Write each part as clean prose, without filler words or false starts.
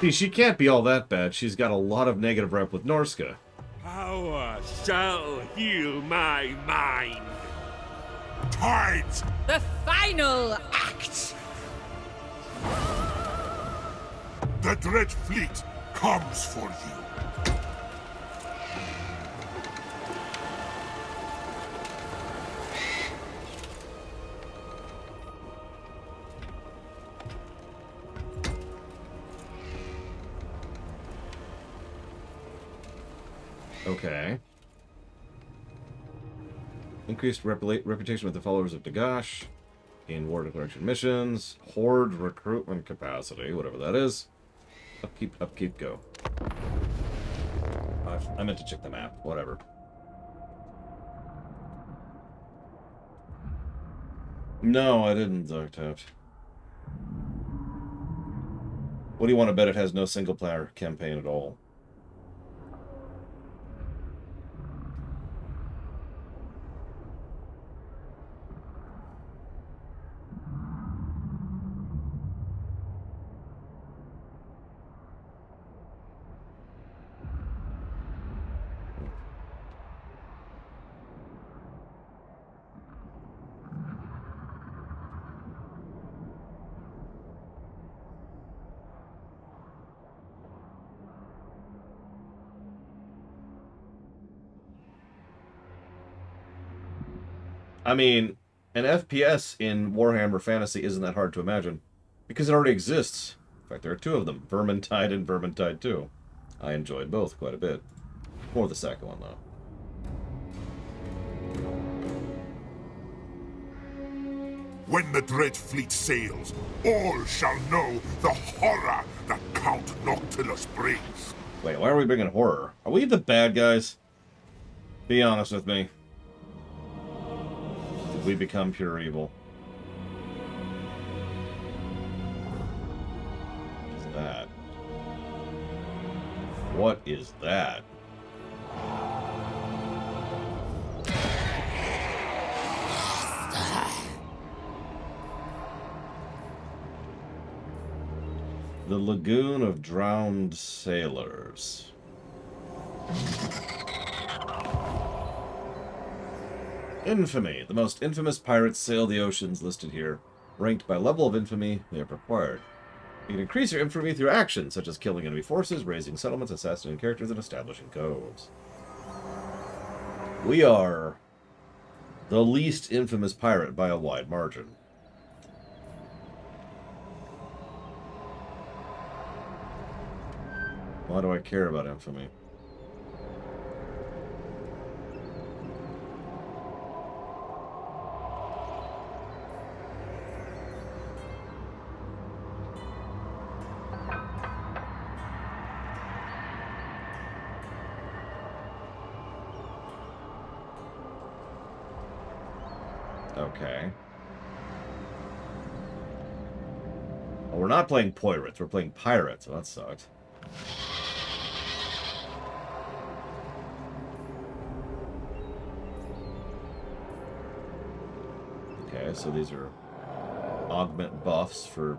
See, she can't be all that bad. She's got a lot of negative rep with Norska. Power shall heal my mind. Tides! The final act! The Dread Fleet comes for you. Okay. Increased reputation with the followers of Dagash. Gain war declaration missions. Horde recruitment capacity, whatever that is. Upkeep, go. I meant to check the map. Whatever. No, I didn't, Octaft. What do you want to bet it has no single-player campaign at all? I mean, an FPS in Warhammer Fantasy isn't that hard to imagine, because it already exists. In fact, there are two of them, Vermintide and Vermintide 2. I enjoyed both quite a bit. More the second one, though. When the Dread Fleet sails, all shall know the horror that Count Noctilus brings. Wait, why are we bringing horror? Are we the bad guys? Be honest with me. Did we become pure evil? What is that? What is that? The Lagoon of Drowned Sailors. Infamy. The most infamous pirates sail the oceans listed here. Ranked by level of infamy they have acquired. You can increase your infamy through actions, such as killing enemy forces, raising settlements, assassinating characters, and establishing coves. We are the least infamous pirate by a wide margin. Why do I care about infamy? Okay. Well, we're not playing pirates, we're playing pirates, so that sucked. Okay, so these are augment buffs for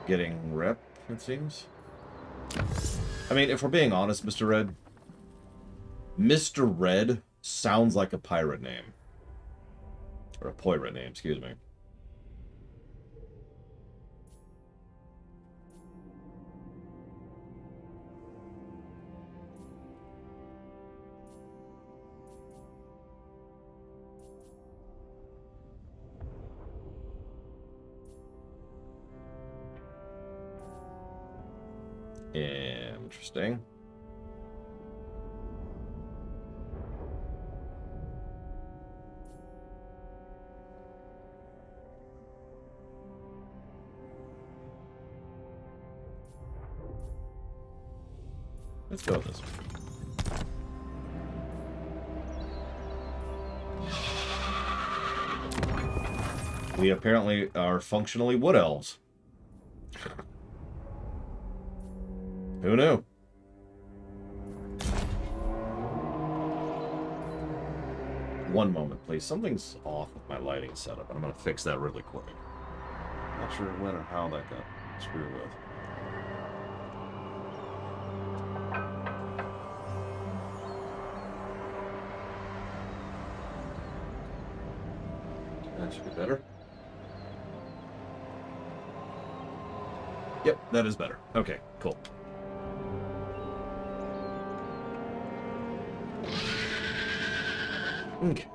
getting rep, it seems. I mean, if we're being honest, Mr. Red, Mr. Red sounds like a pirate name. Or a pirate name, excuse me. Interesting. Let's go with this one. We apparently are functionally wood elves. Who knew? One moment, please. Something's off with my lighting setup, and I'm going to fix that really quick. Not sure when or how that got screwed with. That should be better. Yep, that is better. Okay, cool. Okay.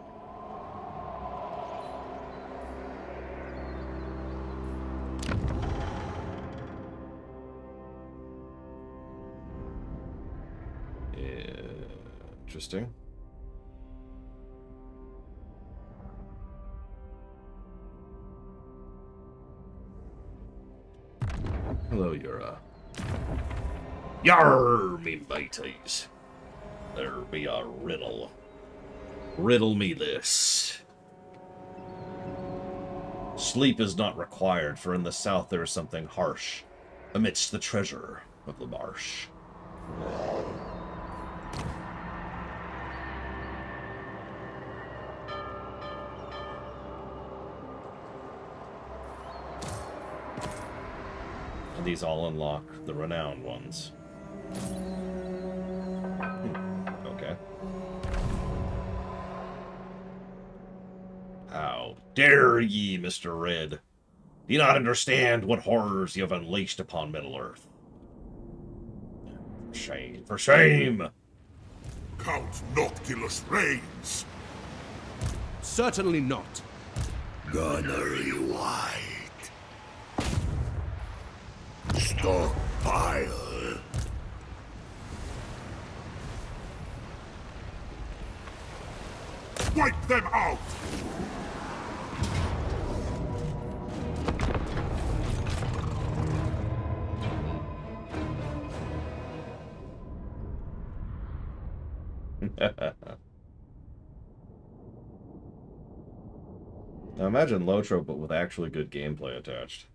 Interesting. Hello, Yura. Yar, me mateys. There be a riddle. Riddle me this. Sleep is not required, for in the south there is something harsh, amidst the treasure of the marsh. And these all unlock the renowned ones. Okay. How dare ye, Mr. Red? Do you not understand what horrors you have unleashed upon Middle-earth? For shame, for shame! Count Noctilus reigns. Certainly not. Gunnery White. Stockpile. Wipe them out! Now imagine Lotro, but with actually good gameplay attached.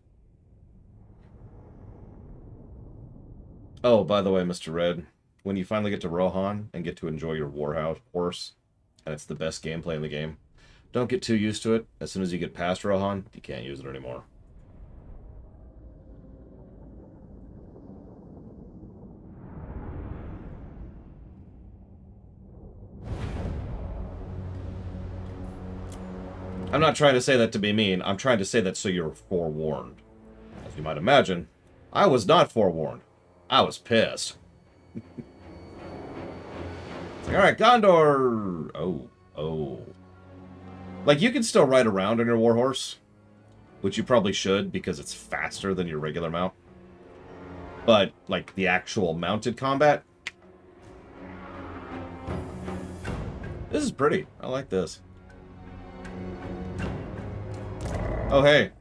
Oh, by the way, Mr. Red, when you finally get to Rohan and get to enjoy your Warhouse horse, and it's the best gameplay in the game, don't get too used to it. As soon as you get past Rohan, you can't use it anymore. I'm not trying to say that to be mean. I'm trying to say that so you're forewarned. As you might imagine, I was not forewarned. I was pissed. It's like, alright, Gondor! Oh. Like, you can still ride around on your warhorse, which you probably should, because it's faster than your regular mount. But, like, the actual mounted combat... This is pretty. I like this. Oh, hey.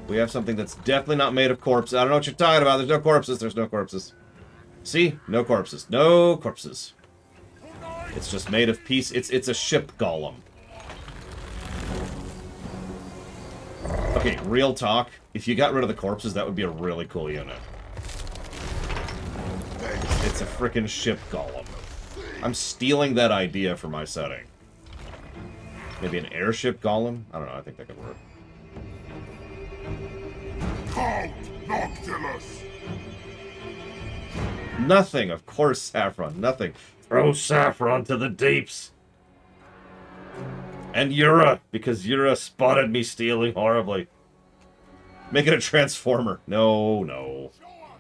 We have something that's definitely not made of corpses. I don't know what you're talking about. There's no corpses. There's no corpses. See? No corpses. No corpses. It's just made of piece. It's a ship golem. Okay, real talk. If you got rid of the corpses, that would be a really cool unit. It's a frickin' ship golem. I'm stealing that idea for my setting. Maybe an airship golem? I don't know. I think that could work. Count Noctilus! Nothing, of course, Saffron. Nothing. Throw Saffron to the deeps. And Yura, because Yura spotted me stealing horribly. Make it a transformer. No, no.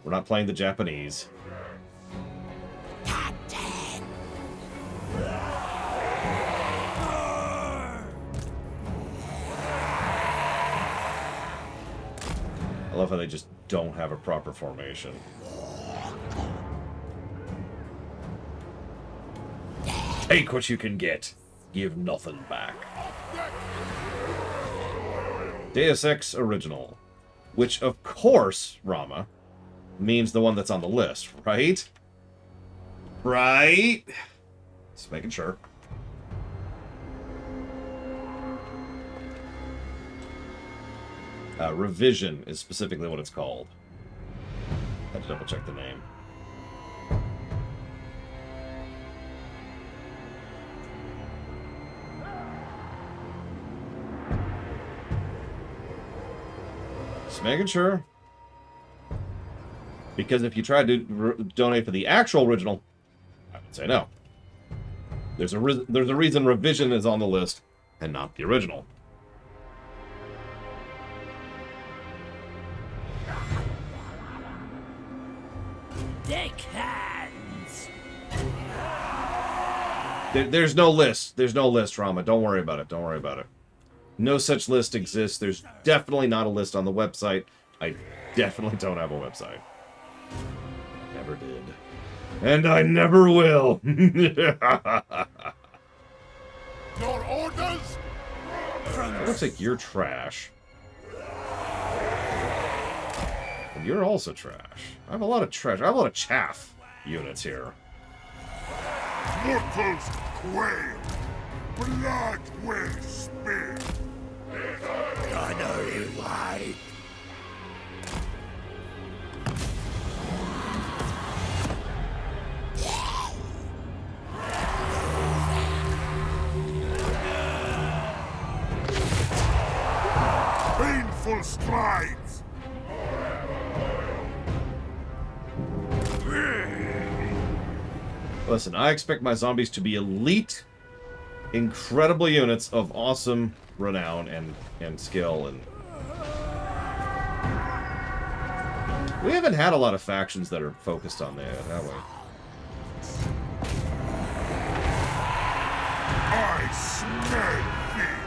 We're not playing the Japanese. I love how they just don't have a proper formation. Take what you can get. Give nothing back. Deus Ex Original. Which, of course, Rama, means the one that's on the list, right? Right? Just making sure. Revision is specifically what it's called. I had to double check the name. Just making sure. Because if you try to donate for the actual original, I would say no. There's a reason Revision is on the list and not the original. Deckhands. There's no list. There's no list, Rama. Don't worry about it. Don't worry about it. No such list exists. There's definitely not a list on the website. I definitely don't have a website. Never did. And I never will. Your orders? It looks like you're trash. And you're also trash. I have a lot of trash. I have a lot of chaff units here. Mortals quail. Blood will spill. Gunnery white. Painful strides. Listen, I expect my zombies to be elite, incredible units of awesome renown and skill. And we haven't had a lot of factions that are focused on that, have we? I smell fear.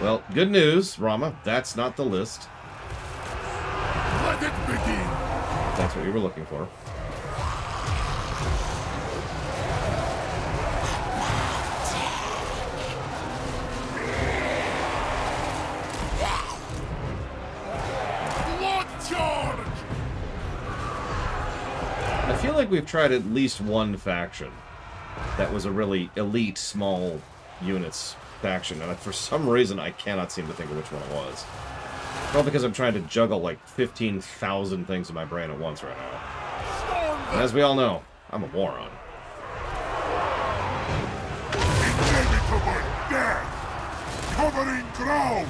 Well, good news, Rama. That's not the list. Let it begin. That's what we were looking for. Blood charge. I feel like we've tried at least one faction that was a really elite, small units faction, and for some reason I cannot seem to think of which one it was. Probably because I'm trying to juggle like 15,000 things in my brain at once right now. And as we all know, I'm a moron. Inevitable death. Covering ground.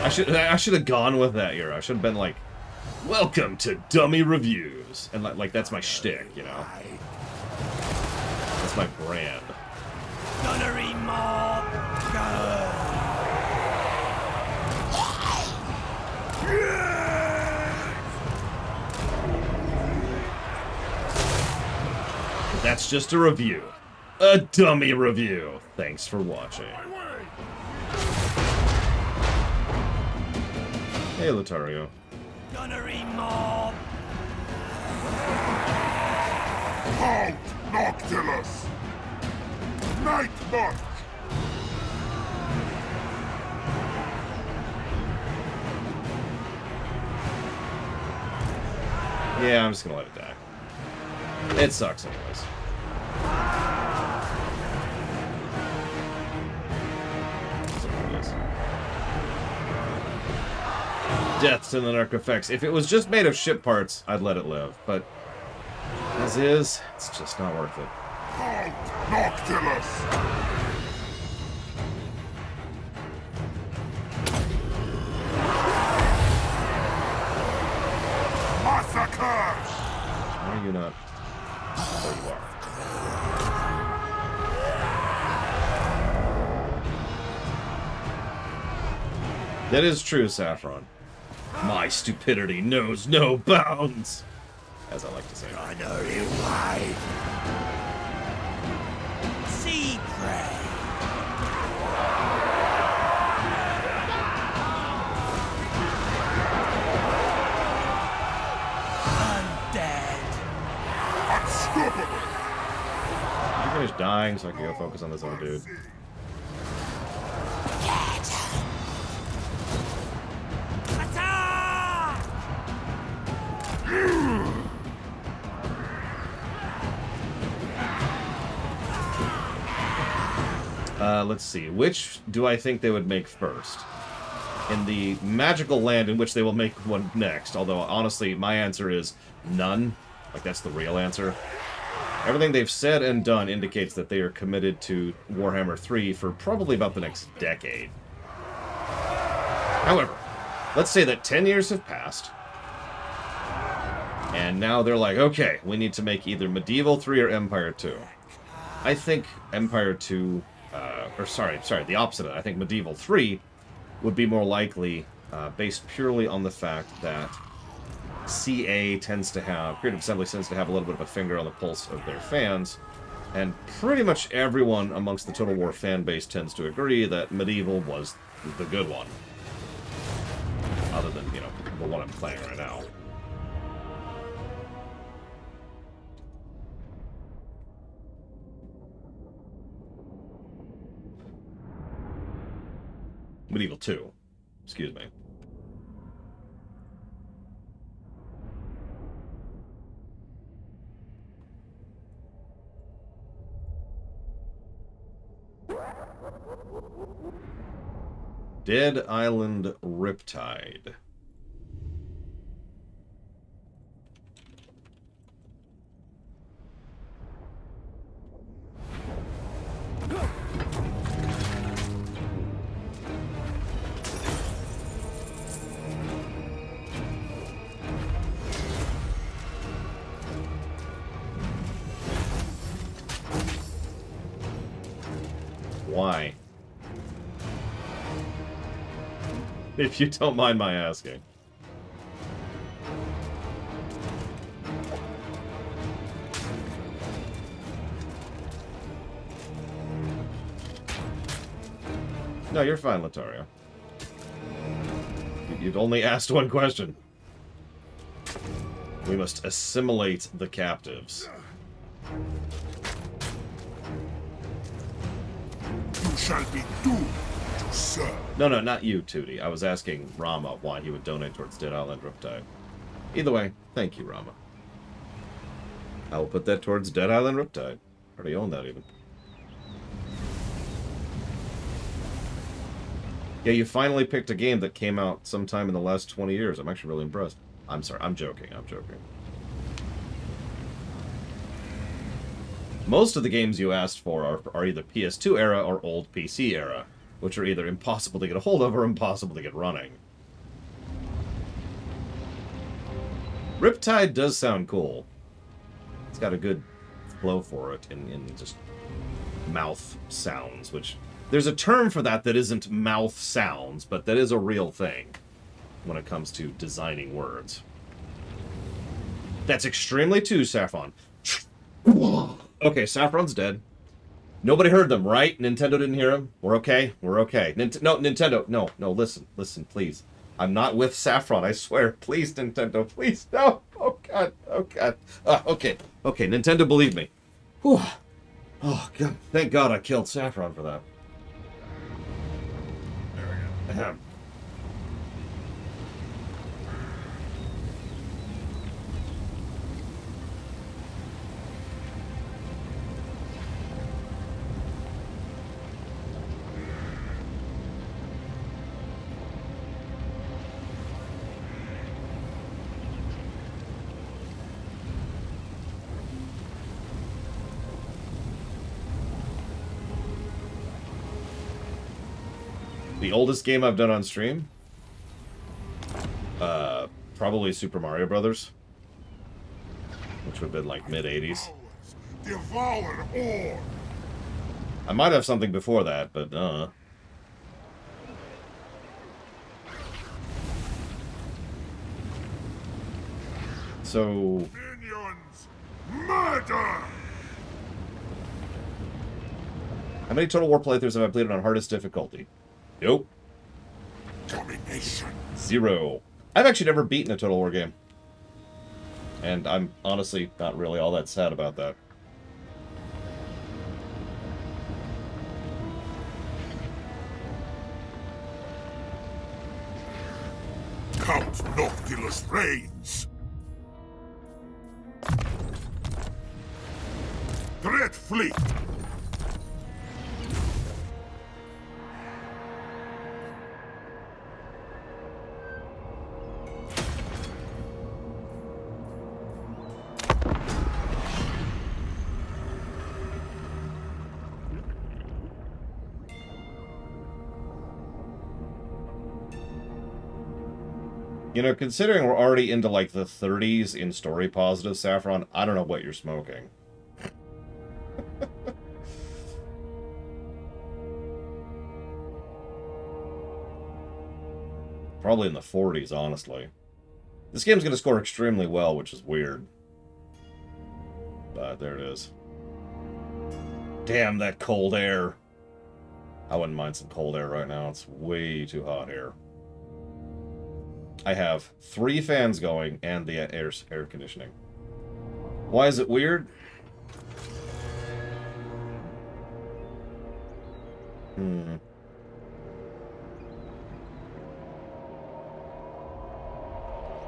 I should have gone with that here. I should have been like, "Welcome to Dummy Reviews," and like that's my shtick, you know. That's my brand. Gunnery mob. But that's just a review, a dummy review. Thanks for watching. Hey, Lotario. Gunnery mob. Halt, Noctilus. Night march. Yeah, I'm just gonna let it die. It sucks anyways. Deaths in the Narcofex. If it was just made of ship parts, I'd let it live. But as is, it's just not worth it. Halt, Noctilus. Massacre. Why are you not? Oh, you are. That is true, Saffron. My stupidity knows no bounds, as I like to say. Gunnery white. Sea prey. Undead. Unstoppable. You finish dying so I can go focus on this other dude. Let's see. Which do I think they would make first? In the magical land in which they will make one next. Although, honestly, my answer is none. Like, that's the real answer. Everything they've said and done indicates that they are committed to Warhammer 3 for probably about the next decade. However, let's say that 10 years have passed, And now they're like, okay, we need to make either Medieval 3 or Empire 2. I think Empire 2, sorry, the opposite. I think Medieval 3 would be more likely, based purely on the fact that CA tends to have, Creative Assembly tends to have a little bit of a finger on the pulse of their fans, and pretty much everyone amongst the Total War fan base tends to agree that Medieval was the good one. Other than, you know, the one I'm playing right now. Medieval 2. Excuse me. Dead Island Riptide. Why? If you don't mind my asking. No, you're fine, Latario. You've only asked one question. We must assimilate the captives. You shall be doomed to serve. No, not you, Tootie. I was asking Rama why he would donate towards Dead Island Riptide. Either way, thank you, Rama. I will put that towards Dead Island Riptide. I already own that, even. Yeah, you finally picked a game that came out sometime in the last 20 years. I'm actually really impressed. I'm sorry, I'm joking. Most of the games you asked for are either PS2 era or old PC era, which are either impossible to get a hold of or impossible to get running. Riptide does sound cool. It's got a good flow for it in just mouth sounds, which... There's a term for that isn't mouth sounds, but that is a real thing when it comes to designing words. That's extremely too, Saffron. Okay, Saffron's dead. Nobody heard them, right? Nintendo didn't hear him? We're okay? We're okay. No, Nintendo. No, listen, please. I'm not with Saffron, I swear. Please, Nintendo, please. No. Oh, God. Okay, Nintendo, believe me. Whew. Oh, God. Thank God I killed Saffron for that. Ahem. The oldest game I've done on stream? Probably Super Mario Brothers. Which would have been like mid-80s. Devour all. I might have something before that, but So... Minions, murder! How many Total War playthroughs have I played on hardest difficulty? Nope. Domination. 0. I've actually never beaten a Total War game. And I'm honestly not really all that sad about that. Count Noctilus reigns. Dread fleet. You know, considering we're already into, like, the 30s in story positive, Saffron, I don't know what you're smoking. Probably in the 40s, honestly. This game's going to score extremely well, which is weird. But there it is. Damn, that cold air. I wouldn't mind some cold air right now. It's way too hot here. I have 3 fans going and the air conditioning. Why is it weird?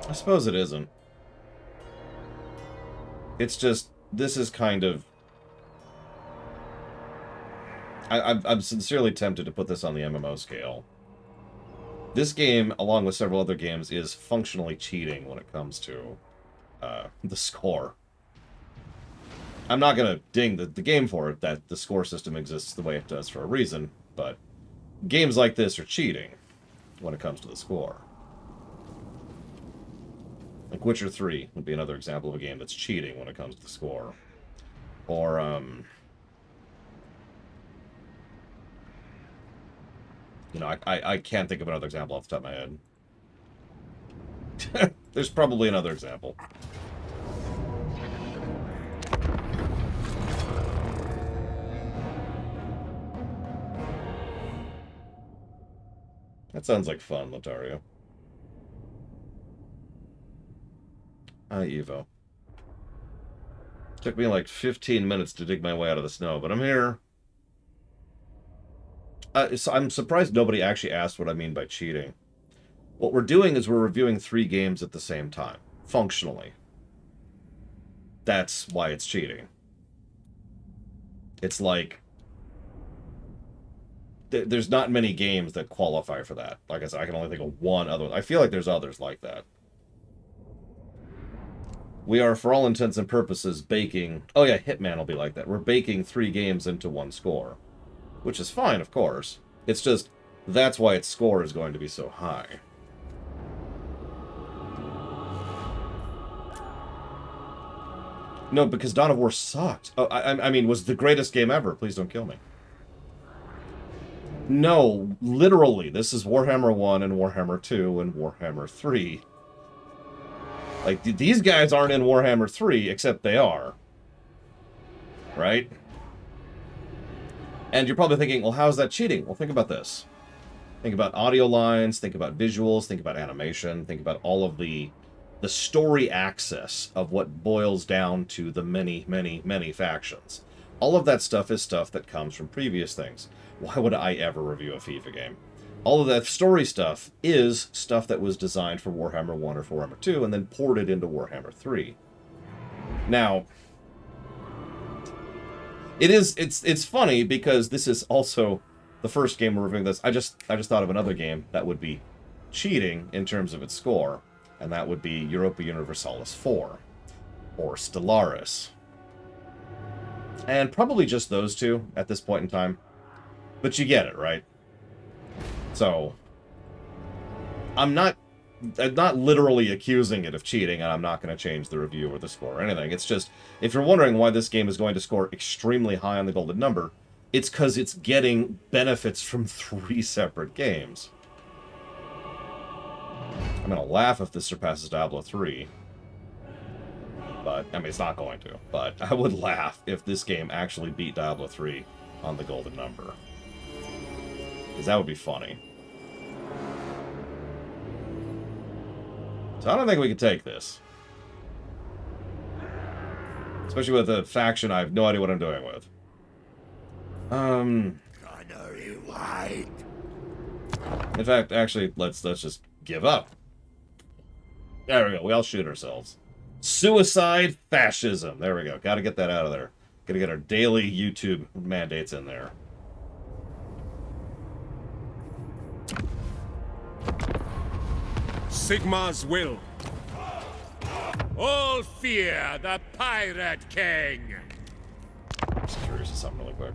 I suppose it isn't. It's just, this is kind of... I'm sincerely tempted to put this on the MMO scale. This game, along with several other games, is functionally cheating when it comes to the score. I'm not going to ding the game for it, that the score system exists the way it does for a reason, but games like this are cheating when it comes to the score. Like Witcher 3 would be another example of a game that's cheating when it comes to the score. Or, you know, I can't think of another example off the top of my head. There's probably another example. That sounds like fun, Lotario. Hi, Evo. Took me like 15 minutes to dig my way out of the snow, but I'm here. So I'm surprised nobody actually asked what I mean by cheating. What we're doing is we're reviewing 3 games at the same time, functionally. That's why it's cheating. It's like... There's not many games that qualify for that. Like I said, I can only think of one other. I feel like there's others like that. We are, for all intents and purposes, baking... Oh yeah, Hitman will be like that. We're baking 3 games into one score. Which is fine, of course. It's just, that's why its score is going to be so high. No, because Dawn of War sucked. Oh, I mean, was the greatest game ever. Please don't kill me. No, literally, this is Warhammer 1 and Warhammer 2 and Warhammer 3. Like, these guys aren't in Warhammer 3, except they are. Right? And you're probably thinking, well, how is that cheating? Well, think about this. Think about audio lines, think about visuals, think about animation, think about all of the story access of what boils down to the many, many, many factions. All of that stuff is stuff that comes from previous things. Why would I ever review a FIFA game? All of that story stuff is stuff that was designed for Warhammer 1 or Warhammer 2 and then ported into Warhammer 3. Now, it's funny because this is also the first game we're reviewing this. I just thought of another game that would be cheating in terms of its score, and that would be Europa Universalis 4 or Stellaris. And probably just those two at this point in time. But you get it, right? So, I'm not literally accusing it of cheating, and I'm not going to change the review or the score or anything. It's just, if you're wondering why this game is going to score extremely high on the golden number, it's because it's getting benefits from 3 separate games. I'm going to laugh if this surpasses Diablo 3. But, I mean, it's not going to. But I would laugh if this game actually beat Diablo 3 on the golden number. Because that would be funny. So I don't think we can take this. Especially with a faction I have no idea what I'm doing with. Gunnery white. In fact, actually, let's just give up. There we go. We all shoot ourselves. Suicide fascism. There we go. Gotta get that out of there. Gotta get our daily YouTube mandates in there. Sigma's will. All fear the Pirate King. I'm just curious of something really quick.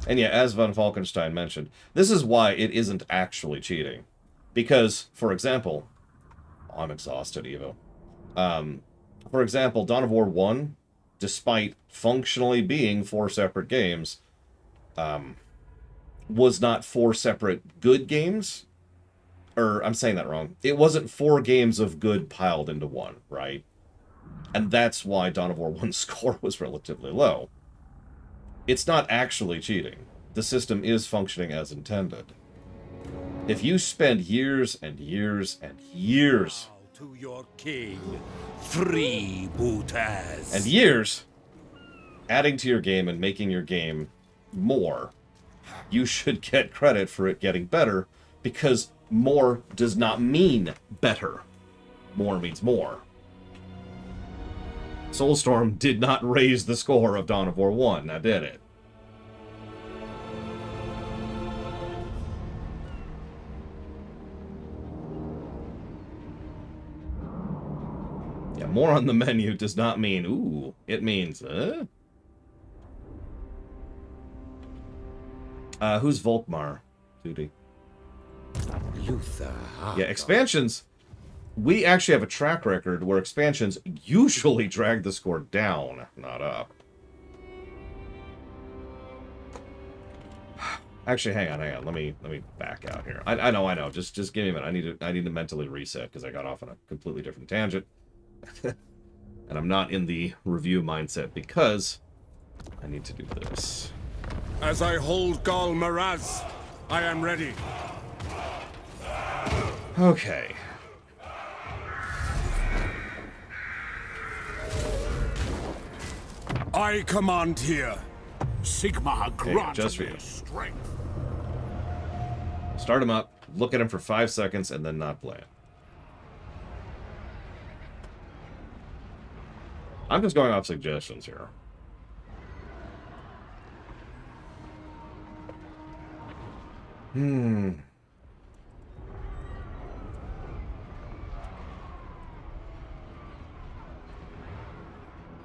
And yeah, as Von Falkenstein mentioned, this is why it isn't actually cheating. Because, for example... I'm exhausted, Evo. For example, Dawn of War 1, despite functionally being 4 separate games, was not 4 separate good games. Or, I'm saying that wrong. It wasn't 4 games of good piled into one, right? And that's why Dawn of War 1's score was relatively low. It's not actually cheating. The system is functioning as intended. If you spend years and years and years... To your king, freebooters. And years adding to your game and making your game more, you should get credit for it getting better, because more does not mean better. More means more. Soulstorm did not raise the score of Dawn of War 1, now did it? Yeah, more on the menu does not mean, ooh, it means, who's Volkmar? Duty. Luther. Yeah, expansions. We actually have a track record where expansions usually drag the score down, not up. Actually, hang on. Let me back out here. I know. Just give me a minute. I need to mentally reset because I got off on a completely different tangent. And I'm not in the review mindset because I need to do this. As I hold Gal Maraz, I am ready. Okay. I command here. Sigmar grant just for you. strength. Start him up, look at him for 5 seconds, and then not play it. I'm just going off suggestions here.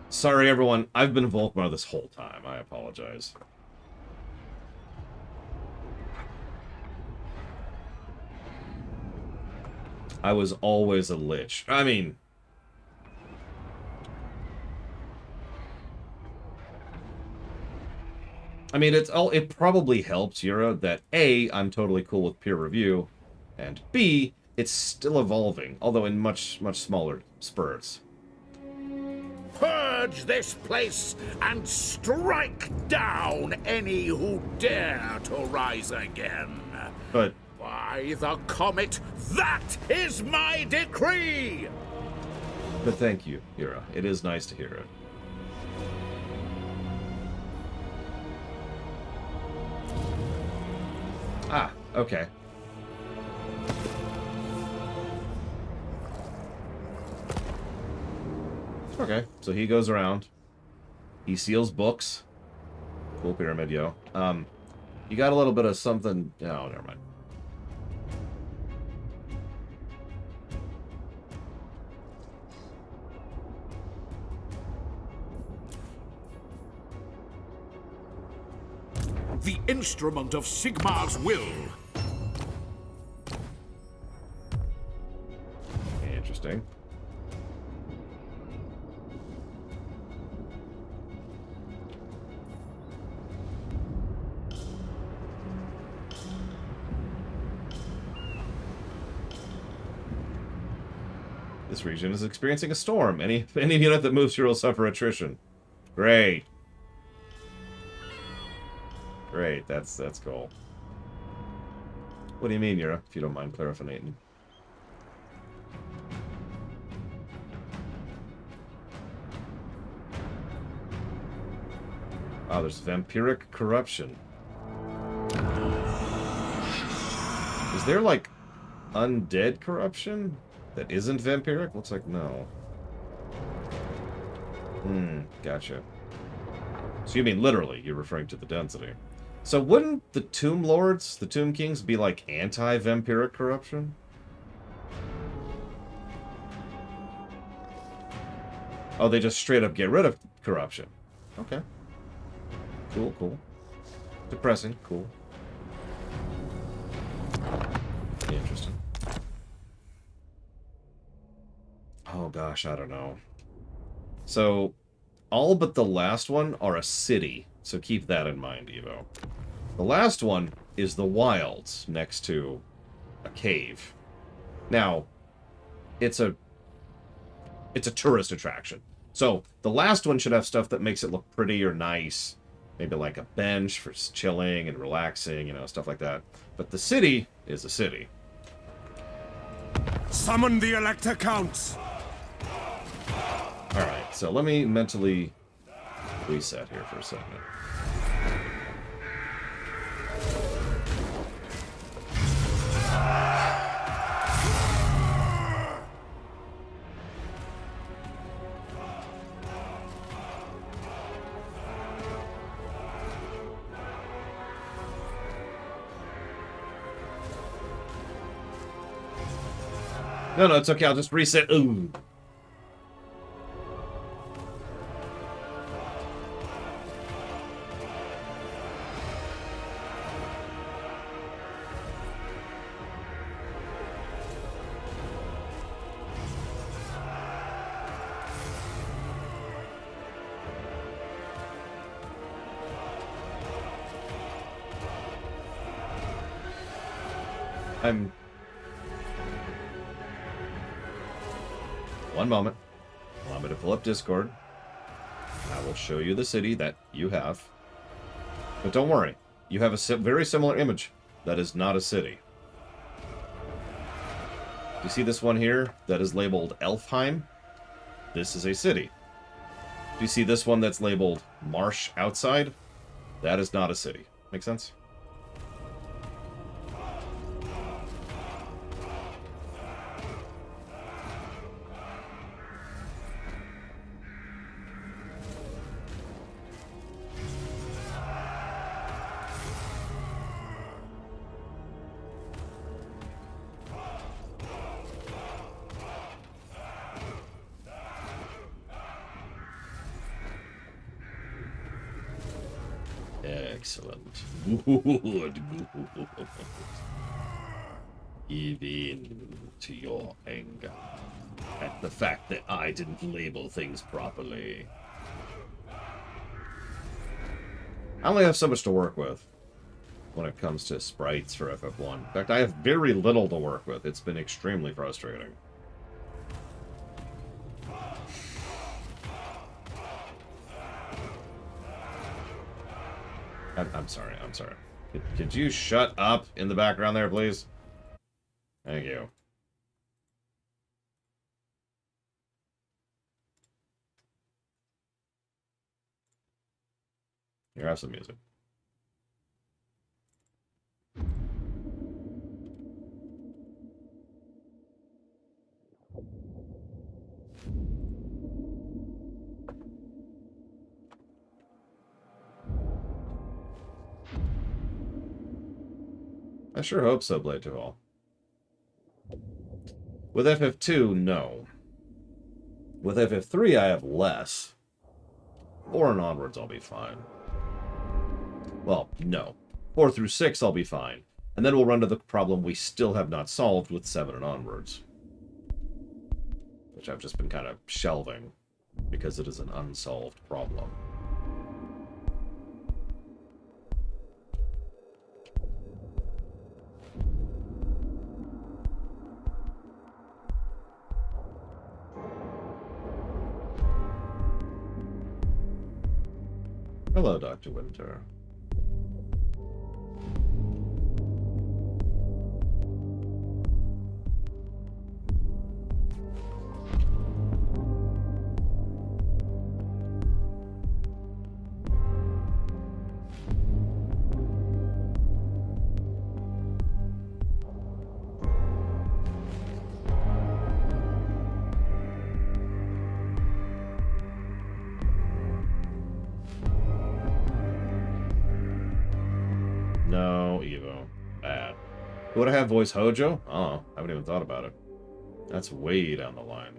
Sorry, everyone. I've been Volkmar this whole time. I apologize. I was always a lich. I mean... it probably helps, Yura, that A, I'm totally cool with peer review, and B, it's still evolving, although in much smaller spurts. Purge this place and strike down any who dare to rise again. But... By the comet, that is my decree! But thank you, Yura. It is nice to hear it. Ah, okay. Okay, so he goes around. He seals books. Cool pyramid, yo. You got a little bit of something... Oh, never mind. The instrument of Sigmar's will. Interesting. This region is experiencing a storm. Any unit that moves here will suffer attrition. Great. Great, that's cool. What do you mean, Yura, if you don't mind clarifying? Oh, there's vampiric corruption. Is there, like, undead corruption that isn't vampiric? Looks like no. Gotcha. So you mean literally, you're referring to the density. So wouldn't the Tomb Lords, the Tomb Kings, be like anti-vampiric corruption? Oh, they just straight up get rid of corruption. Okay. Cool, cool. Depressing. Cool. Interesting. Oh gosh, I don't know. So, all but the last one are a city. So keep that in mind, Evo. The last one is the wilds next to a cave. Now, it's a tourist attraction. So, the last one should have stuff that makes it look pretty or nice. Maybe like a bench for chilling and relaxing, you know, stuff like that. But the city is a city. Summon the Elector Counts! Alright, so let me mentally reset here for a second. No, it's okay. I'll just reset. Ooh. One moment. Allow me to pull up Discord. I will show you the city that you have. But don't worry. You have a very similar image. That is not a city. Do you see this one here that is labeled Elfheim? This is a city. Do you see this one that's labeled Marsh Outside? That is not a city. Make sense? Excellent. Good. Give in to your anger at the fact that I didn't label things properly. I only have so much to work with when it comes to sprites for FF1. In fact, I have very little to work with. It's been extremely frustrating. I'm sorry. Could you shut up in the background there, please? Thank you. Here, have some music. I sure hope so, Blade to All. With FF2, no. With FF3, I have less. 4 and onwards, I'll be fine. Well, no. 4 through 6, I'll be fine. And then we'll run to the problem we still have not solved with 7 and onwards. Which I've just been kind of shelving, because it is an unsolved problem. Hello, Dr. Winter. No, Evo. Bad. Would I have voice Hojo? Oh, I haven't even thought about it. That's way down the line.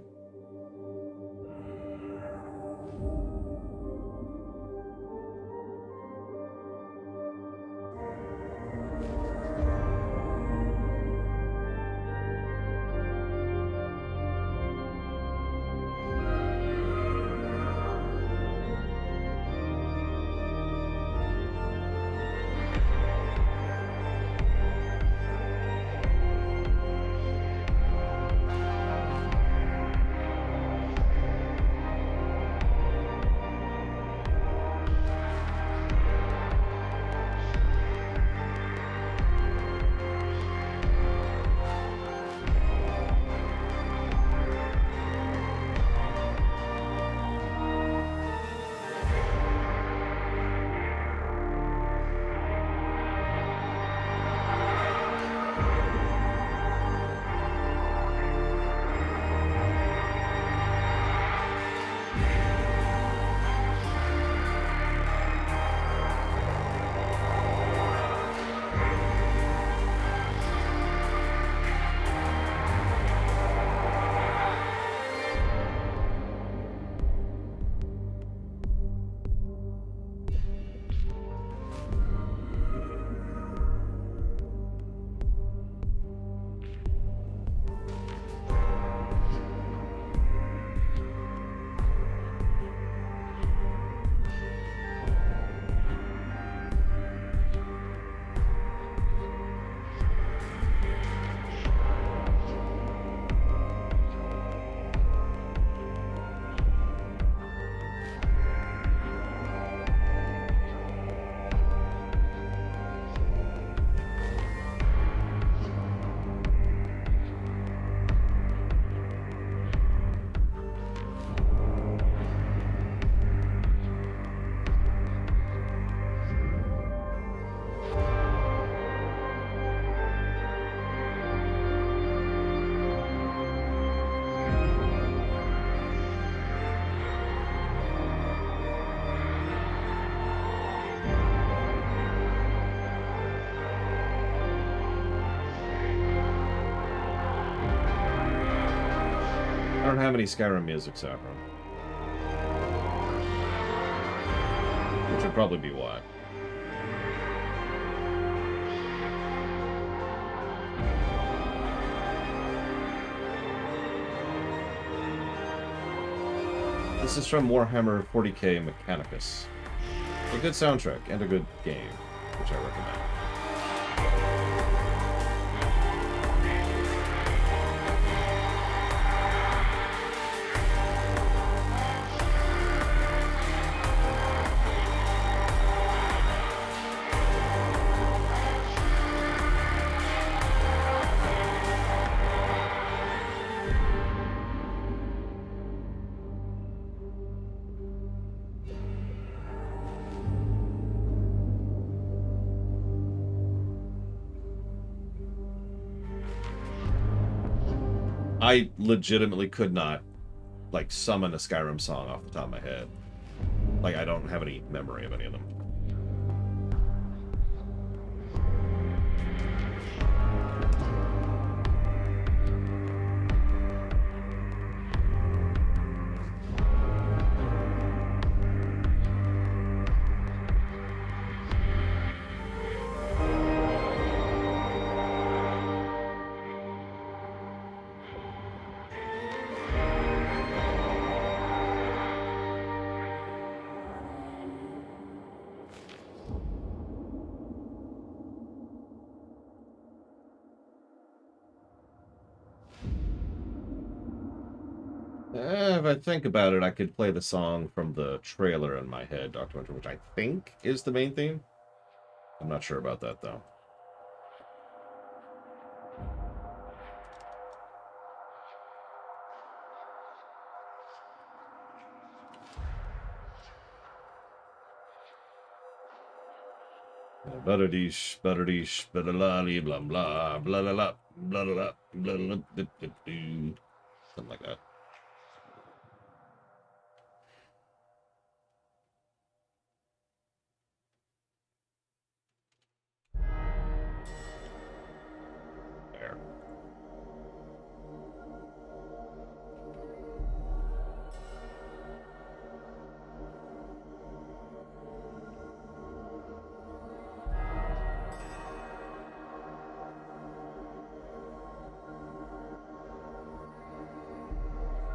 have any Skyrim music, Saffron. Which would probably be why. This is from Warhammer 40k Mechanicus. A good soundtrack and a good game, which I recommend. I legitimately could not, like, summon a Skyrim song off the top of my head. Like, I don't have any memory of any of them. If I think about it, I could play the song from the trailer in my head, Dr. Winter, which I think is the main theme. I'm not sure about that, though. Blah-da-deesh, blah-da-deesh, blah-da-la-lee, blah-blah, blah-la-la, blah-la-la, blah-la-la, something like that. There.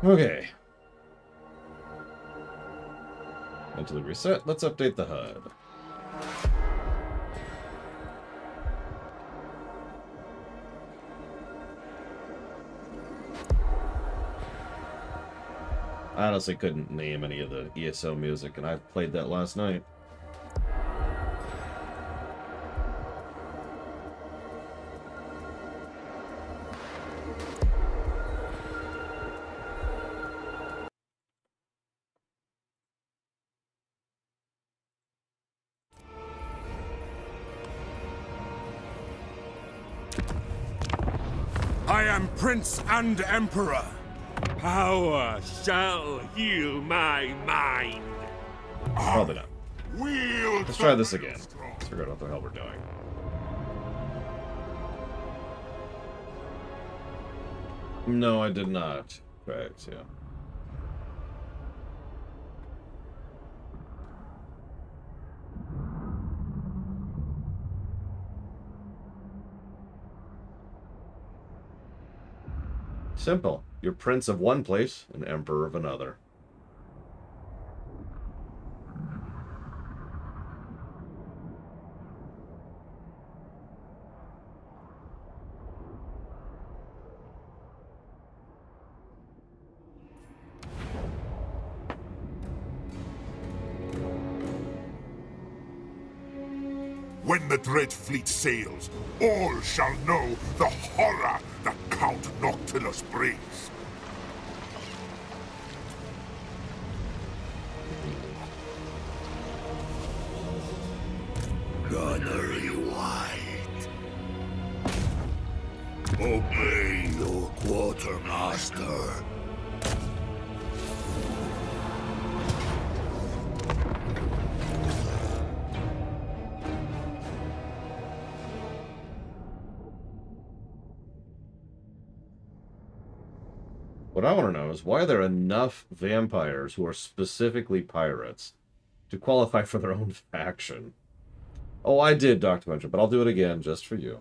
Okay. Mentally reset. Let's update the HUD. I honestly couldn't name any of the ESO music, and I played that last night. I am Prince and Emperor. Power shall heal my mind. Probably not. Wield Let's try this again. Let's figure out what the hell we're doing. No, I did not. Correct, yeah. Simple. You're prince of one place and emperor of another. When the dread fleet sails, all shall know the horror that Count Noctilus brings. Gunnery White. Obey your quartermaster. What I want to know is why are there enough vampires who are specifically pirates to qualify for their own faction? Oh, I did, Dr. Puncher, but I'll do it again just for you.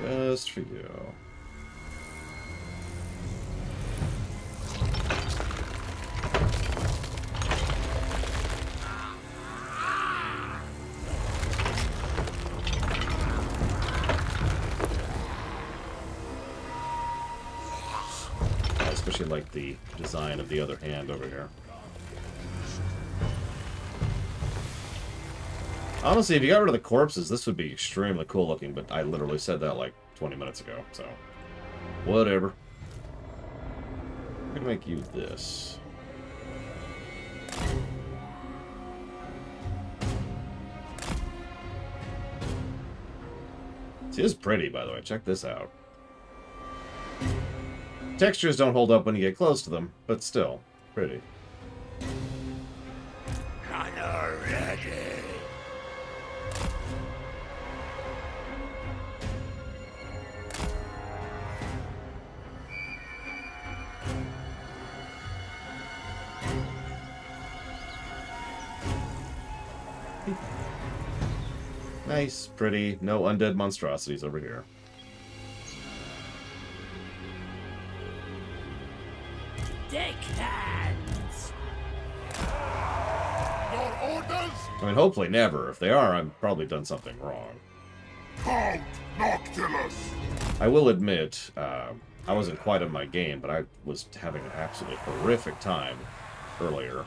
Just for you. I especially like the design of the other hand over here. Honestly, if you got rid of the corpses, this would be extremely cool looking, but I literally said that like 20 minutes ago, so whatever. I'm gonna make you this. See, this is pretty, by the way. Check this out. Textures don't hold up when you get close to them, but still, pretty. Kinda ready. Nice, pretty, no undead monstrosities over here. Deckhands! Your orders? I mean, hopefully never. If they are, I've probably done something wrong. Count Noctilus! I will admit, I wasn't quite in my game, but I was having an absolutely horrific time earlier.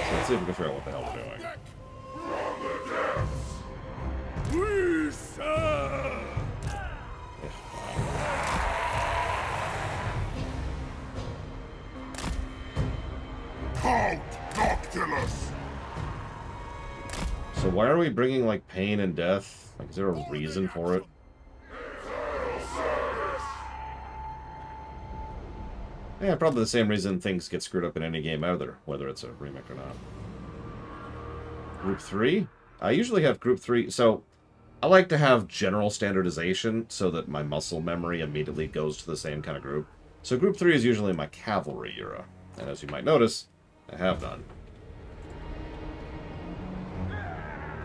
So let's see if we can figure out what the hell we're doing. We serve. Count Noctilus! So why are we bringing, like, pain and death? Like, is there a reason for it? Yeah, probably the same reason things get screwed up in any game either, whether it's a remake or not. Group 3? I usually have Group 3, so I like to have general standardization so that my muscle memory immediately goes to the same kind of group. So Group 3 is usually my cavalry era, and as you might notice, I have none.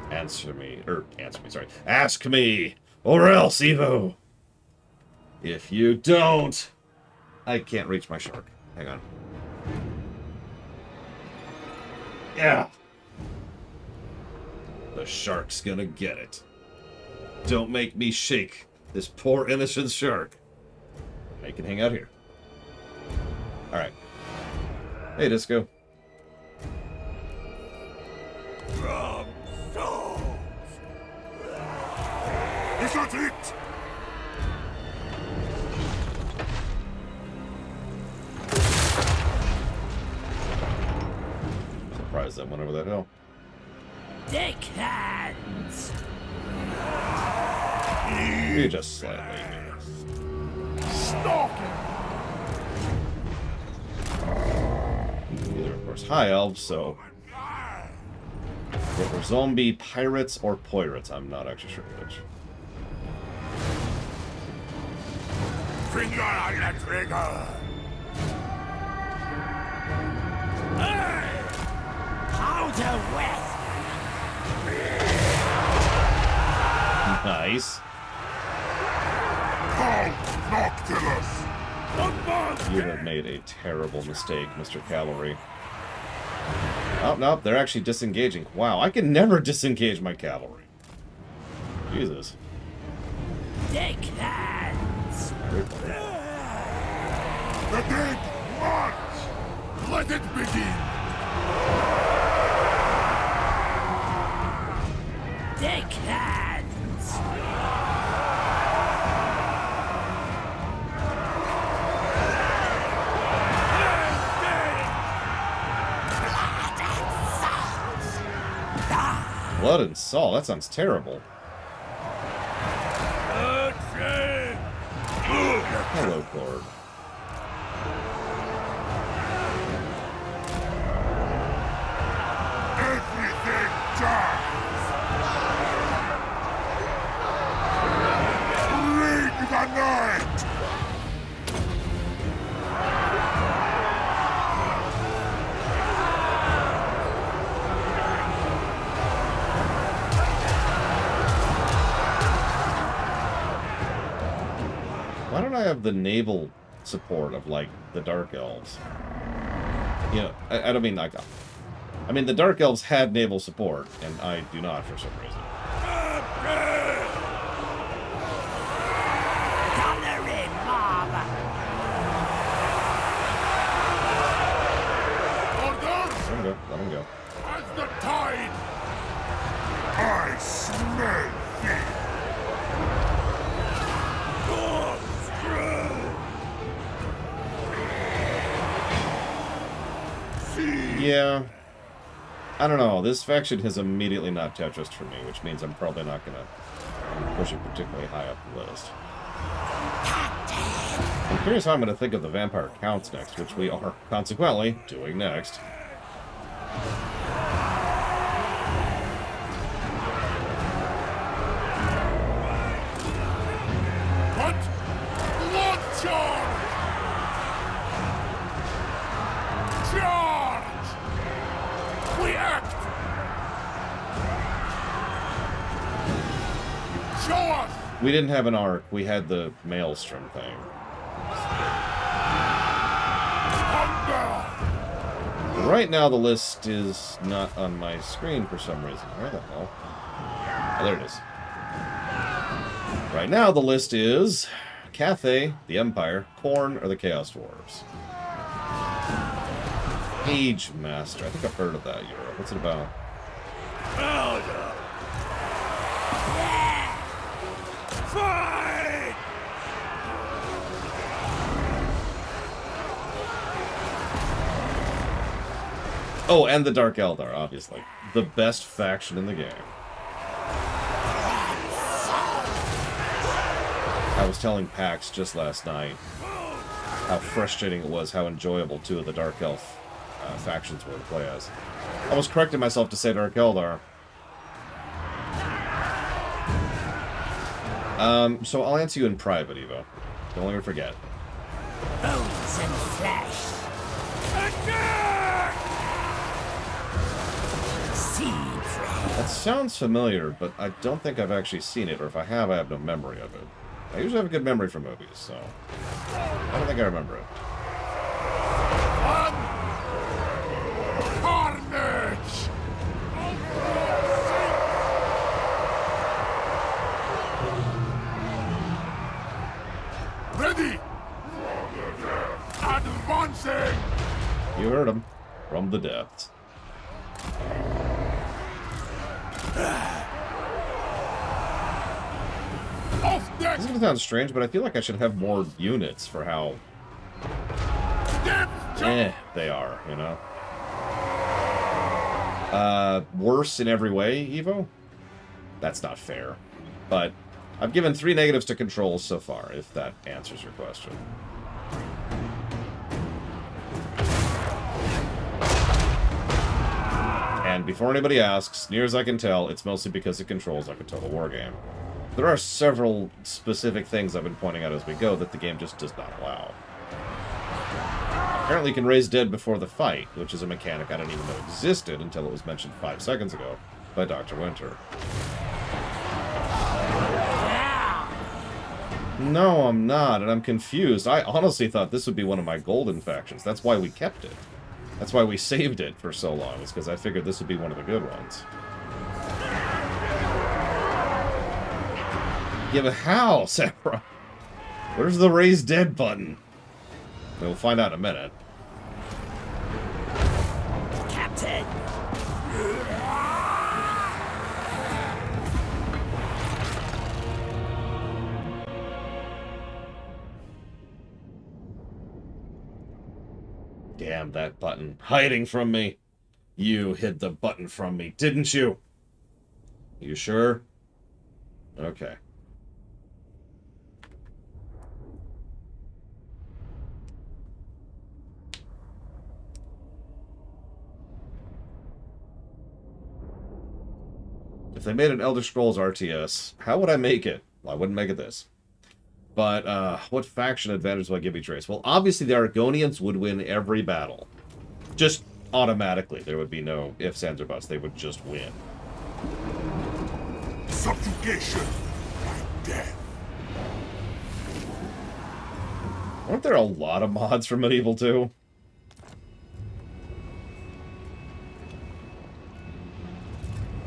Answer me, sorry. Ask me, or else, Evo! If you don't... I can't reach my shark. Hang on. Yeah! The shark's gonna get it. Don't make me shake this poor innocent shark. I can hang out here. Alright. Hey, Disco. From souls. Is that it? Surprised that went over that hill. Deckhands! You just slightly. Stalking! These are, of course, high elves, so if we're zombie pirates or pirates, I'm not actually sure which. Finger on the trigger! How to west! Nice. Count Noctilus! You have made a terrible mistake, Mr. Cavalry. Oh, no, they're actually disengaging. Wow, I can never disengage my cavalry. Jesus. Deckhands! The dead march! Let it begin! Deckhands! Blood and salt. That sounds terrible. Hello, Lord. Everything dies! Bring the night! Why don't I have the naval support of, like, the Dark Elves? You know, I don't mean, like... I mean, the Dark Elves had naval support, and I do not for some reason. Color in, Mom. Orders! Let him go. Let him go. As the tide! I smell thee! Yeah. I don't know. This faction has immediately not Tetris for me, which means I'm probably not going to push it particularly high up the list. I'm curious how I'm going to think of the Vampire Counts next, which we are, consequently, doing next. What? Blood charge! Charge! We act! Show us! We didn't have an arc. We had the Maelstrom thing. Thunder! Right now, the list is not on my screen for some reason. Where the hell? Oh, there it is. Right now, the list is Cathay, the Empire, Khorne, or the Chaos Dwarves. Page Master. I think I've heard of that, Euro. What's it about? Fight! Oh, and the Dark Eldar, obviously. The best faction in the game. I was telling PAX just last night how frustrating it was, how enjoyable two of the Dark Elf factions were to play as. I was correcting myself to say Dark Eldar. So I'll answer you in private, Evo. Don't let me forget. Bones and flesh. Seed friend. That sounds familiar, but I don't think I've actually seen it, or if I have, I have no memory of it. I usually have a good memory for movies, so I don't think I remember it. Carnage! Ready! Advancing! You heard him. From the depths. Off deck! This is gonna sound strange, but I feel like I should have more units for how they are, you know? Worse in every way, Evo? That's not fair. But I've given 3 negatives to controls so far, if that answers your question. And before anybody asks, near as I can tell, it's mostly because it controls like a Total War game. There are several specific things I've been pointing out as we go that the game just does not allow. Apparently you can raise dead before the fight, which is a mechanic I didn't even know existed until it was mentioned 5 seconds ago by Dr. Winter. No, I'm not, and I'm confused. I honestly thought this would be one of my golden factions. That's why we kept it. That's why we saved it for so long, is because I figured this would be one of the good ones. Yeah, but how, Sarah? Where's the raise dead button? We'll find out in a minute. Captain. Damn that button. Hiding from me. You hid the button from me, didn't you? You sure? Okay. If they made an Elder Scrolls RTS, how would I make it? Well, I wouldn't make it this. But, what faction advantage will I give each race? Well, obviously the Argonians would win every battle. Just automatically. There would be no ifs, ands, or buts. They would just win. Subjugation by death. Aren't there a lot of mods for Medieval 2?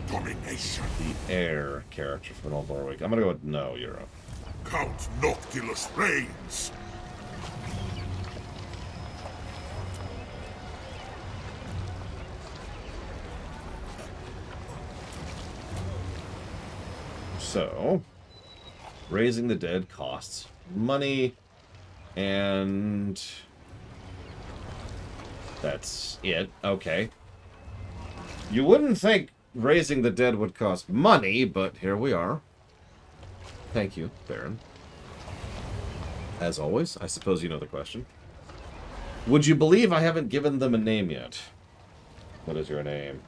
Domination. The heir character from Old Warwick. I'm gonna go with no, Europe. Count Noctilus reigns. So, raising the dead costs money, and that's it. Okay. You wouldn't think raising the dead would cost money, but here we are. Thank you, Baron. As always, I suppose you know the question. Would you believe I haven't given them a name yet? What is your name?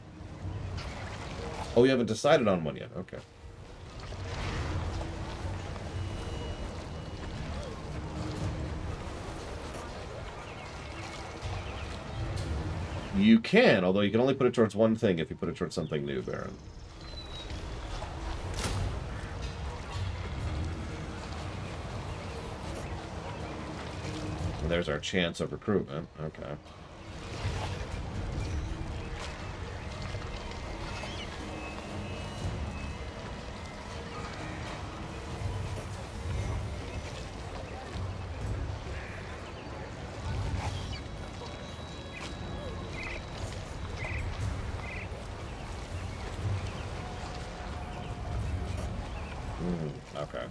Oh, you haven't decided on one yet. Okay. You can, although you can only put it towards one thing if you put it towards something new, Baron. And there's our chance of recruitment. Okay. Okay.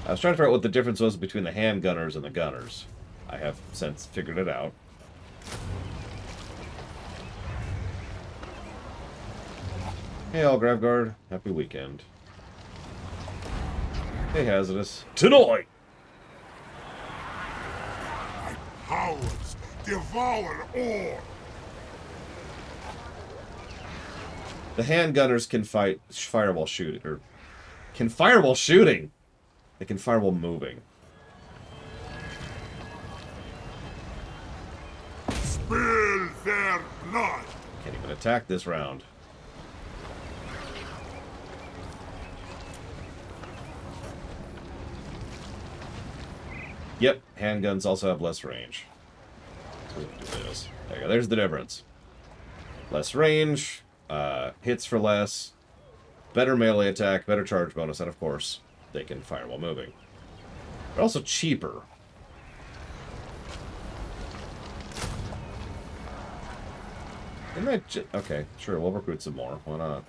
I was trying to figure out what the difference was between the handgunners and the gunners. I have since figured it out. Hey, all Graveguard. Happy weekend. Hey, Hazardous. Tonight! My powers devour all. The handgunners can fight fire while shooting, or can fire while shooting. They can fire while moving. Spill their blood. Can't even attack this round. Yep, handguns also have less range. So we can do this. There you go. There's the difference. Less range. Hits for less, better melee attack, better charge bonus, and of course, they can fire while moving. They're also cheaper. Okay, sure, we'll recruit some more. Why not?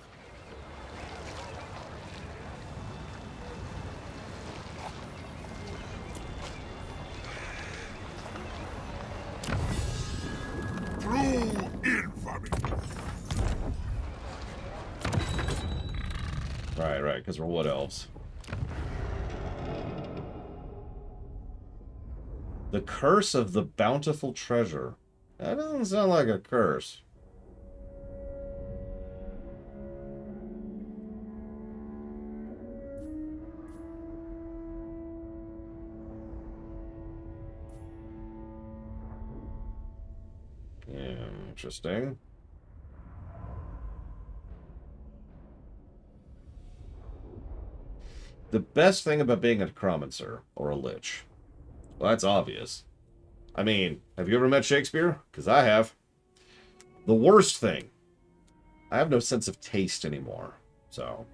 True infamy. Right, because we're wood elves. The Curse of the Bountiful Treasure. That doesn't sound like a curse. Yeah, interesting. The best thing about being a necromancer, or a lich. Well, that's obvious. I mean, have you ever met Shakespeare? Because I have. The worst thing. I have no sense of taste anymore. So,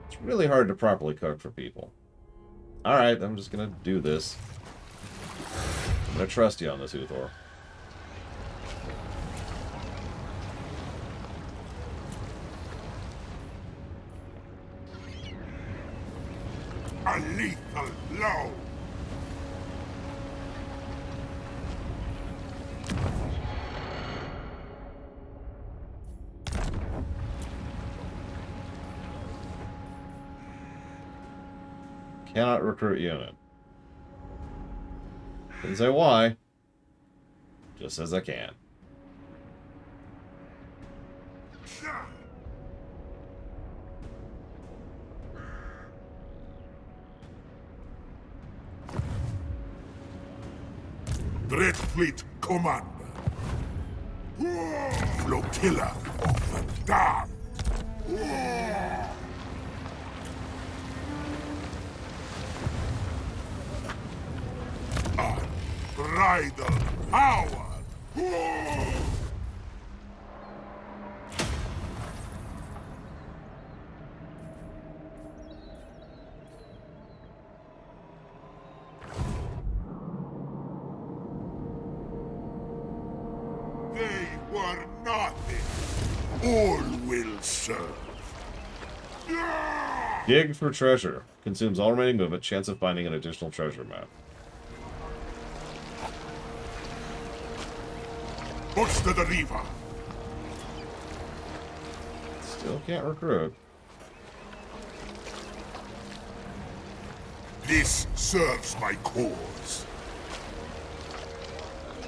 it's really hard to properly cook for people. Alright, I'm just gonna do this. I'm gonna trust you on this, Uthor. A lethal blow. Cannot recruit unit. Didn't say why. Just says I can. Dread Fleet Commander. Flotilla of the Damned. Unbridled power. They were nothing. All will serve. Dig for treasure. Consumes all remaining movement. Chance of finding an additional treasure map. Push to the river. Still can't recruit. This serves my cause.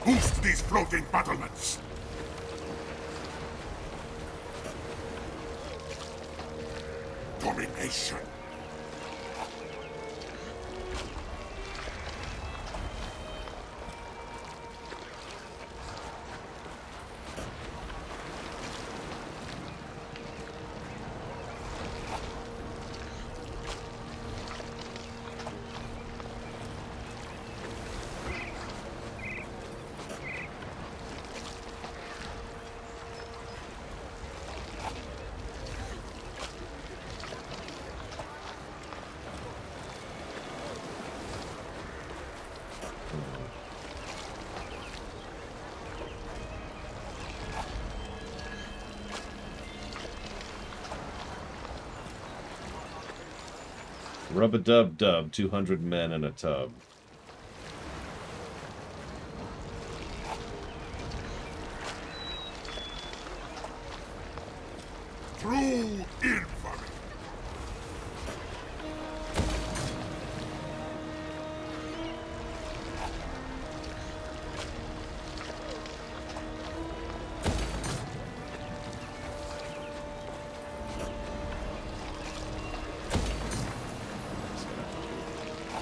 Boost these floating battlements. Domination. Rub-a-dub-dub, 200 men in a tub. True infamy.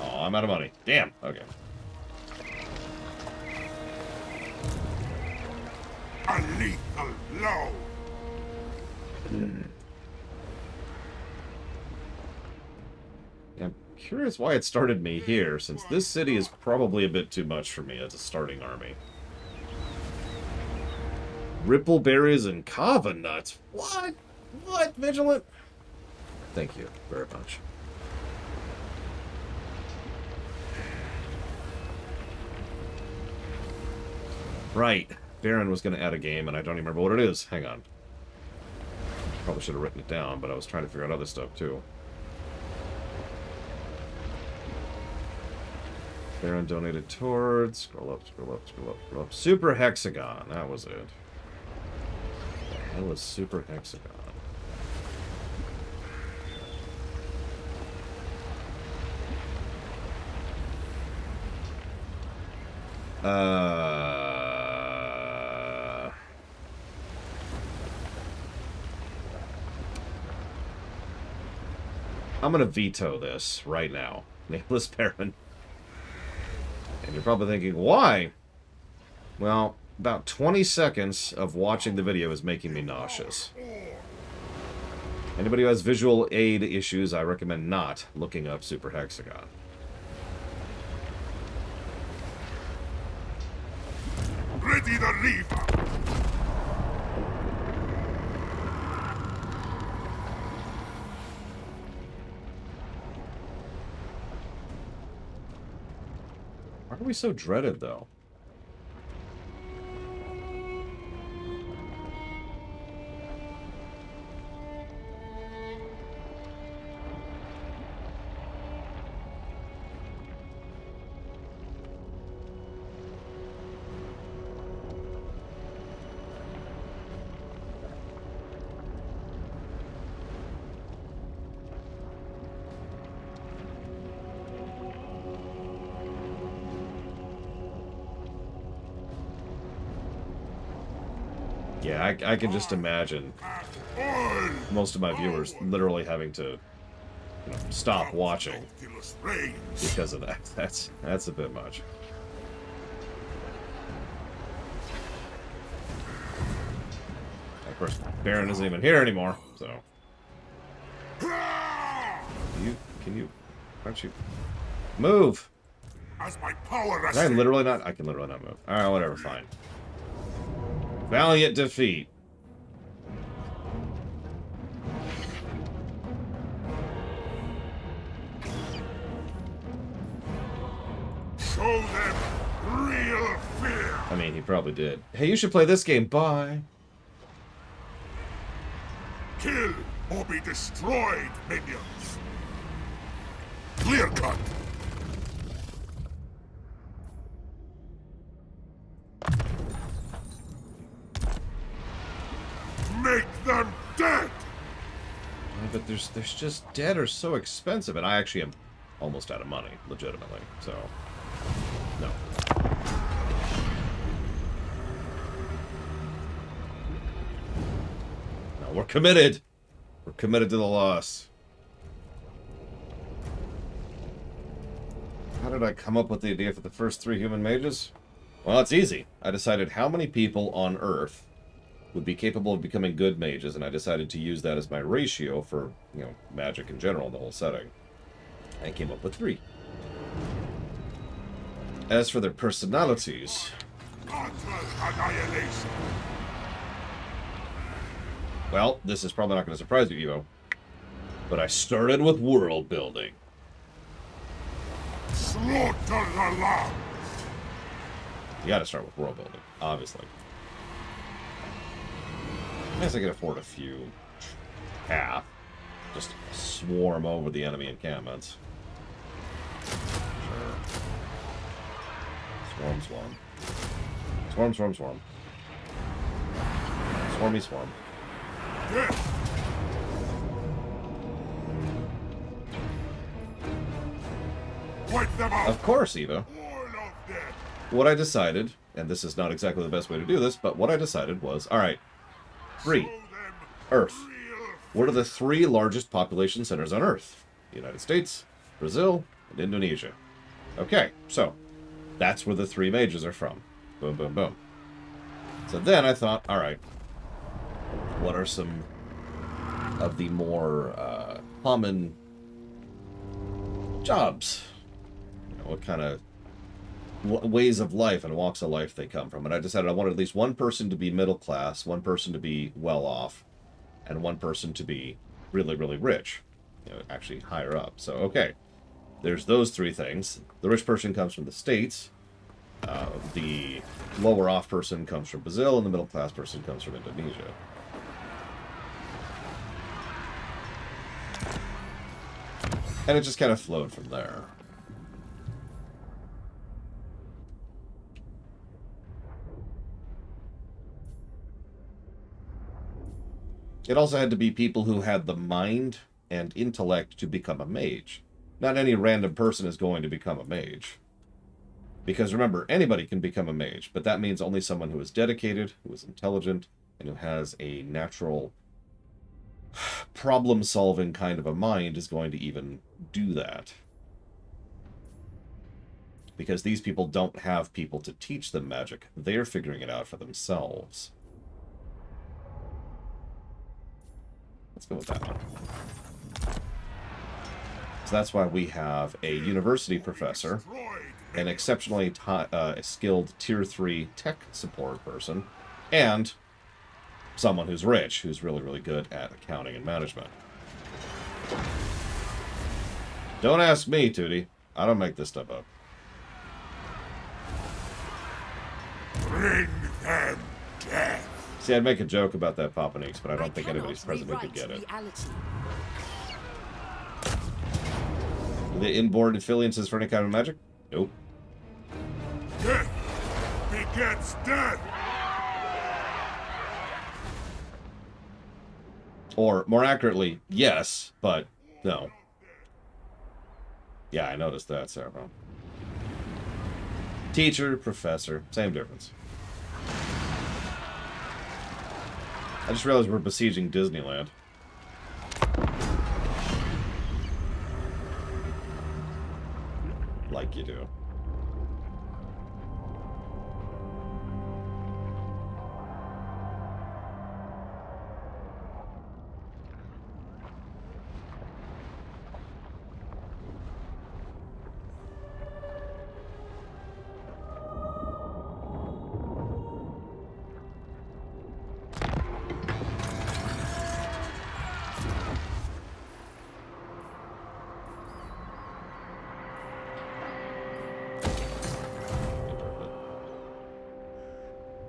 Oh, I'm out of money. Damn. Okay. A lethal blow. I'm curious why it started me here, since this city is probably a bit too much for me as a starting army. Rippleberries and kava nuts? What? What, Vigilant? Thank you very much. Right. Baron was going to add a game, and I don't even remember what it is. Hang on. Probably should have written it down, but I was trying to figure out other stuff, too. Baron donated towards... Scroll up, scroll up, scroll up, scroll up. Super Hexagon. That was it. What the hell is Super Hexagon? I'm gonna veto this right now. Nameless Baron. And you're probably thinking, why? Well, about 20 seconds of watching the video is making me nauseous. Anybody who has visual aid issues, I recommend not looking up Super Hexagon. Ready the reaver. Why are we so dreaded, though? Yeah, I can just imagine most of my viewers literally having to stop watching because of that. That's a bit much. Of course, Baron isn't even here anymore, so. Can you? Why don't you move? As my power Can I literally not? I can literally not move. All right, whatever, fine. Valiant defeat. show them real fear. I mean, he probably did. Hey, you should play this game. Bye. Kill or be destroyed, minions. Clear cut. Make them dead. Yeah, but there's just dead are so expensive, and I actually am almost out of money, legitimately. So, no. No, we're committed. We're committed to the loss. How did I come up with the idea for the first 3 human mages? Well, it's easy. I decided how many people on Earth would be capable of becoming good mages, and I decided to use that as my ratio for, magic in general, the whole setting. I came up with 3. As for their personalities... Annihilation. Well, this is probably not going to surprise you, Evo. But I started with world building. Slaughter the lambs. You gotta start with world building, obviously. I guess I can afford a few. Half. Just swarm over the enemy encampments. Sure. Swarm, swarm. Swarm, swarm, swarm. Swarmy, swarm. Death. Wipe them out. Of course, Eva. All of them. What I decided, and this is not exactly the best way to do this, but what I decided was, alright, 3. Show them Earth. real What are the 3 largest population centers on Earth? The United States, Brazil, and Indonesia. Okay, so that's where the 3 mages are from. Boom, boom, boom. So then I thought, alright, what are some of the more common jobs? What kind of ways of life and walks of life they come from? And I decided I wanted at least one person to be middle class, one person to be well off, and one person to be really, really rich. Actually higher up. So, okay. There's those 3 things. The rich person comes from the States. The lower off person comes from Brazil, and the middle class person comes from Indonesia. And it just kind of flowed from there. It also had to be people who had the mind and intellect to become a mage. Not any random person is going to become a mage. Because remember, anybody can become a mage, but that means only someone who is dedicated, who is intelligent, and who has a natural problem-solving kind of a mind is going to even do that. Because these people don't have people to teach them magic. They're figuring it out for themselves. Let's go with that one. So that's why we have a university professor, an exceptionally skilled Tier 3 tech support person, and someone who's rich, who's really, really good at accounting and management. Don't ask me, Tootie. I don't make this stuff up. Bring them death. See, I'd make a joke about that Papa Nix, but I don't think anybody's present who could get it. The inborn affiliances for any kind of magic? Nope. Death begets death. Or, more accurately, yes, but no. Yeah, I noticed that, Sarah. Teacher, professor, same difference. I just realized we're besieging Disneyland. Like you do.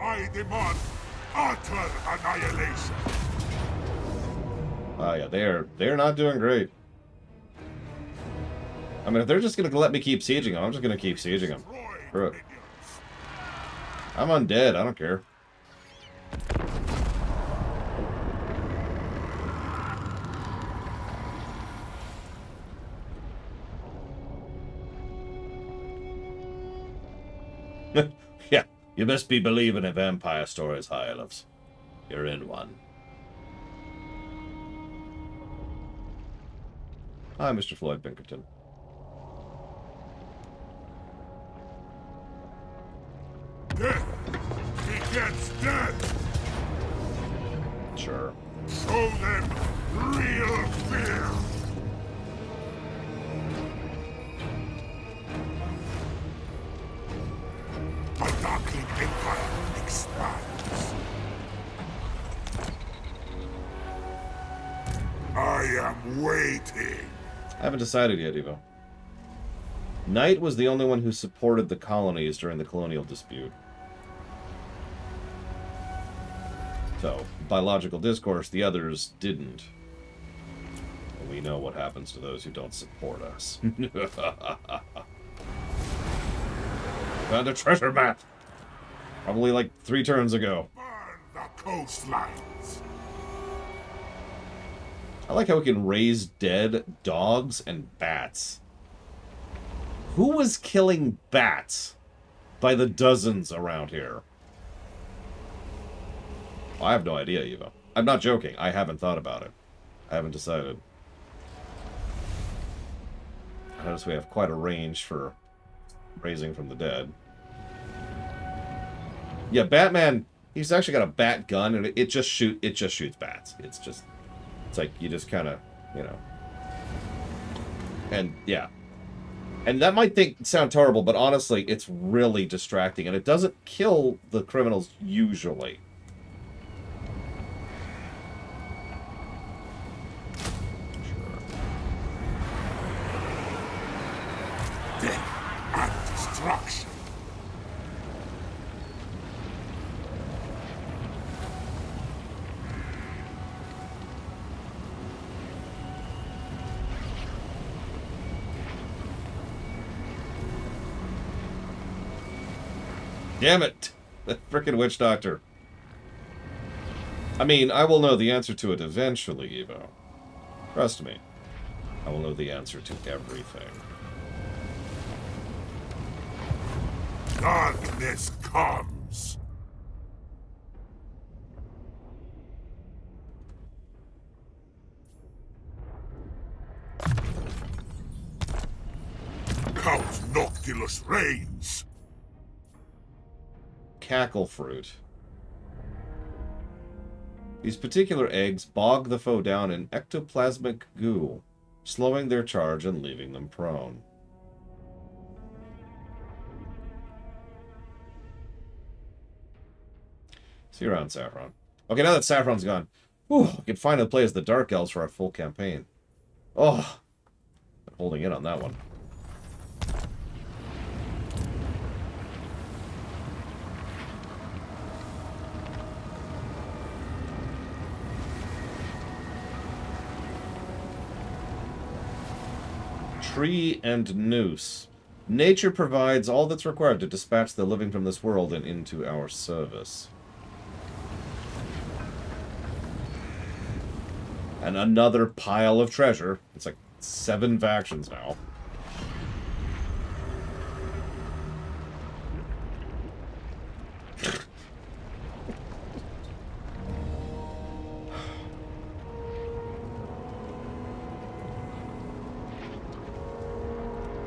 I demand utter annihilation. Oh yeah, they're not doing great. I mean, if they're just gonna let me keep sieging them, I'm just gonna keep sieging them. Screw it. I'm undead. I don't care. Yeah, you must be believing in vampire stories, High Elves. You're in one. Hi, Mr. Floyd Pinkerton. Death begets death. Sure. Show them real fear. A darkling empire expands. I am waiting. I haven't decided yet, Evo. Knight was the only one who supported the colonies during the colonial dispute. So, by logical discourse, the others didn't. And we know what happens to those who don't support us. Found a treasure map! Probably like 3 turns ago. Burn the coastlines. I like how we can raise dead dogs and bats. Who was killing bats by the dozens around here? I have no idea, Eva. I'm not joking. I haven't thought about it. I haven't decided. I notice we have quite a range for raising from the dead. Yeah, Batman, he's actually got a bat gun, and it just shoots bats. It's like you just kind of, you know. And yeah. And that might sound terrible, but honestly, it's really distracting, and it doesn't kill the criminals usually. Death and destruction. Damn it! The frickin' witch doctor. I mean, I will know the answer to it eventually, Evo. Trust me. I will know the answer to everything. Darkness comes. Count Noctilus reigns. Cackle fruit. These particular eggs bog the foe down in ectoplasmic goo, slowing their charge and leaving them prone. See you around, Saffron. Okay, now that Saffron's gone, whew, I can finally play as the Dark Elves for our full campaign. Oh, I'm holding in on that one. Tree and noose. Nature provides all that's required to dispatch the living from this world and into our service. And another pile of treasure. It's like 7 factions now.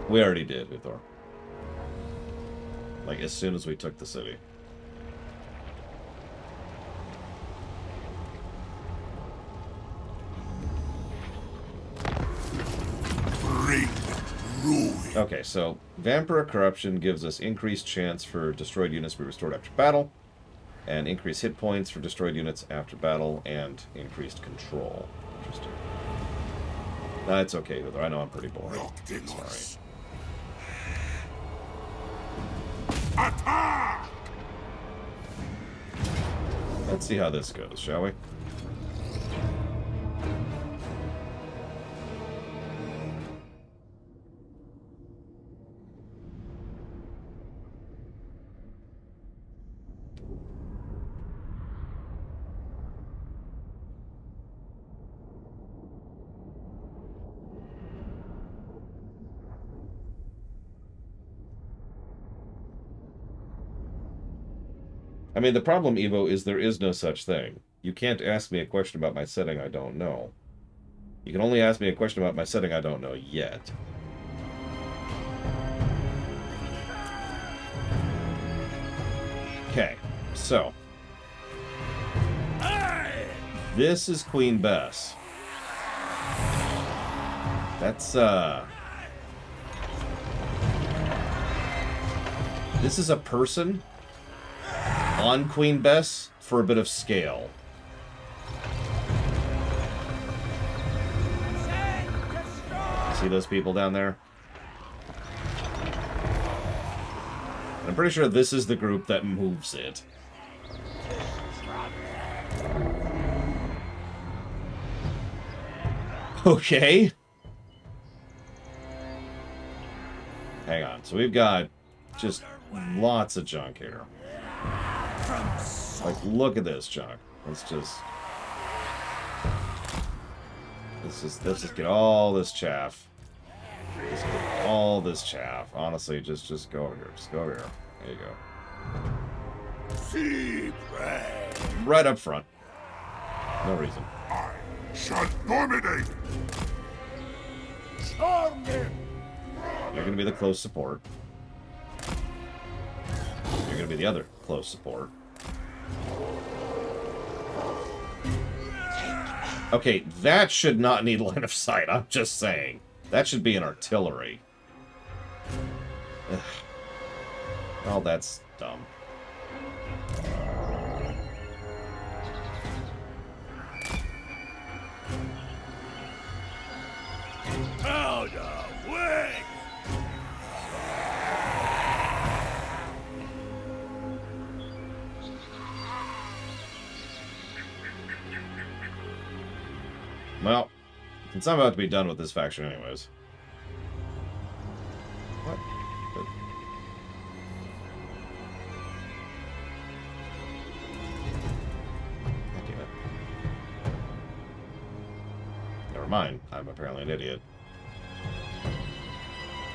We already did, Uthor. Like, as soon as we took the city. Bring ruin. Okay, so Vampire Corruption gives us increased chance for destroyed units to be restored after battle, and increased hit points for destroyed units after battle, and increased control. Interesting. That's okay, Uthor. I know I'm pretty boring. Sorry. Attack! Let's see how this goes, shall we? I mean, the problem, Evo, is there is no such thing. You can't ask me a question about my setting I don't know. You can only ask me a question about my setting I don't know yet. Okay, so. This is Queen Bess. That's, This is a person on Queen Bess for a bit of scale. See those people down there? I'm pretty sure this is the group that moves it. Okay. Hang on. So we've got just lots of junk here. Like, look at this junk. Let's just get all this chaff. Just get all this chaff. Honestly, just go over here. Just go over here. There you go. Right up front. No reason. I shall dominate. Charm him. You're gonna be the close support. You're gonna be the other close support. Okay, that should not need line of sight, I'm just saying. That should be an artillery. Ugh. Oh, that's dumb. Out of way! Well, since I'm about to be done with this faction anyways. What? God damn it. Never mind. I'm apparently an idiot.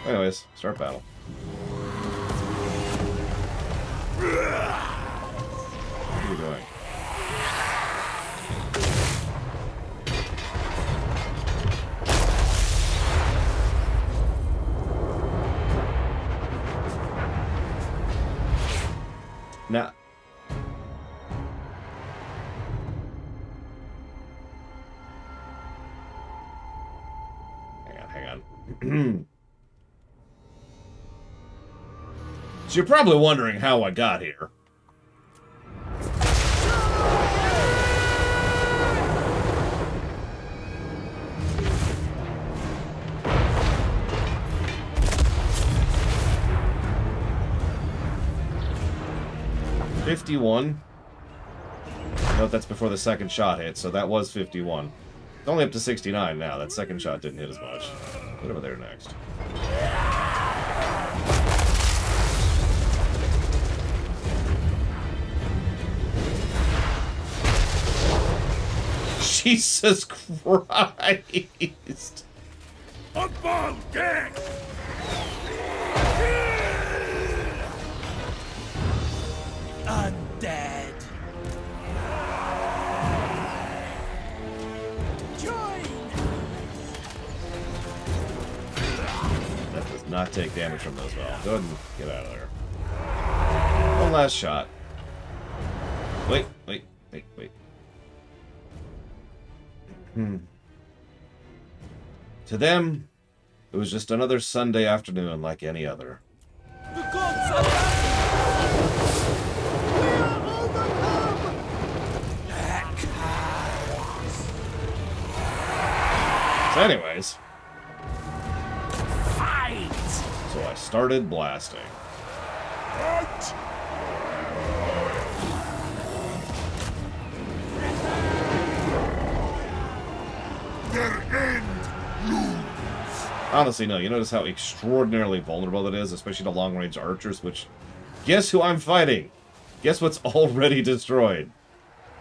Anyways, start battle. What are you doing? Now, hang on. So you're probably wondering how I got here. $51. Note that's before the second shot hit, so that was 51. It's only up to 69 now. That second shot didn't hit as much. What over there next? Jesus Christ! Upon deck! Undead. Join. That does not not take damage from those well. Go ahead and get out of there. One last shot. Wait. To them, it was just another Sunday afternoon like any other. The gods are So anyways, Fight! so I started blasting. Fight! Their end looms. Honestly, no. You notice how extraordinarily vulnerable it is, especially to long-range archers, which... Guess who I'm fighting? Guess what's already destroyed?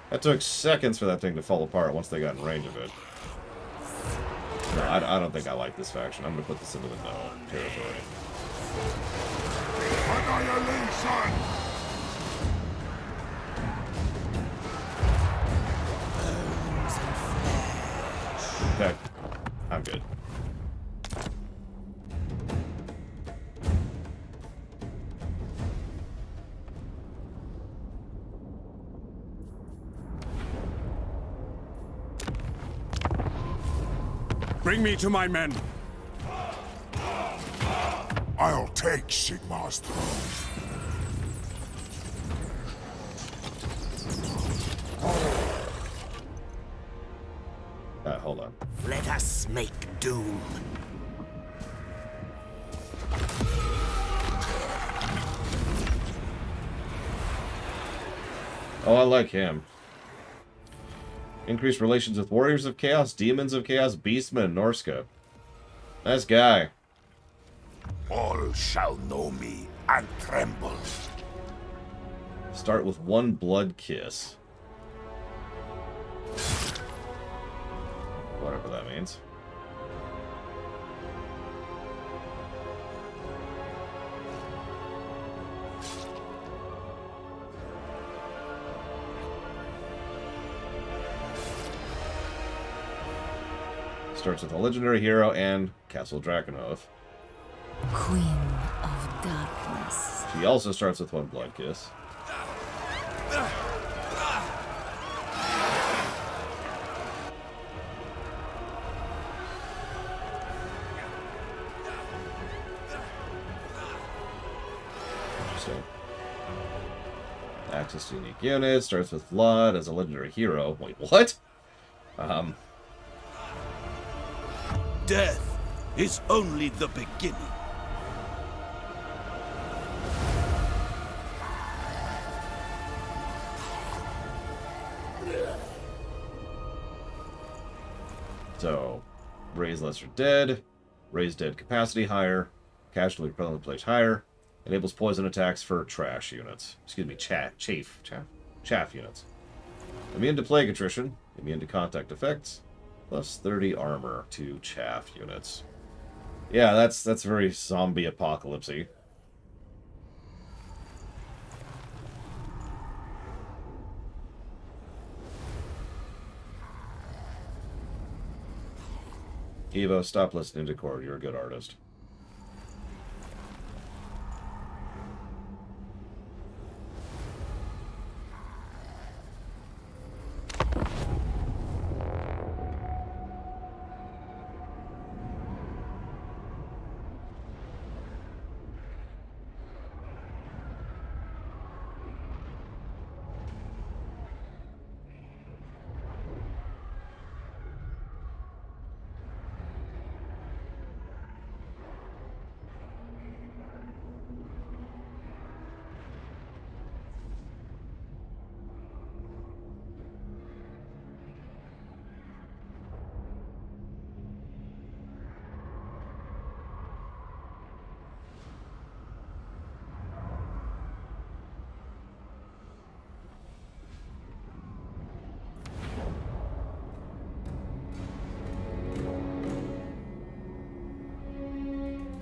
That took seconds for that thing to fall apart once they got in range of it. No, I don't think I like this faction. I'm going to put this into the no territory. Annihilation! Okay. I'm good. Bring me to my men. I'll take Sigmar's throne. Hold on. Let us make doom. Oh, I like him. Increased relations with Warriors of Chaos, Demons of Chaos, Beastmen, Norska. Nice guy. All shall know me and tremble. Start with one blood kiss. Whatever that means. Starts with a legendary hero and Castle Drakenhof. Queen of Darkness. She also starts with one blood kiss. Interesting. Access to unique units. Starts with blood as a legendary hero. Wait, what? Death is only the beginning. So, raise lesser dead, raise dead capacity higher, casualty repellent place higher, enables poison attacks for trash units. Excuse me, chaff units. Immune to plague attrition, immune to contact effects, plus 30 armor to chaff units. Yeah, that's very zombie apocalypse-y. Evo, stop listening to Cord. You're a good artist.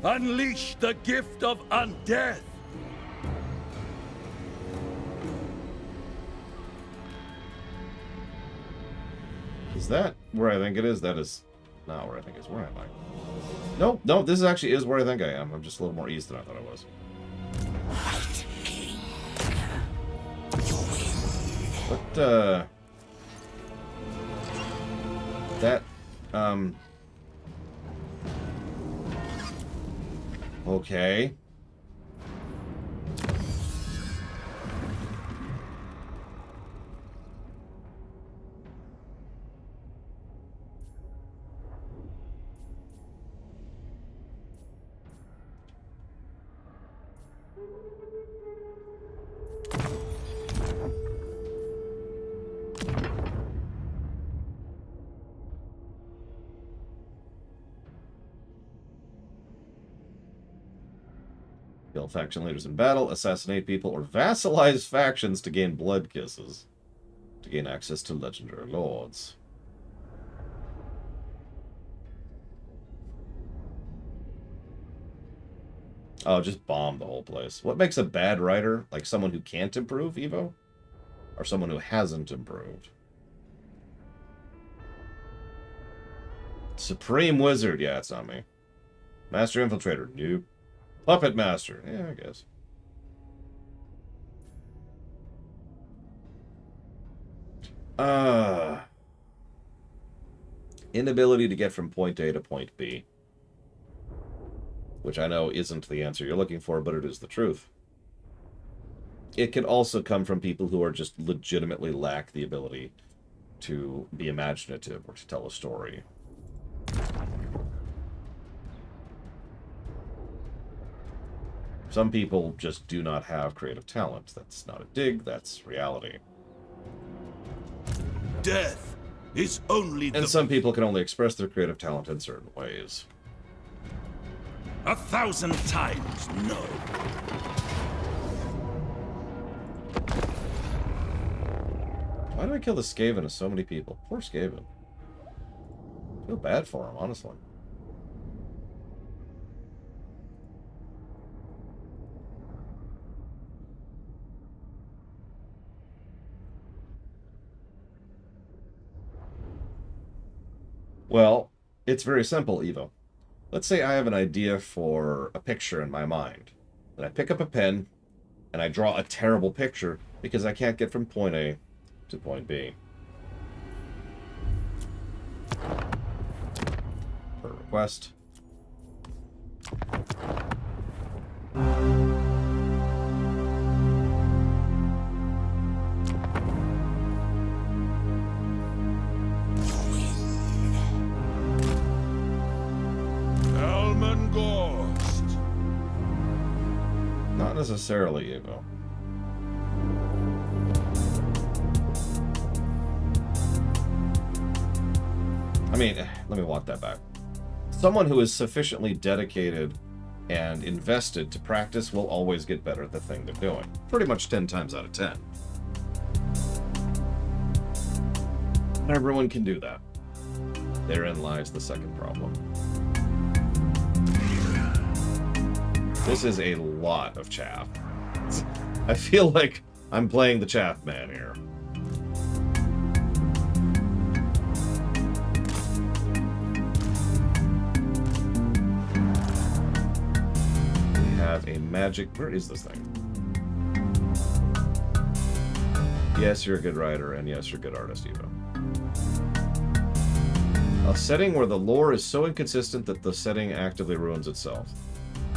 Unleash the gift of undeath. Is that where I think it is? That is not where I think it is. Where am I? Nope, no, this actually is where I think I am. I'm just a little more east than I thought I was. White King. You win. What, that, okay. Kill faction leaders in battle, assassinate people, or vassalize factions to gain blood kisses. To gain access to legendary lords. Oh, just bomb the whole place. What makes a bad writer? Like someone who can't improve, Evo? Or someone who hasn't improved? Supreme Wizard. Yeah, it's not me. Master Infiltrator. Nope. Puppet Master. Yeah, I guess. Inability to get from point A to point B. Which I know isn't the answer you're looking for, but it is the truth. It can also come from people who are just legitimately lack the ability to be imaginative or to tell a story. Some people just do not have creative talent. That's not a dig, that's reality. Death is only And some people can only express their creative talent in certain ways. 1,000 times no. Why do I kill the Skaven of so many people? Poor Skaven. I feel bad for him, honestly. Well, it's very simple, Evo. Let's say I have an idea for a picture in my mind. Then I pick up a pen, and I draw a terrible picture because I can't get from point A to point B. Per request. Not necessarily, Evo. I mean, let me walk that back. Someone who is sufficiently dedicated and invested to practice will always get better at the thing they're doing. Pretty much 10 times out of 10. Everyone can do that. Therein lies the second problem. This is a lot of chaff. I feel like I'm playing the chaff man here. We have a magic... Where is this thing? Yes, you're a good writer, and yes, you're a good artist, Evo. A setting where the lore is so inconsistent that the setting actively ruins itself.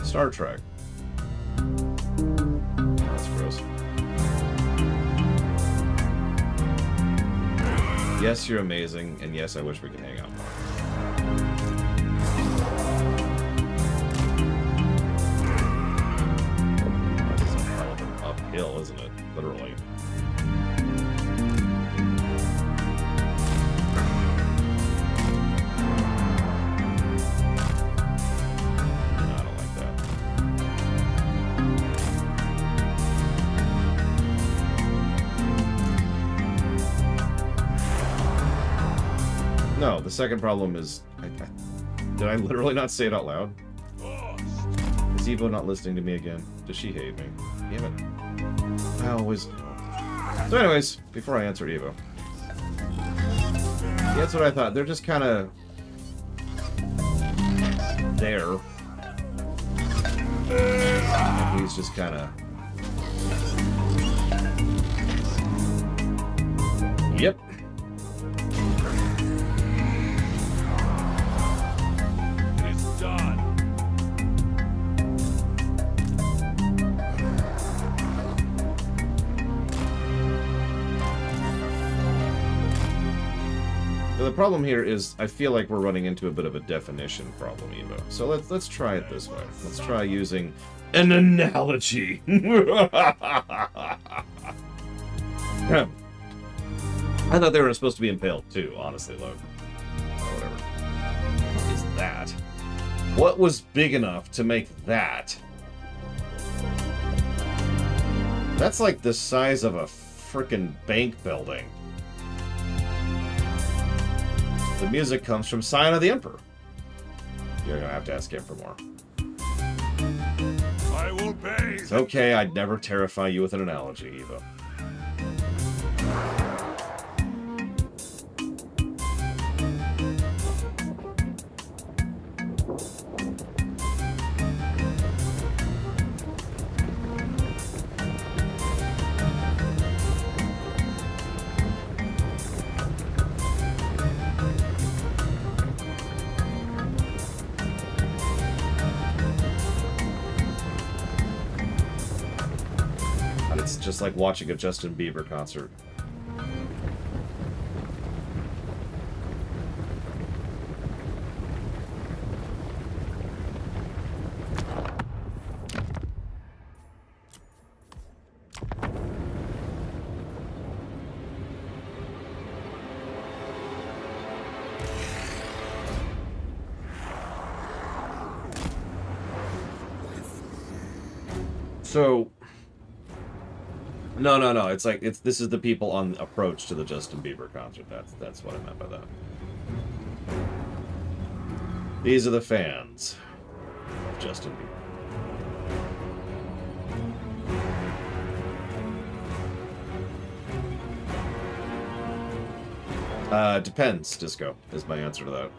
Star Trek. That's gross. Yes, you're amazing, and yes, I wish we could hang out more. This is a hell of an uphill, isn't it? Literally. No, the second problem is... did I literally not say it out loud? Is Evo not listening to me again? Does she hate me? Damn it. I always... So anyways, before I answer Evo. Yeah, that's what I thought. They're just kind of there. And he's just kind of... Yep. It's done. The problem here is I feel like we're running into a bit of a definition problem, Evo. So let's try it this way. Let's try using an analogy. I thought they were supposed to be impaled too, honestly, look. Whatever. What is that? What was big enough to make that? That's like the size of a frickin' bank building. The music comes from Sign of the Emperor. You're gonna have to ask him for more. I will pay. It's okay, I'd never terrify you with an analogy, Evo. Just like watching a Justin Bieber concert. So No. It's like this is the people on approach to the Justin Bieber concert. That's what I meant by that. These are the fans of Justin Bieber. Depends, Disco, is my answer to that.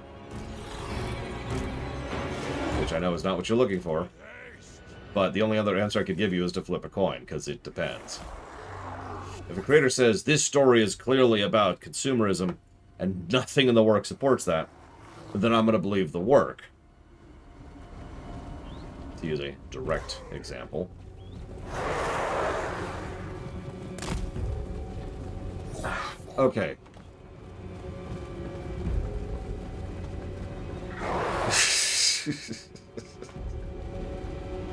Which I know is not what you're looking for. But the only other answer I could give you is to flip a coin, because it depends. If a creator says, this story is clearly about consumerism, and nothing in the work supports that, then I'm going to believe the work. To use a direct example. Okay.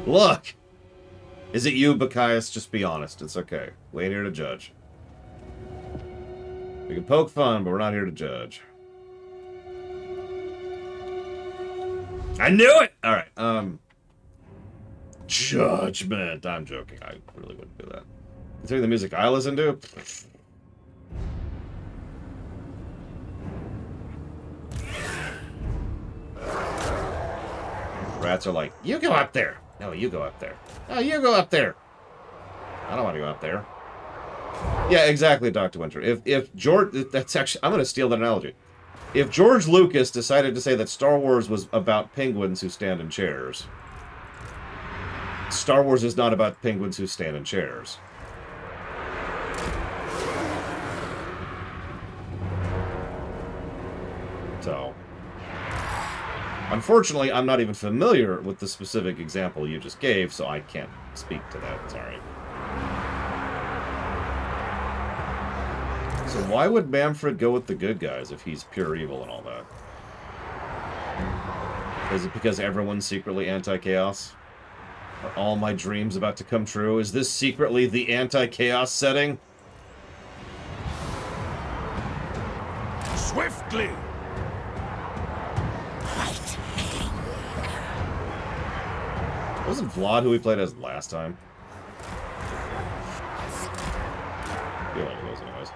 Look! Is it you, Bacchius? Just be honest. It's okay. We ain't here to judge. We can poke fun, but we're not here to judge. I knew it! Alright, Judgment. I'm joking. I really wouldn't do that. Considering the music I listen to? Rats are like, you go up there! No, you go up there. No, you go up there! I don't want to go up there. Yeah, exactly, Dr. Winter. If George... That's actually... I'm going to steal that analogy. If George Lucas decided to say that Star Wars was about penguins who stand in chairs, Star Wars is not about penguins who stand in chairs. So... Unfortunately, I'm not even familiar with the specific example you just gave, so I can't speak to that. Sorry. So why would Manfred go with the good guys if he's pure evil and all that? Is it because everyone's secretly anti-chaos? Are all my dreams about to come true? Is this secretly the anti-chaos setting? Swiftly! Wasn't Vlad who we played as last time? I feel like it was anyways.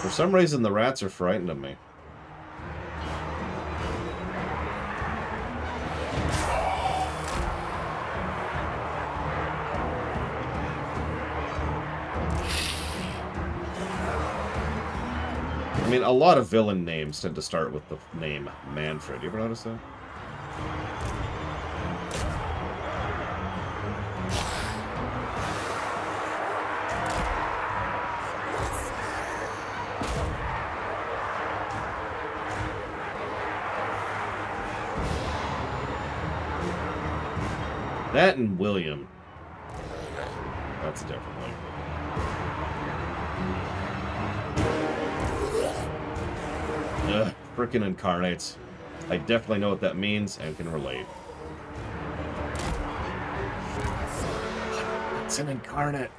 For some reason, the rats are frightened of me. I mean, a lot of villain names tend to start with the name Manfred. You ever notice that? That and William. That's a different one. Ugh, frickin' incarnates. I definitely know what that means and can relate. It's an incarnate.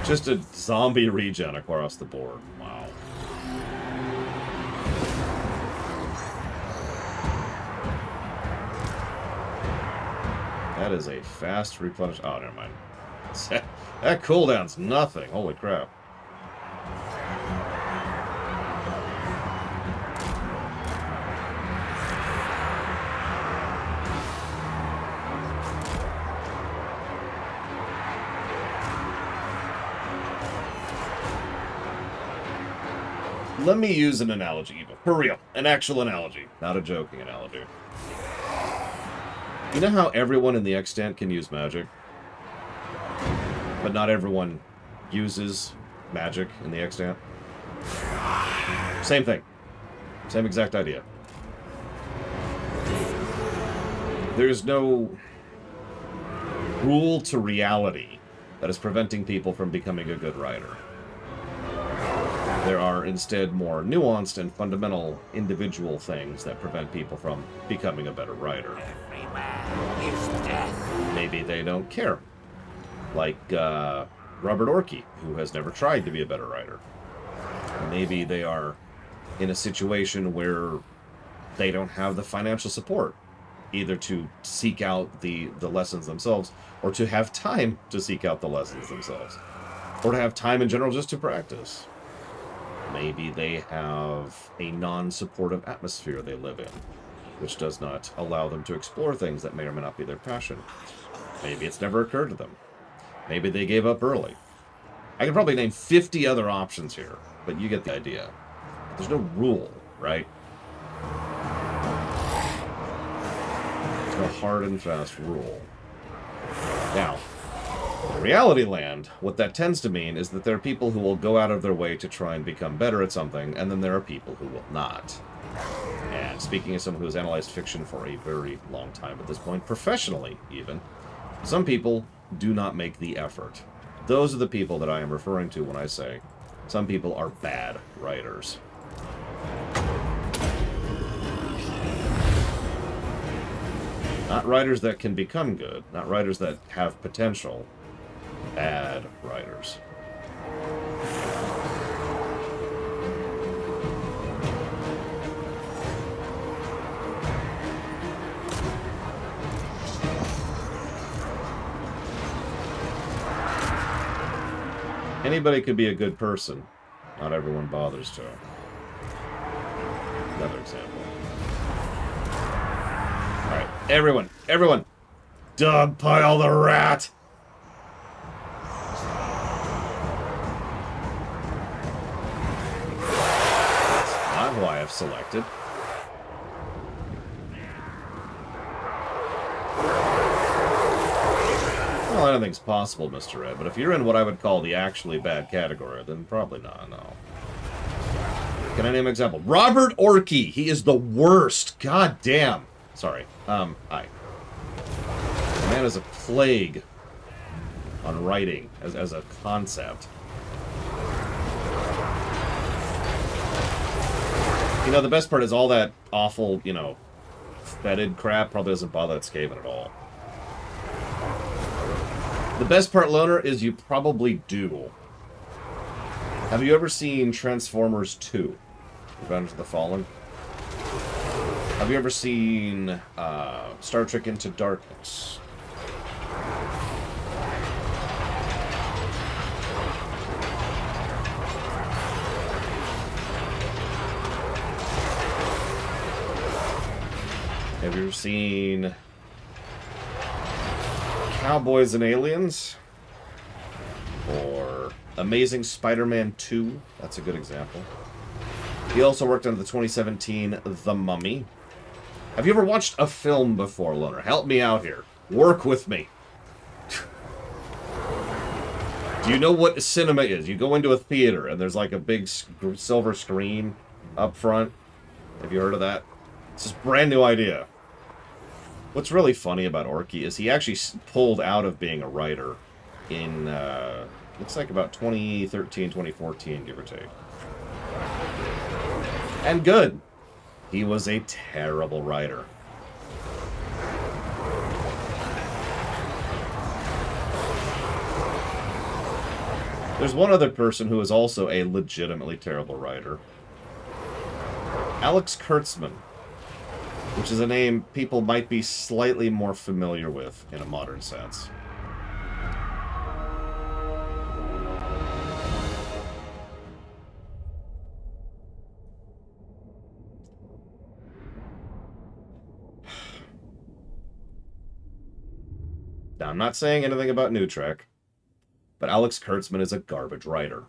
Just a zombie regen across the board. Wow. That is a fast replenish. Oh, never mind. That cooldown's nothing. Holy crap. Let me use an analogy, even. For real. An actual analogy. Not a joking analogy. You know how everyone in the extant can use magic? But not everyone uses magic in the extant? Same thing. Same exact idea. There's no rule to reality that is preventing people from becoming a good writer. There are instead more nuanced and fundamental individual things that prevent people from becoming a better writer. Everywhere is death. Maybe they don't care. Like Robert Orkey, who has never tried to be a better writer. Maybe they are in a situation where they don't have the financial support, either to seek out the lessons themselves, or to have time to seek out the lessons themselves, or to have time in general just to practice. Maybe they have a non-supportive atmosphere they live in, which does not allow them to explore things that may or may not be their passion. Maybe it's never occurred to them. Maybe they gave up early. I could probably name 50 other options here, but you get the idea. There's no rule, right? There's no hard and fast rule. Now, in reality land, what that tends to mean is that there are people who will go out of their way to try and become better at something, and then there are people who will not. And speaking as someone who has analyzed fiction for a very long time at this point, professionally even, some people do not make the effort. Those are the people that I am referring to when I say some people are bad writers. Not writers that can become good, not writers that have potential. Bad writers. Anybody could be a good person. Not everyone bothers to. Another example. Alright, everyone! Dogpile the rat! That's not who I have selected. Well, anything's possible, Mr. Red, but if you're in what I would call the actually bad category, then probably not, no. Can I name an example? Robert Orkey! He is the worst! God damn! Sorry. Hi. The man is a plague on writing as a concept. You know, the best part is all that awful, you know, fetid crap probably doesn't bother that Skaven at all. The best part, Loner, is you probably do. Have you ever seen Transformers 2? Revenge of the Fallen? Have you ever seen Star Trek Into Darkness? Have you ever seen Cowboys and Aliens? Or Amazing Spider-Man 2? That's a good example. He also worked on the 2017 The Mummy. Have you ever watched a film before, Loner? Help me out here. Work with me. Do you know what cinema is? You go into a theater and there's like a big silver screen up front. Have you heard of that? It's just a brand new idea. What's really funny about Orky is he actually pulled out of being a writer in, looks like about 2013, 2014, give or take. And good. He was a terrible writer. There's one other person who is also a legitimately terrible writer. Alex Kurtzman, which is a name people might be slightly more familiar with in a modern sense. Now, I'm not saying anything about New Trek, but Alex Kurtzman is a garbage writer.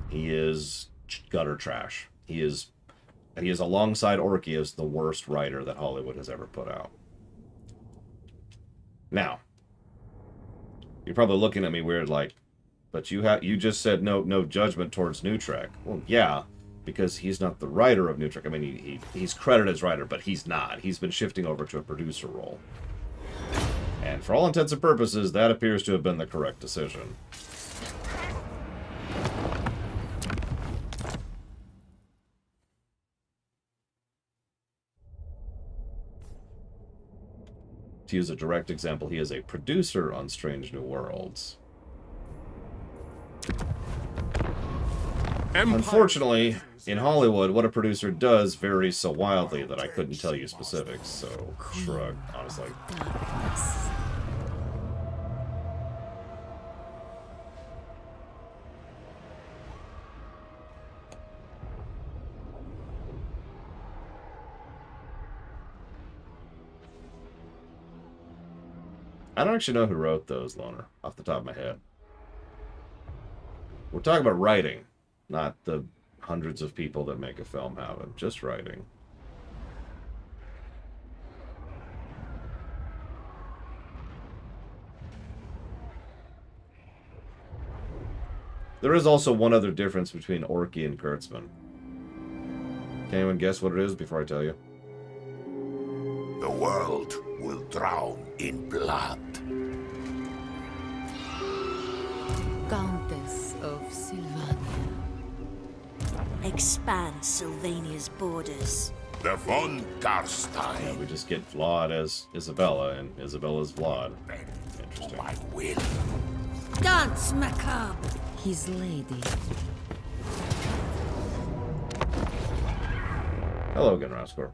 He is gutter trash. He is alongside Orky as the worst writer that Hollywood has ever put out. Now, you're probably looking at me weird like, but you just said no judgment towards New Trek. Well, yeah, because he's not the writer of New Trek. I mean, he's credited as writer, but he's not. He's been shifting over to a producer role. And for all intents and purposes, that appears to have been the correct decision. To use a direct example, he is a producer on Strange New Worlds. Unfortunately, in Hollywood, what a producer does varies so wildly that I couldn't tell you specifics, so shrug, honestly. I don't actually know who wrote those, Loner, off the top of my head. We're talking about writing, not the hundreds of people that make a film happen. Just writing. There is also one other difference between Orky and Kurtzman. Can anyone guess what it is before I tell you? The world will drown in blood. Countess of Sylvania. Expand Sylvania's borders. The von Yeah, Garstein. we just get Vlad as Isabella, and Isabella's Vlad. Interesting. My will. Dance macabre. His lady. Hello again, Rascor.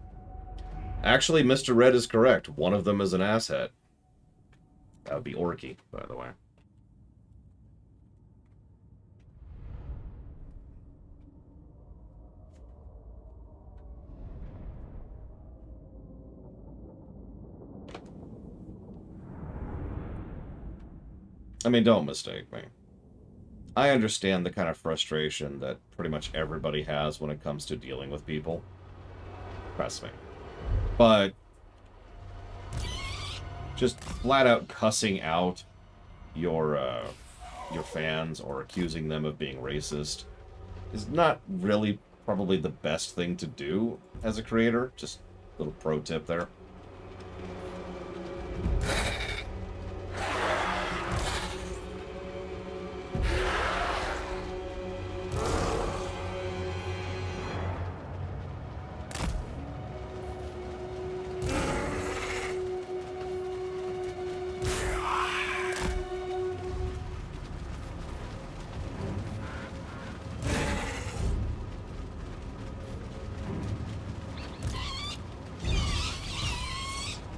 Actually, Mr. Red is correct. One of them is an asshat. That would be Orky, by the way. I mean, don't mistake me. I understand the kind of frustration that pretty much everybody has when it comes to dealing with people. Trust me. But just flat out cussing out your fans or accusing them of being racist is not really probably the best thing to do as a creator. Just a little pro tip there.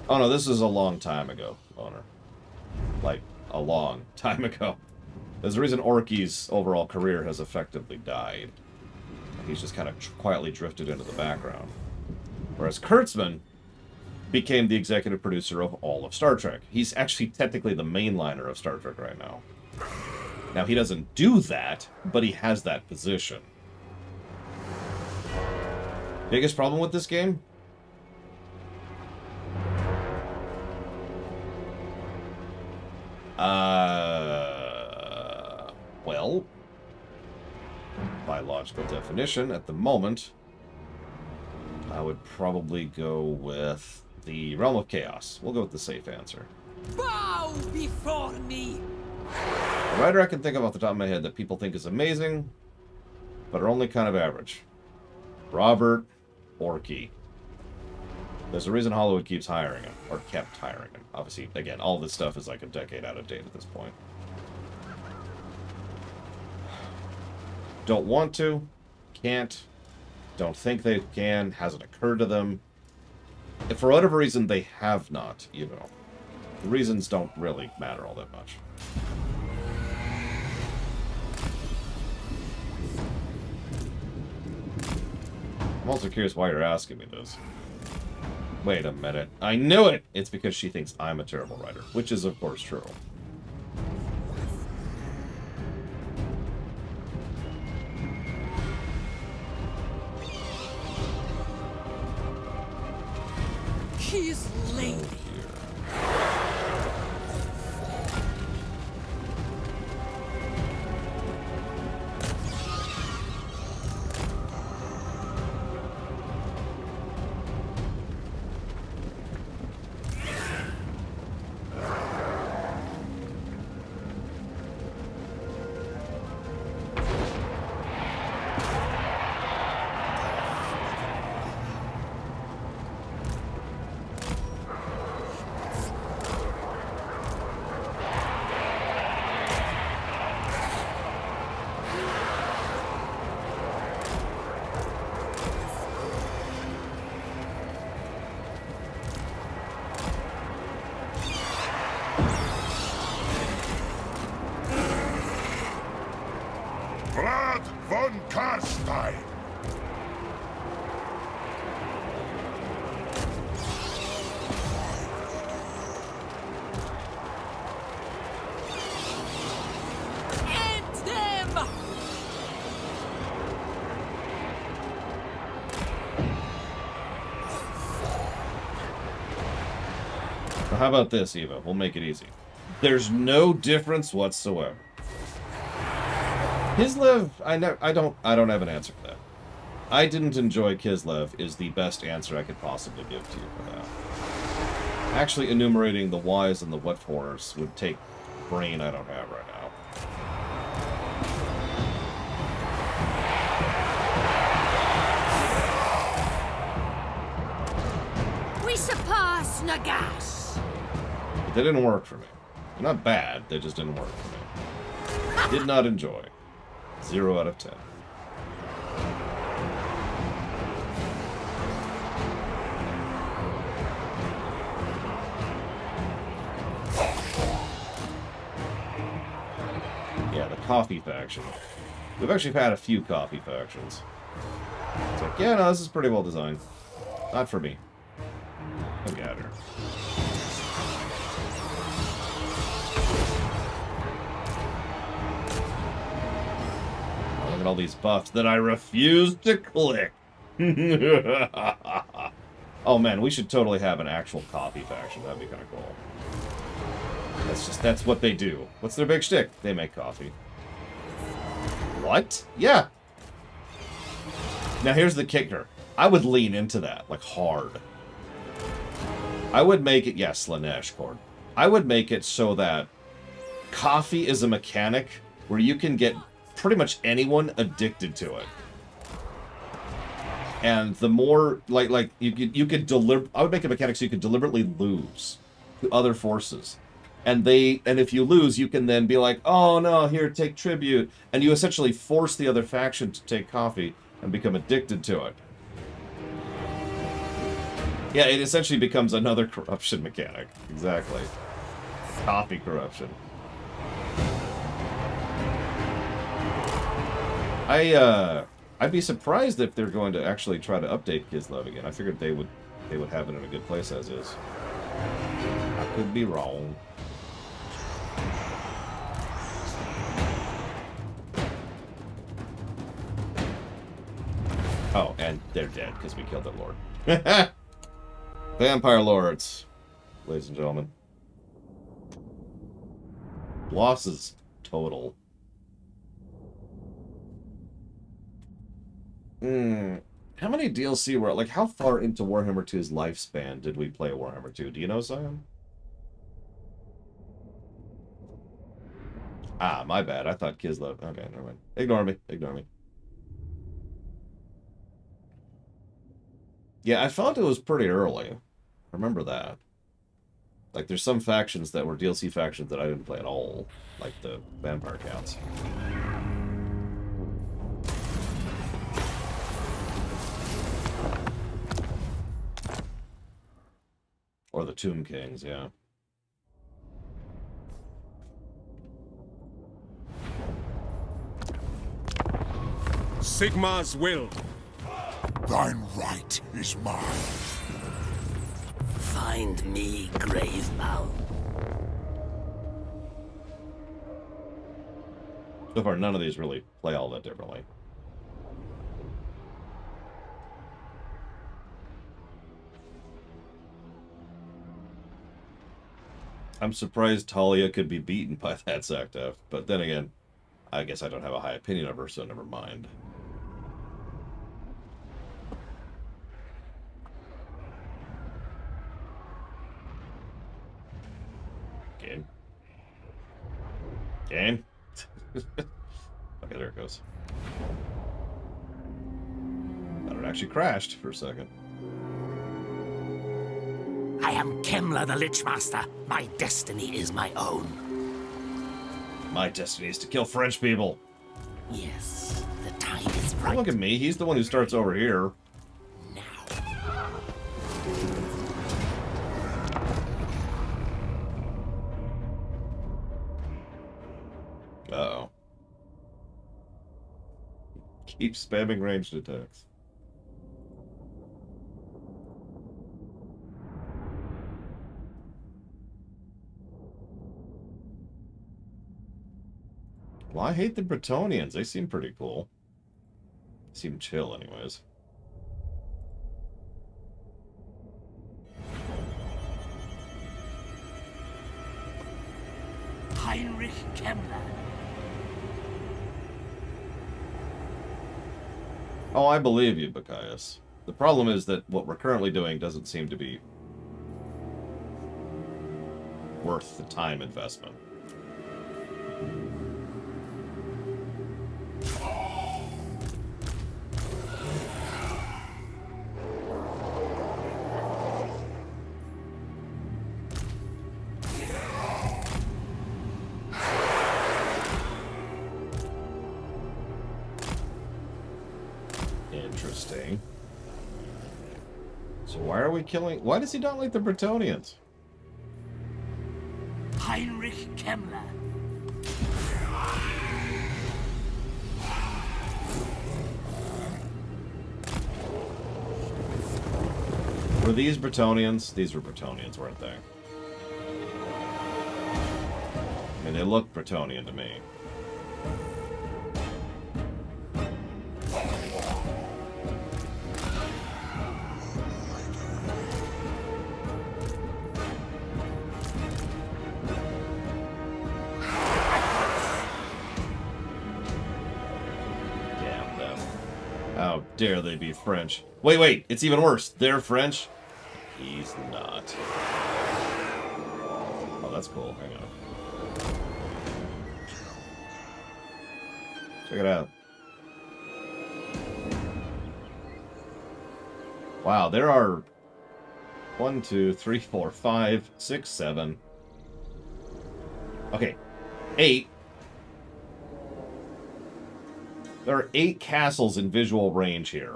Oh no, this is a long time ago, Loner. Like, a long time ago. There's a reason Orky's overall career has effectively died. He's just kind of quietly drifted into the background. Whereas Kurtzman became the executive producer of all of Star Trek. He's actually technically the mainliner of Star Trek right now. Now, he doesn't do that, but he has that position. Biggest problem with this game? Well, by logical definition, at the moment, I would probably go with the Realm of Chaos. We'll go with the safe answer. Bow before me! A writer I can think of off the top of my head that people think is amazing, but are only kind of average. Robert Orkey. There's a reason Hollywood keeps hiring him, or kept hiring him. Obviously, again, all this stuff is like a decade out of date at this point. Don't want to, can't, don't think they can, hasn't occurred to them. If for whatever reason they have not, you know, the reasons don't really matter all that much. I'm also curious why you're asking me this. Wait a minute. I knew it! It's because she thinks I'm a terrible writer, which is, of course, true. His lady. Vlad von Karstein! End them! Now, how about this, Eva? We'll make it easy. There's no difference whatsoever. Kislev, I don't have an answer for that. I didn't enjoy Kislev is the best answer I could possibly give to you for that. Actually, enumerating the whys and the what fors would take brain I don't have right now. We surpass Nagash! But they didn't work for me. They're not bad, they just didn't work for me. Did not enjoy. 0 out of 10. Yeah, the coffee faction. We've actually had a few coffee factions. It's like, yeah, no, this is pretty well designed. Not for me. Look at her. Look at all these buffs that I refuse to click. Oh man, we should totally have an actual coffee faction. That'd be kind of cool. That's what they do. What's their big shtick? They make coffee. What? Yeah. Now here's the kicker. I would lean into that, like, hard. I would make it, yes, Slanesh Cord. I would make it so that coffee is a mechanic where you can get pretty much anyone addicted to it. And the more, like you could I would make a mechanic so you could deliberately lose to other forces. And if you lose, you can then be like, oh no, here, take tribute. And you essentially force the other faction to take coffee and become addicted to it. Yeah, it essentially becomes another corruption mechanic. Exactly. Coffee corruption. I'd be surprised if they're going to actually try to update Kislev again. I figured they would have it in a good place as is. I could be wrong. Oh, and they're dead because we killed their lord. Vampire lords, ladies and gentlemen. Losses total. How many DLC were, like, how far into Warhammer 2's lifespan did we play Warhammer 2? Do you know, Zion? Ah, my bad. I thought Kislev. Okay, never mind. Ignore me. Ignore me. Yeah, I felt it was pretty early. I remember that. Like, there's some factions that were DLC factions that I didn't play at all. Like the Vampire Counts. Or the Tomb Kings, yeah. Sigmar's will. Thine right is mine. Find me, Gravebound. So far, none of these really play all that differently. I'm surprised Talia could be beaten by that Zakhtef, but then again, I guess I don't have a high opinion of her, so never mind. Game. Game? Okay, there it goes. Thought it actually crashed for a second. I am Kemla the Lichmaster. My destiny is my own. My destiny is to kill French people. Yes, the time is Don't right. look at me. He's the one who starts over here. Now. Uh-oh. Keep spamming ranged attacks. Well, I hate the Bretonnians. They seem pretty cool. Seem chill, anyways. Heinrich Kemla. Oh, I believe you, Bacchius. The problem is that what we're currently doing doesn't seem to be worth the time investment. Interesting. So why are we killing... Why does he not like the Bretonnians? Heinrich Kemla. Were these Bretonnians? These were Bretonnians, weren't they? I mean, they look Bretonnian to me. Damn them. How dare they be French? Wait, it's even worse. They're French? He's not. Oh, that's cool. Hang on. Check it out. Wow, there are 1, 2, 3, 4, 5, 6, 7. Okay, 8. There are 8 castles in visual range here.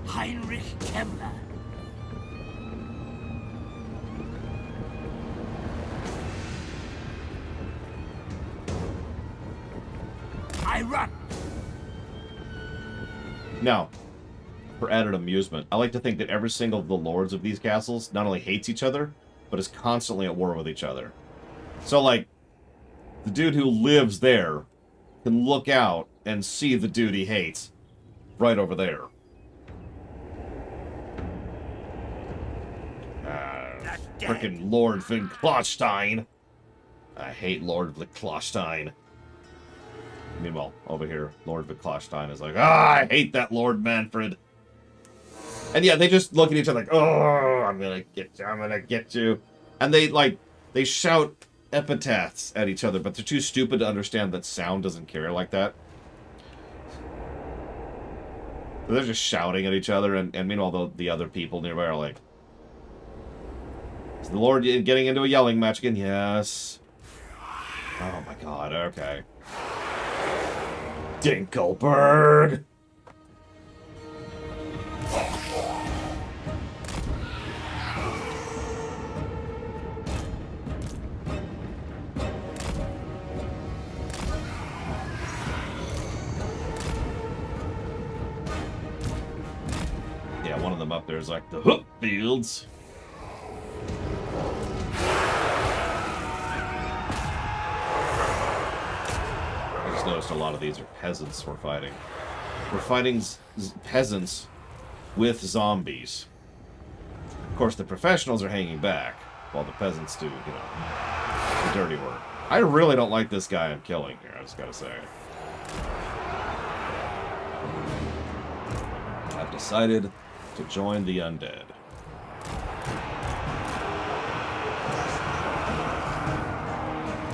Heinrich Kemla. I run. Now, for added amusement, I like to think that every single of the lords of these castles not only hates each other, but is constantly at war with each other. So, like, the dude who lives there can look out and see the dude he hates right over there. Frickin' Lord Von Klostein. I hate Lord Von Klostein. Meanwhile, over here, Lord Von Klostein is like, I hate that Lord Manfred. And yeah, they just look at each other like, oh, I'm gonna get you, I'm gonna get you. And they shout epithets at each other, but they're too stupid to understand that sound doesn't carry like that. So they're just shouting at each other, and meanwhile, the other people nearby are like, is the Lord getting into a yelling match again? Yes. Oh my god, okay. Dinkelberg! Yeah, one of them up there is like the hook fields. I just noticed a lot of these are peasants we're fighting. We're fighting peasants with zombies. Of course, the professionals are hanging back, while the peasants do, you know, the dirty work. I really don't like this guy I'm killing here, I just gotta say. I've decided to join the undead.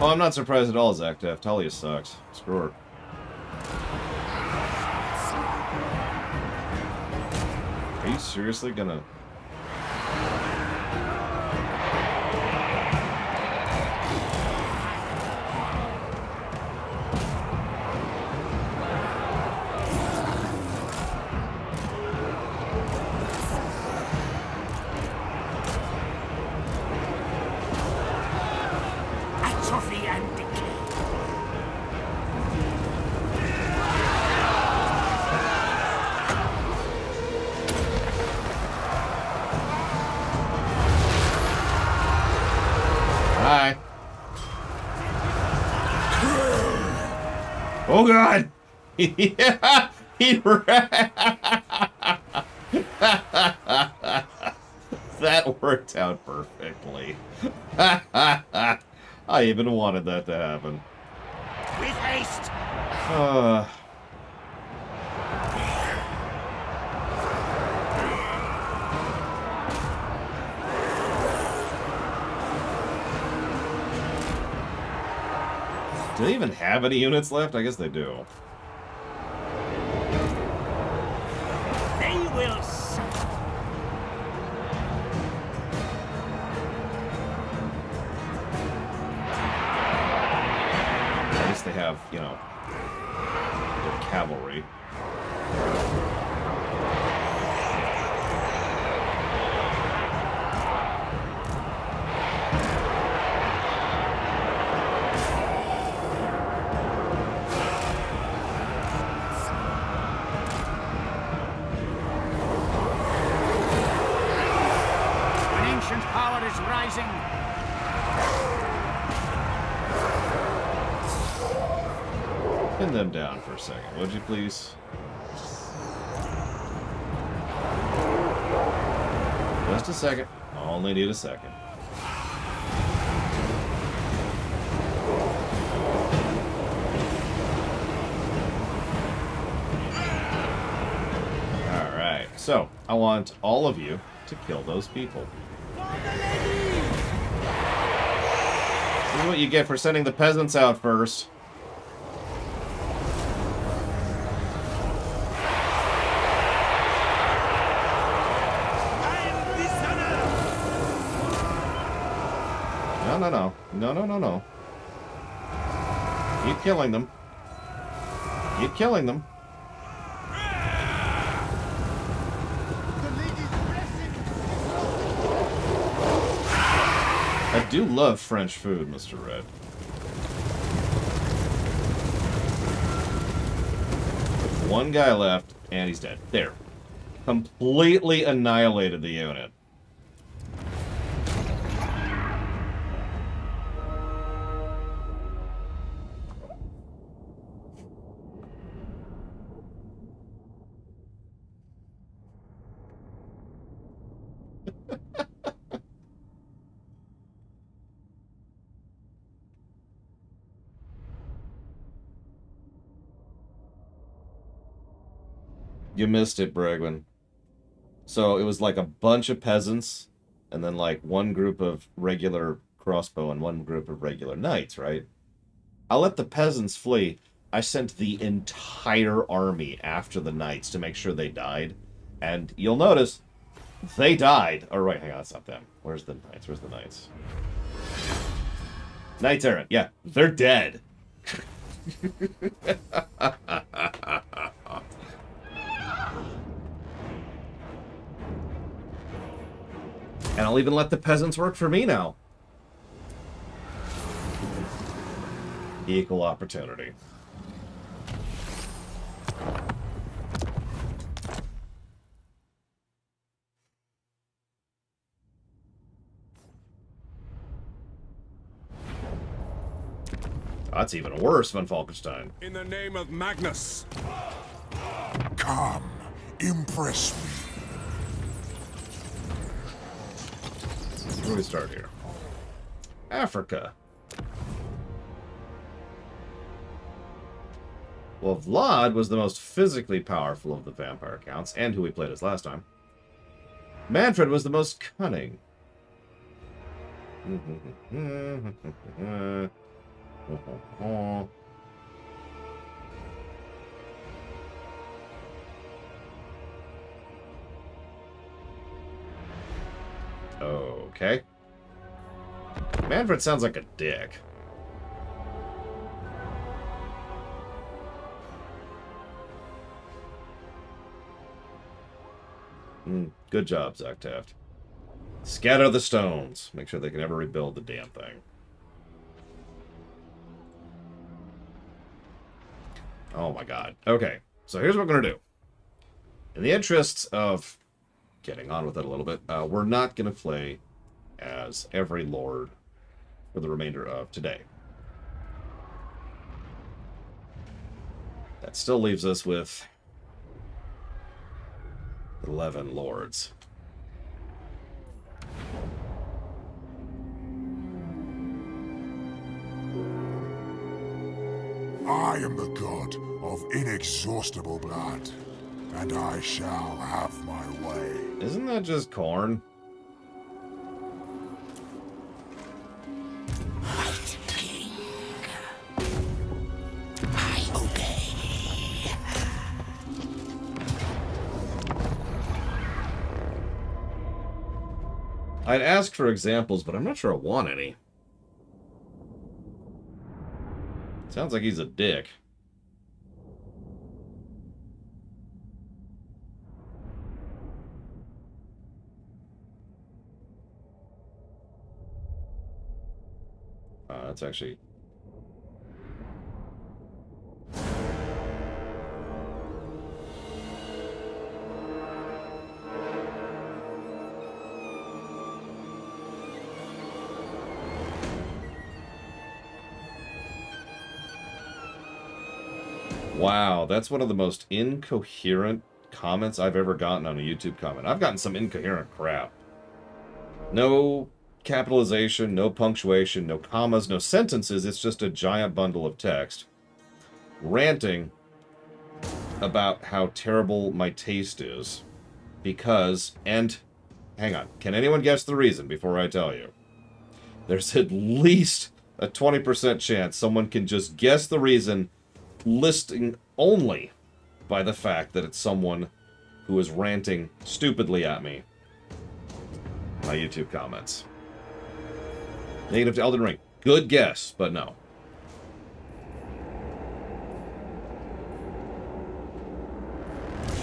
Oh, I'm not surprised at all, Zaktev. Talia sucks. Screw her. Are you seriously gonna... Atrophy and decay. Hi. Oh god! Yeah, he ran. That worked out perfectly. I even wanted that to happen. With haste. Do they even have any units left? I guess they do. They will suffer. At least they have, you know, their cavalry. An ancient power is rising. Pin them down for a second, would you please? Just a second. I only need a second. Alright, so I want all of you to kill those people. This is what you get for sending the peasants out first. No. Keep killing them. Keep killing them. I do love French food, Mr. Red. one guy left, and he's dead. There. Completely annihilated the unit. You missed it, Bregman. So it was like a bunch of peasants, and then like one group of regular crossbow and one group of regular knights, right? I let the peasants flee. I sent the entire army after the knights to make sure they died. And you'll notice, they died. Oh, right, hang on, that's not them. Where's the knights? Where's the knights? Knights errant, yeah, they're dead. And I'll even let the peasants work for me now. Equal opportunity. That's even worse, Von Falkenstein. In the name of Magnus. Come, impress me. Where do we start here? Africa. Well, Vlad was the most physically powerful of the vampire counts, and who we played as last time. Manfred was the most cunning. Okay. Manfred sounds like a dick. Good job, Zach Taft. Scatter the stones. Make sure they can never rebuild the damn thing. Oh my god. Okay, so here's what we're going to do. In the interests of getting on with it a little bit, we're not going to play as every lord for the remainder of today. That still leaves us with 11 lords. I am the god of inexhaustible blood, and I shall have my way. Isn't that just corn? Might King. I obey. I'd ask for examples, but I'm not sure I want any. Sounds like he's a dick. That's actually... Wow, that's one of the most incoherent comments I've ever gotten on a YouTube comment. I've gotten some incoherent crap. No capitalization, no punctuation, no commas, no sentences. It's just a giant bundle of text. Ranting about how terrible my taste is. Because, and, hang on, can anyone guess the reason before I tell you? There's at least a 20% chance someone can just guess the reason, listing only by the fact that it's someone who is ranting stupidly at me. My YouTube comments. Negative to Elden Ring. Good guess, but no.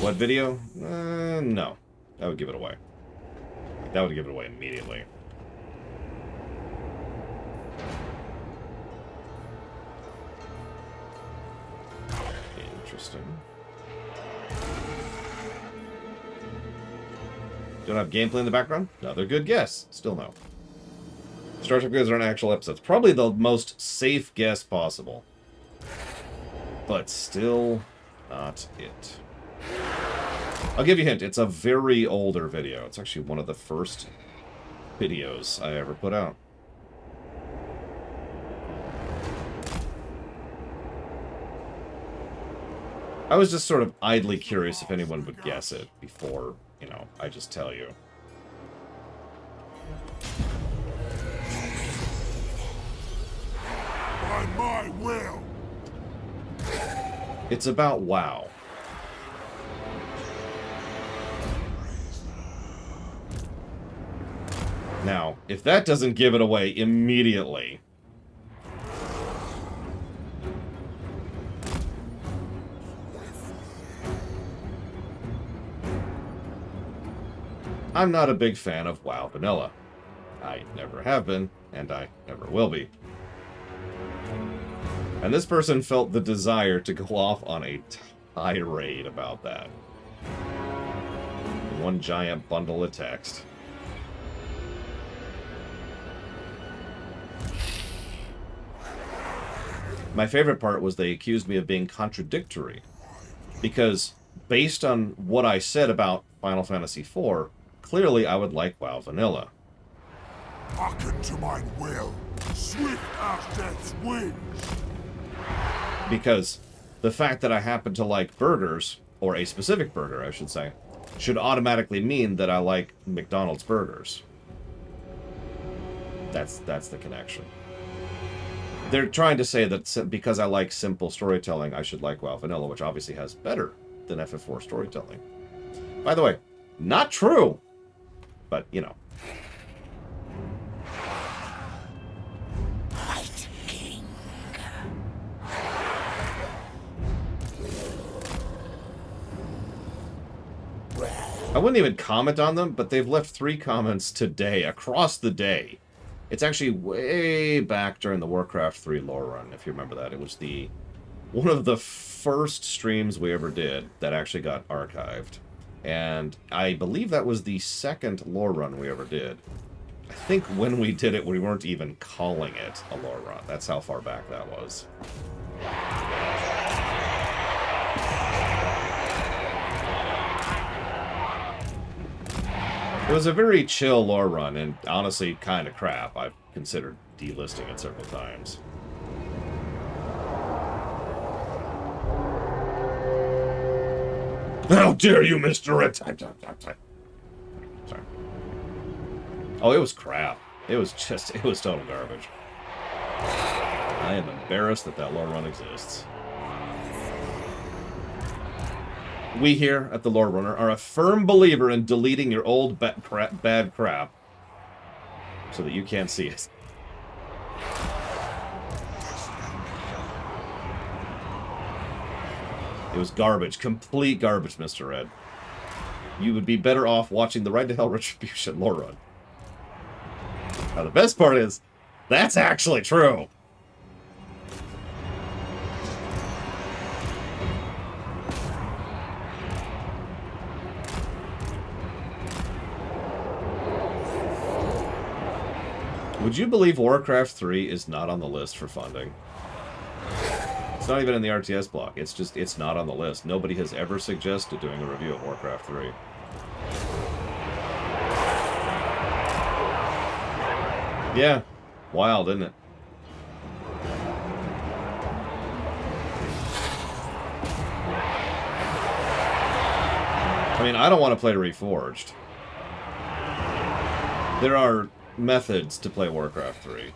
What video? No. That would give it away. That would give it away immediately. Interesting. Don't have gameplay in the background? Another good guess. Still no. Star Trek videos aren't actual episodes. Probably the most safe guess possible. But still not it. I'll give you a hint. It's a very older video. It's actually one of the first videos I ever put out. I was just sort of idly curious if anyone would guess it before, you know, I just tell you. By my will. It's about WoW. Now, if that doesn't give it away immediately... I'm not a big fan of WoW Vanilla. I never have been, and I never will be. And this person felt the desire to go off on a tirade about that. One giant bundle of text. My favorite part was they accused me of being contradictory. Because, based on what I said about Final Fantasy IV, clearly I would like WoW Vanilla. Hearken to mine will. Swift as death's wings. Because the fact that I happen to like burgers, or a specific burger, I should say, should automatically mean that I like McDonald's burgers. That's the connection. They're trying to say that because I like simple storytelling, I should like WoW Vanilla, which obviously has better than FF4 storytelling. By the way, not true! But, you know. White King. I wouldn't even comment on them, but they've left 3 comments today, across the day. It's actually way back during the Warcraft 3 lore run, if you remember that. It was one of the first streams we ever did that actually got archived. And I believe that was the second lore run we ever did. I think when we did it, we weren't even calling it a lore run. That's how far back that was. It was a very chill lore run, and honestly, kind of crap. I've considered delisting it several times. How dare you, Mr. Red? Sorry. Oh, it was crap. It was total garbage. I am embarrassed that lore run exists. We here at the Lore Runner are a firm believer in deleting your old bad crap so that you can't see it. It was garbage. Complete garbage, Mr. Red. You would be better off watching the Right to Hell Retribution lore run. Now, the best part is, that's actually true. Would you believe Warcraft 3 is not on the list for funding? It's not even in the RTS block. It's not on the list. Nobody has ever suggested doing a review of Warcraft 3. Yeah. Wild, isn't it? I mean, I don't want to play Reforged. There are methods to play Warcraft 3.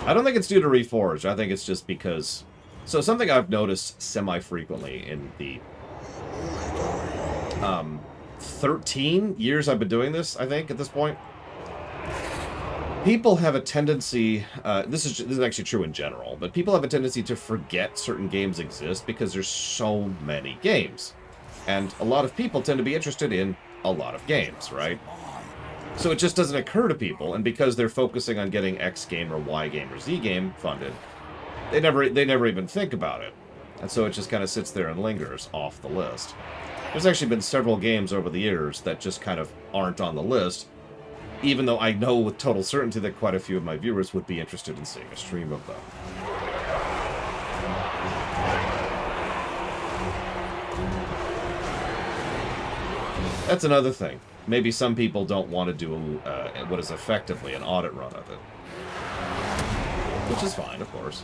I don't think it's due to Reforged. I think it's just because... So something I've noticed semi-frequently in the 13 years I've been doing this, I think, at this point. People have a tendency... this is actually true in general, but people have a tendency to forget certain games exist because there's so many games. And a lot of people tend to be interested in a lot of games, right? So it just doesn't occur to people, and because they're focusing on getting X game or Y game or Z game funded, they never even think about it. And so it just kind of sits there and lingers off the list. There's actually been several games over the years that just kind of aren't on the list, even though I know with total certainty that quite a few of my viewers would be interested in seeing a stream of them. That's another thing. Maybe some people don't want to do what is effectively an audit run of it. Which is fine, of course.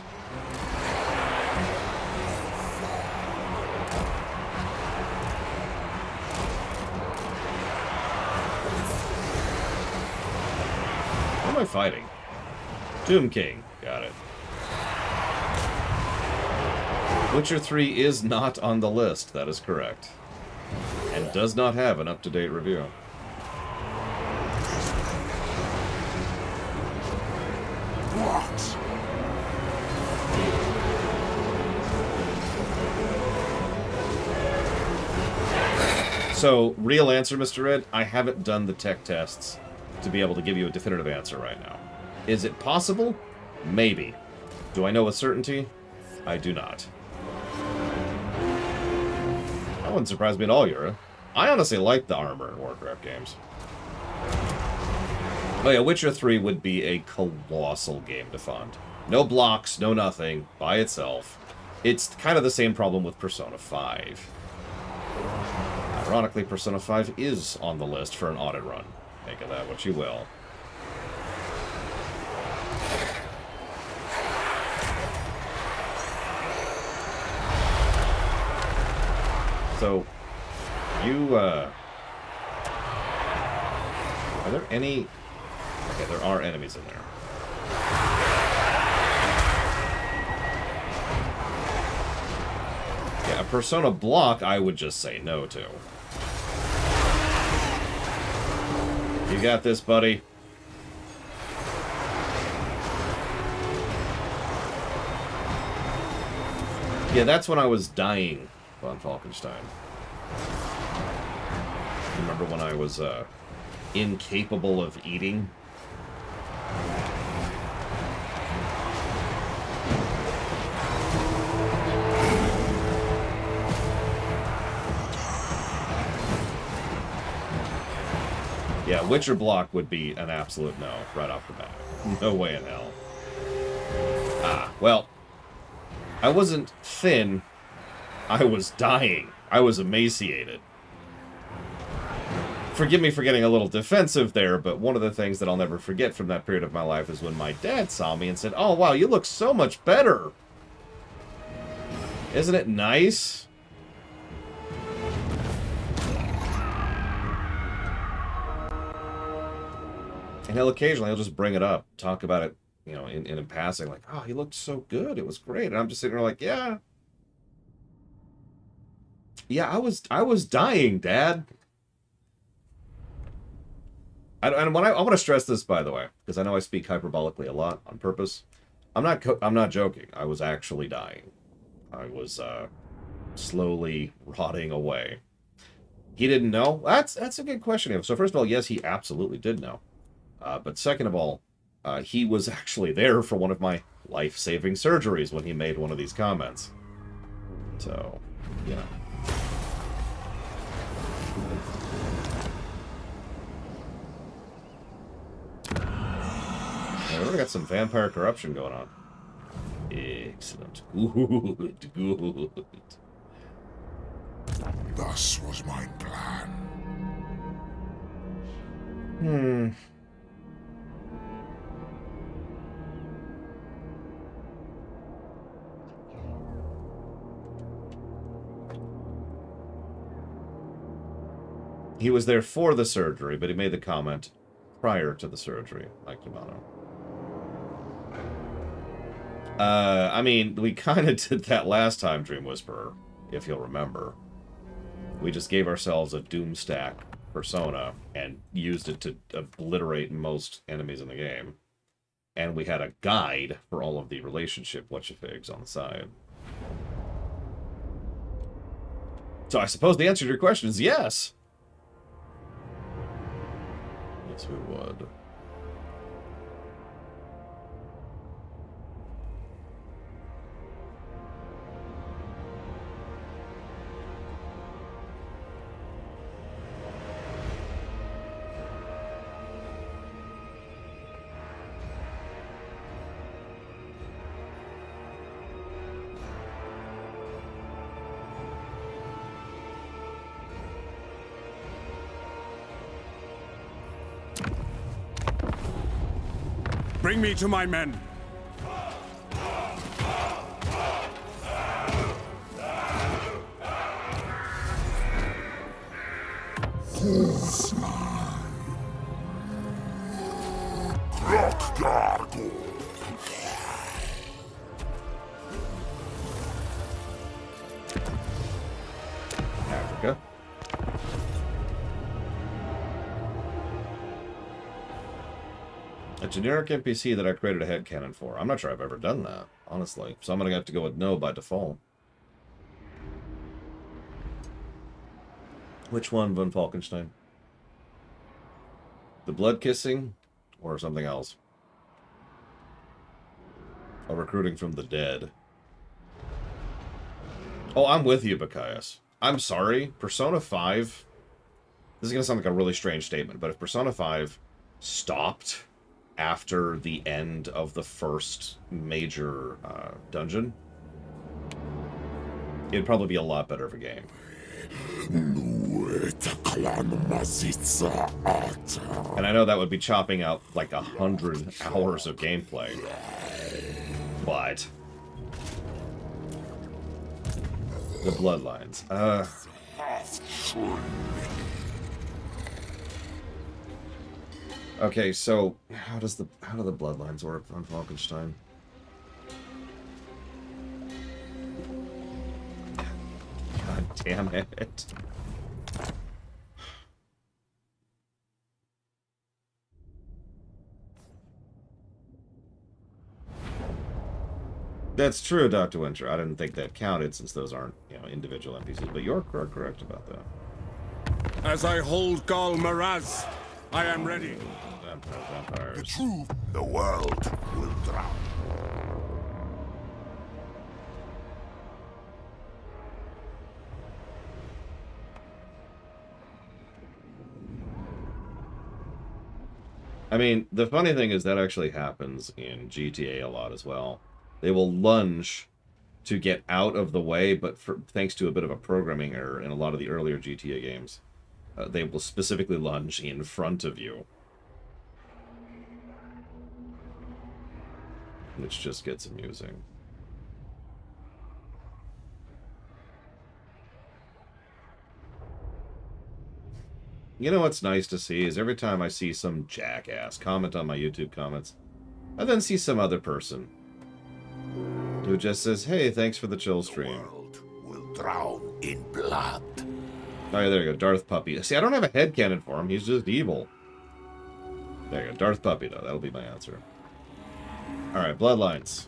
What am I fighting? Tomb King. Got it. Witcher 3 is not on the list. That is correct. And does not have an up-to-date review. What? So, real answer, Mr. Red, I haven't done the tech tests to be able to give you a definitive answer right now. Is it possible? Maybe. Do I know with certainty? I do not. That wouldn't surprise me at all, Yura. I honestly like the armor in Warcraft games. Oh yeah, Witcher 3 would be a colossal game to fund. No blocks, no nothing, by itself. It's kind of the same problem with Persona 5. Ironically, Persona 5 is on the list for an audit run. Make of that what you will. So, you, are there any... Okay, there are enemies in there. Yeah, a Persona block, I would just say no to. You got this, buddy. Yeah, that's when I was dying on Falkenstein. Remember when I was incapable of eating? Yeah, Witcher block would be an absolute no right off the bat. No way in hell. Ah, well, I wasn't thin. I was dying. I was emaciated. Forgive me for getting a little defensive there, but one of the things that I'll never forget from that period of my life is when my dad saw me and said, "Oh, wow, you look so much better. Isn't it nice?" And he'll just bring it up, talk about it, you know, in passing, like, "Oh, he looked so good. It was great." And I'm just sitting there like, "Yeah. Yeah, I was dying, Dad." And when I want to stress this, by the way, because I know I speak hyperbolically a lot on purpose. I'm not joking. I was actually dying. I was slowly rotting away. He didn't know? That's a good question. So first of all, yes, he absolutely did know. But second of all, he was actually there for one of my life-saving surgeries when he made one of these comments. So, yeah. We already got some vampire corruption going on. Excellent. Good, good. Thus was my plan. He was there for the surgery, but he made the comment prior to the surgery, like Kimano. I mean, we kind of did that last time, Dream Whisperer, if you'll remember. We just gave ourselves a Doomstack persona and used it to obliterate most enemies in the game. And we had a guide for all of the relationship whatchafigs on the side. So I suppose the answer to your question is yes. Yes, we would. Bring me to my men. Africa. A generic NPC that I created a headcanon for. I'm not sure I've ever done that, honestly. So I'm going to have to go with no by default. Which one, Von Falkenstein? The blood kissing or something else? Or recruiting from the dead? Oh, I'm with you, Bacchius. I'm sorry. Persona 5... This is going to sound like a really strange statement, but if Persona 5 stopped after the end of the first major dungeon, it'd probably be a lot better of a game. And I know that would be chopping out like 100 hours of gameplay, but the bloodlines. Okay, so how do the bloodlines work on Falkenstein? God damn it. That's true, Dr. Winter. I didn't think that counted since those aren't, you know, individual NPCs, but you're correct about that. As I hold Gal Maraz, I am ready. Vampires. The world will drown. I mean, the funny thing is that actually happens in GTA a lot as well. They will lunge to get out of the way, but thanks to a bit of a programming error in a lot of the earlier GTA games, they will specifically lunge in front of you. Which just gets amusing. You know what's nice to see is every time I see some jackass comment on my YouTube comments, I then see some other person who just says, "Hey, thanks for the chill stream." The world will drown in blood. Oh, yeah, there you go. Darth Puppy. See, I don't have a headcanon for him. He's just evil. There you go. Darth Puppy, though. That'll be my answer. Alright, bloodlines.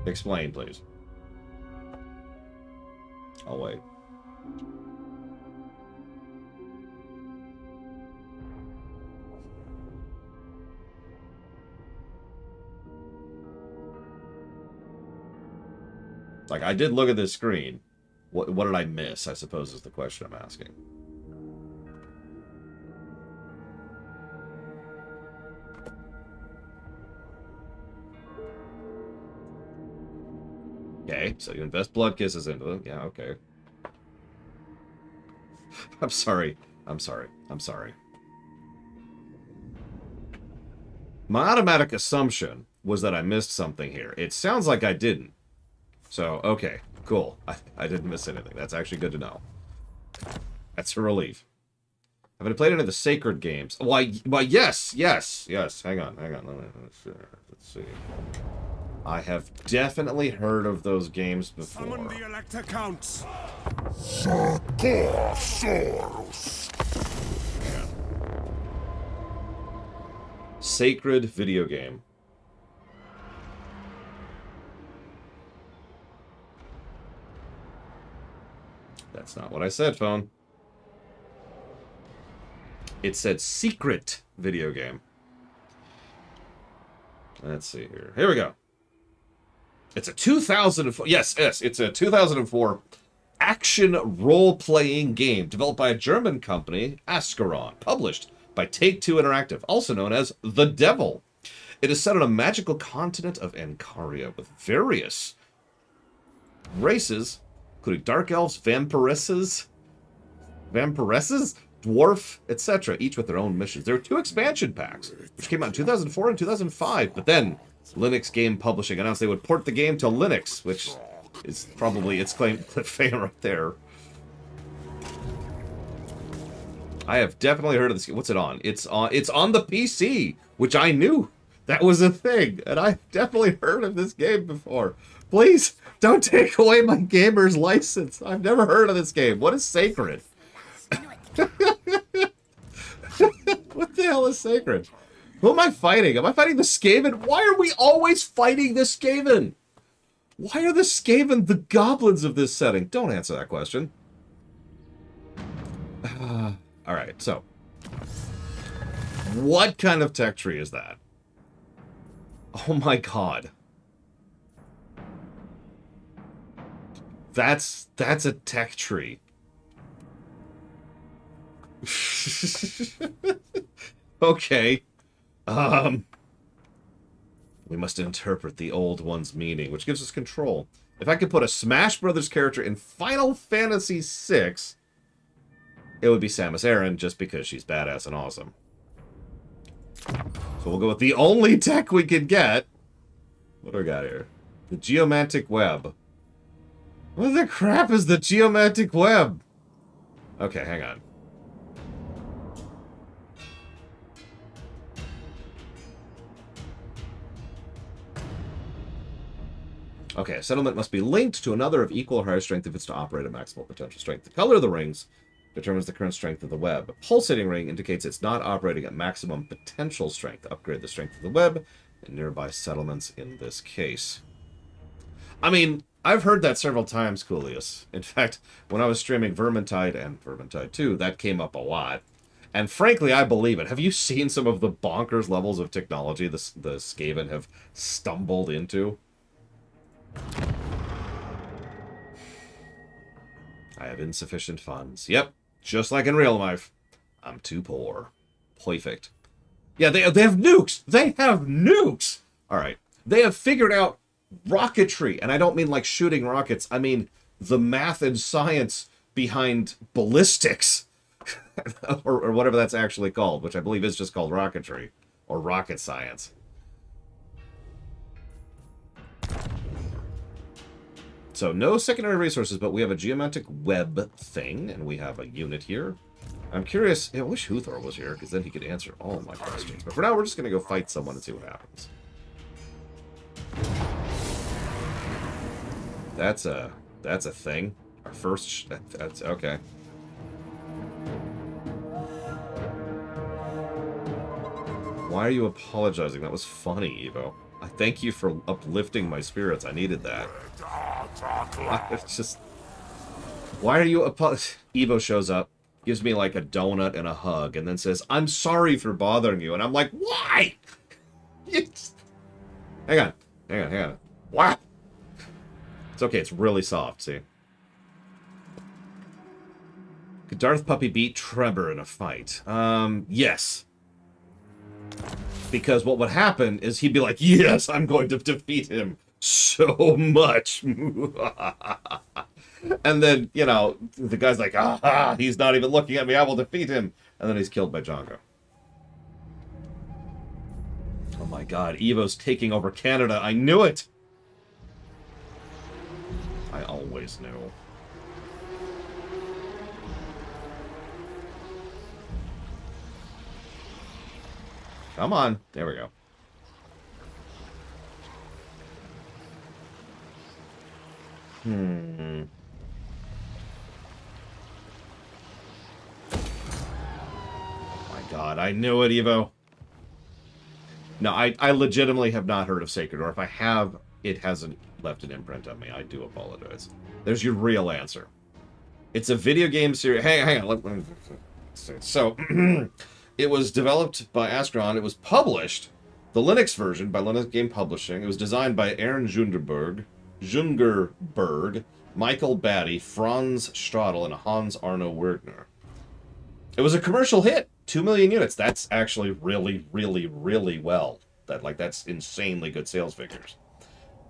Explain, please. I'll wait. Like, I did look at this screen. What did I miss, I suppose, is the question I'm asking. Okay, so you invest blood kisses into them. Yeah, okay. I'm sorry. I'm sorry. I'm sorry. My automatic assumption was that I missed something here. It sounds like I didn't. So, okay, cool. I didn't miss anything. That's actually good to know. That's a relief. Have I played any of the Sacred games? Why, yes. Hang on. Let's see. I have definitely heard of those games before. Summon the Elector Counts. Yeah. Sacred video game. That's not what I said, phone. It said secret video game. Let's see here. Here we go. It's a 2004... Yes, it's a 2004 action role-playing game developed by a German company, Ascaron, published by Take-Two Interactive, also known as The Devil. It is set on a magical continent of Ancaria with various races, including dark elves, vampiresses, Dwarf, etc., each with their own missions. There were 2 expansion packs, which came out in 2004 and 2005, but then Linux Game Publishing announced they would port the game to Linux, which is probably its claim to fame right there. I have definitely heard of this game. What's it on? It's on the PC, which I knew that was a thing, and I've definitely heard of this game before. Please, don't take away my gamer's license. I've never heard of this game. What is Sacred? What the hell is Sacred? Who am I fighting? Am I fighting the Skaven? Why are we always fighting the Skaven? Why are the Skaven the goblins of this setting? Don't answer that question. Alright, so. What kind of tech tree is that? Oh my god. That's a tech tree. Okay. We must interpret the old one's meaning, which gives us control. If I could put a Smash Brothers character in Final Fantasy VI, it would be Samus Aran, just because she's badass and awesome. So we'll go with the only tech we could get. What do we got here? The Geomantic Web. What the crap is the Geomantic Web? Okay, hang on. Okay, a settlement must be linked to another of equal or higher strength if it's to operate at maximal potential strength. The color of the rings determines the current strength of the web. A pulsating ring indicates it's not operating at maximum potential strength. Upgrade the strength of the web and nearby settlements in this case. I mean, I've heard that several times, Coolius. In fact, when I was streaming Vermintide and Vermintide 2, that came up a lot. And frankly, I believe it. Have you seen some of the bonkers levels of technology the Skaven have stumbled into? I have insufficient funds. Yep, just like in real life. I'm too poor. Perfect. Yeah, they have nukes! They have nukes! Alright. They have figured out rocketry. And I don't mean like shooting rockets. I mean the math and science behind ballistics. or whatever that's actually called, which I believe is just called rocketry. Or rocket science. So, no secondary resources, but we have a geometric web thing, and we have a unit here. I'm curious, I wish Huthor was here, because then he could answer all my questions. But for now, we're just going to go fight someone and see what happens. That's a thing. Our first, that's, okay. Why are you apologizing? That was funny, Evo. I thank you for uplifting my spirits. I needed that. It's just... Why are you Evo shows up, gives me like a donut and a hug, and then says, I'm sorry for bothering you. And I'm like, why? Hang on. What? It's okay, it's really soft, see? Could Darth Puppy beat Trevor in a fight? Yes. Because what would happen is he'd be like, yes, I'm going to defeat him so much. And then, you know, the guy's like, aha, he's not even looking at me, I will defeat him. And then he's killed by Django. Oh my god, Evo's taking over Canada. I knew it! I always knew. Come on. There we go. Oh my god, I knew it, Evo. No, I legitimately have not heard of Sacred, or if I have, it hasn't left an imprint on me. I do apologize. There's your real answer. It's a video game series. Hang on. Let me... So... It was developed by Ascron. It was published, the Linux version, by Linux Game Publishing. It was designed by Aaron Jungerberg, Michael Batty, Franz Stradl, and Hans Arno Wergner. It was a commercial hit. 2 million units. That's actually really, really, really well. That's insanely good sales figures.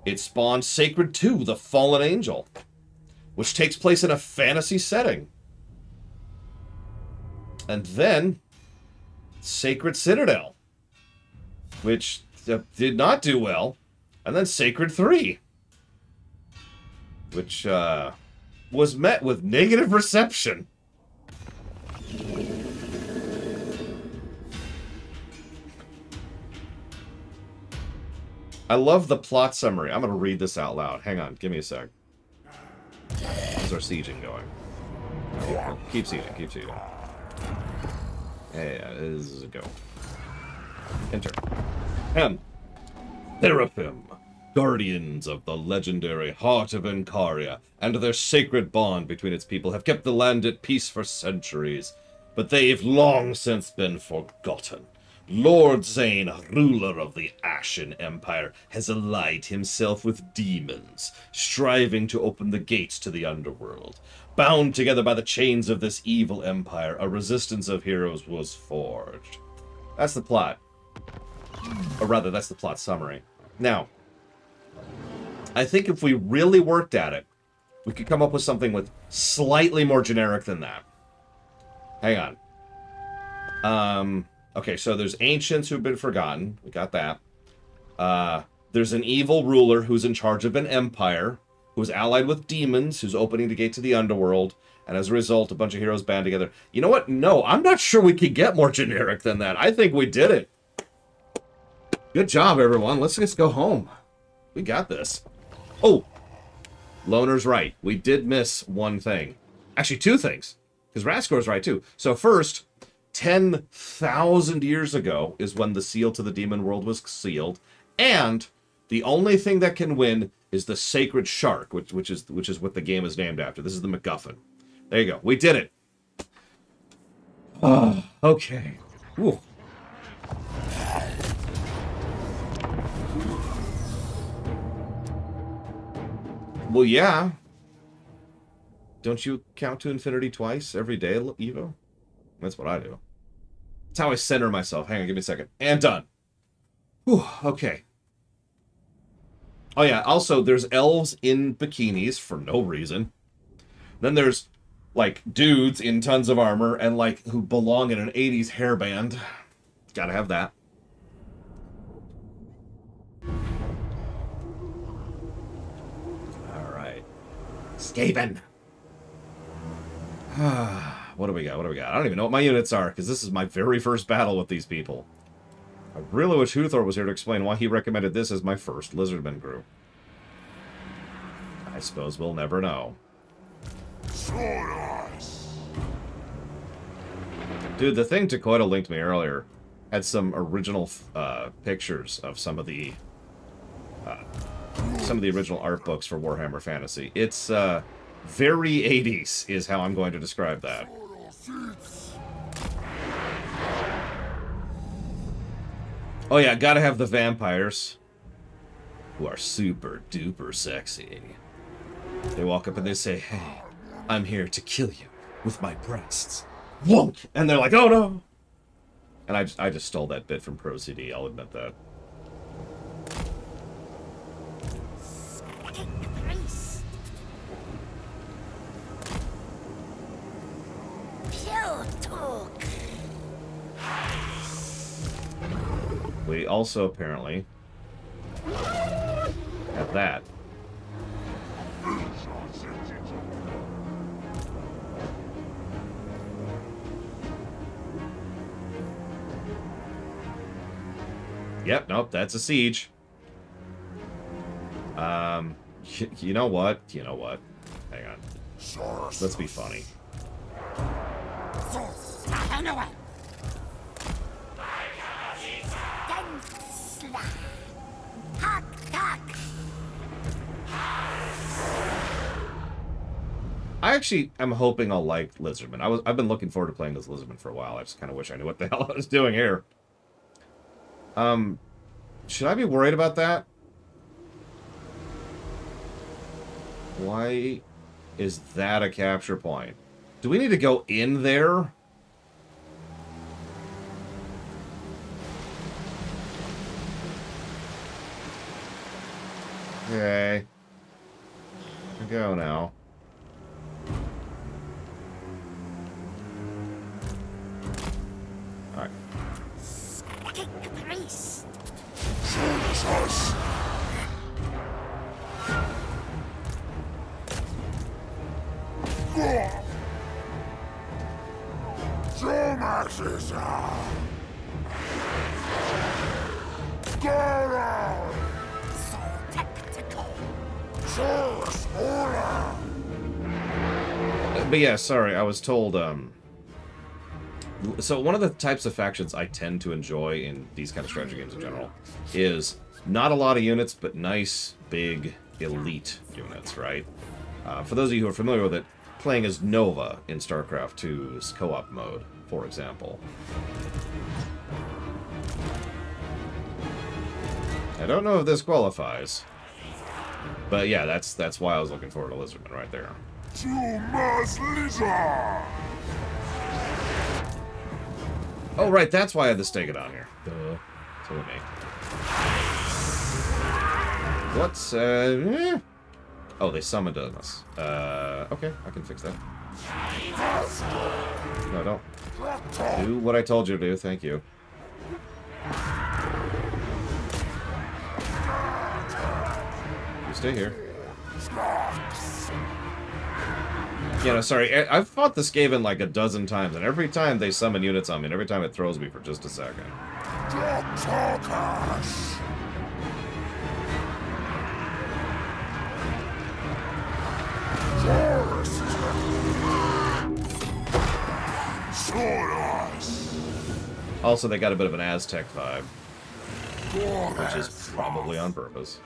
It spawned Sacred 2, The Fallen Angel, which takes place in a fantasy setting. And then, Sacred Citadel, which did not do well. And then Sacred 3, which was met with negative reception. I love the plot summary. I'm going to read this out loud. Hang on, give me a sec. How's our sieging going? Keep sieging, keep sieging. Yeah, this is a go. Enter. Teraphim, guardians of the legendary Heart of Encaria, and their sacred bond between its people have kept the land at peace for centuries, but they've long since been forgotten. Lord Zane, ruler of the Ashen Empire, has allied himself with demons, striving to open the gates to the underworld. Bound together by the chains of this evil empire, a resistance of heroes was forged. That's the plot. Or rather, that's the plot summary. Now, I think if we really worked at it, we could come up with something with slightly more generic than that. Hang on. Okay, so there's ancients who've been forgotten. We got that. There's an evil ruler who's in charge of an empire, who's allied with demons, who's opening the gate to the underworld, and as a result, a bunch of heroes band together. You know what? No, I'm not sure we could get more generic than that. I think we did it. Good job, everyone. Let's just go home. We got this. Oh, Loner's right. We did miss one thing. Actually, two things, because Rascor's right, too. So first, 10,000 years ago is when the seal to the demon world was sealed, and the only thing that can win is the sacred shark, which is what the game is named after. This is the MacGuffin. There you go. We did it. Okay. Ooh. Well, yeah. Don't you count to infinity twice every day, Evo? That's what I do. That's how I center myself. Hang on, give me a second. And done. Whew, okay. Oh yeah, also, there's elves in bikinis for no reason. Then there's, like, dudes in tons of armor and, like, who belong in an 80s hairband. Gotta have that. Alright. Skaven! What do we got? What do we got? I don't even know what my units are, because this is my very first battle with these people. I really wish Huthor was here to explain why he recommended this as my first Lizardman group. I suppose we'll never know. Dude, the thing Takoida linked me earlier had some original pictures of some of the original art books for Warhammer Fantasy. It's very 80s is how I'm going to describe that. Oh yeah, gotta have the vampires, who are super duper sexy. They walk up and they say, "Hey, I'm here to kill you with my breasts." Wonk! And they're like, "Oh no!" And I just stole that bit from Pro CD, I'll admit that. We also apparently have that. Yep, nope, that's a siege. You know what? You know what? Hang on. Let's be funny. I actually am hoping I'll like Lizardman. I've been looking forward to playing this Lizardman for a while. I just kind of wish I knew what the hell I was doing here. Should I be worried about that? Why is that a capture point? Do we need to go in there? Okay. We go now. beast. Jesus! Maxes! Goro! So tactical. But yeah, sorry, I was told, so one of the types of factions I tend to enjoy in these kind of strategy games in general is not a lot of units, but nice, big, elite units, right? For those of you who are familiar with it, playing as Nova in StarCraft 2's co-op mode, for example. I don't know if this qualifies, but yeah, that's why I was looking forward to Lizardman right there. Tumas Lizard! Oh, right, that's why I had the stake it on here. Duh. Silly me. What's, Oh, they summoned us. Okay, I can fix that. No, don't. Do what I told you to do, thank you. You stay here. Yeah, no, sorry. I've fought this Skaven like a dozen times, and every time they summon units on me, and every time it throws me for just a second. Also, they got a bit of an Aztec vibe, which is probably on purpose.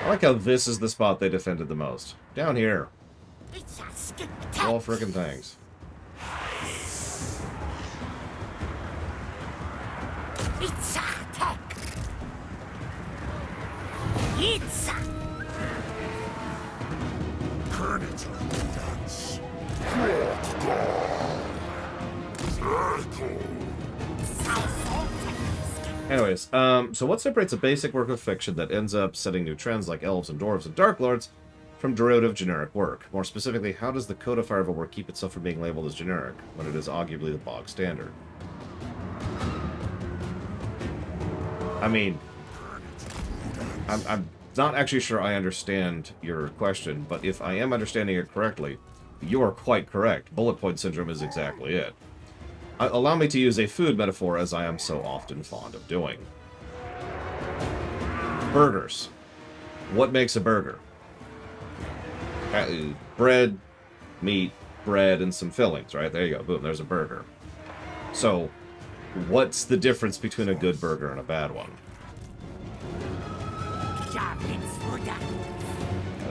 I like how this is the spot they defended the most. Down here. All frickin' things. It's attack. It's Anyways, so what separates a basic work of fiction that ends up setting new trends like elves and dwarves and dark lords from derivative generic work? More specifically, how does the codifier of a work keep itself from being labeled as generic when it is arguably the bog standard? I mean, I'm not actually sure I understand your question, but if I am understanding it correctly, you are quite correct. Bullet point syndrome is exactly it. Allow me to use a food metaphor, as I am so often fond of doing. Burgers. What makes a burger? Bread, meat, bread, and some fillings, right? There you go. Boom, there's a burger. So, what's the difference between a good burger and a bad one?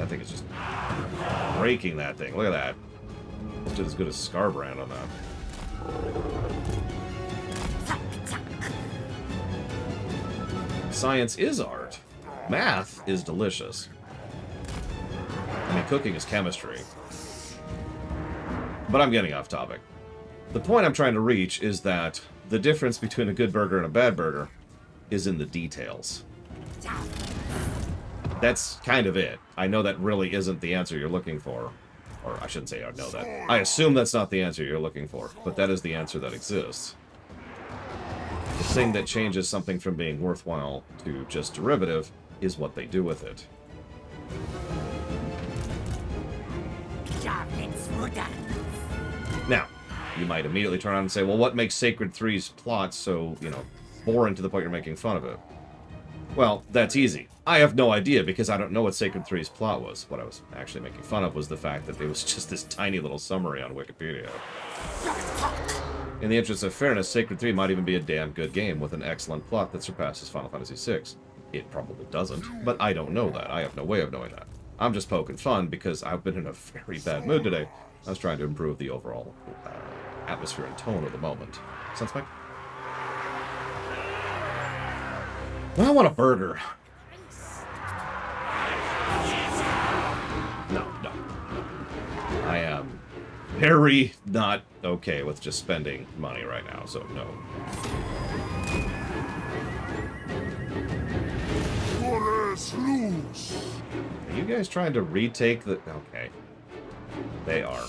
I think it's just breaking that thing. Look at that. Almost did as good as Scarbrand on that. Science is art. Math is delicious. I mean, cooking is chemistry. But I'm getting off topic. The point I'm trying to reach is that the difference between a good burger and a bad burger is in the details. That's kind of it. I know that really isn't the answer you're looking for. Or I shouldn't say I know that. I assume that's not the answer you're looking for, but that is the answer that exists. The thing that changes something from being worthwhile to just derivative is what they do with it. Now, you might immediately turn around and say, well, what makes Sacred 3's plot so, you know, boring to the point you're making fun of it? Well, that's easy. I have no idea because I don't know what Sacred 3's plot was. What I was actually making fun of was the fact that there was just this tiny little summary on Wikipedia. In the interest of fairness, Sacred 3 might even be a damn good game with an excellent plot that surpasses Final Fantasy VI. It probably doesn't, but I don't know that. I have no way of knowing that. I'm just poking fun because I've been in a very bad mood today. I was trying to improve the overall atmosphere and tone of the moment. Sounds like? Well, I want a burger. No. I am very not okay with just spending money right now, so no. you guys trying to retake the... Okay. They are.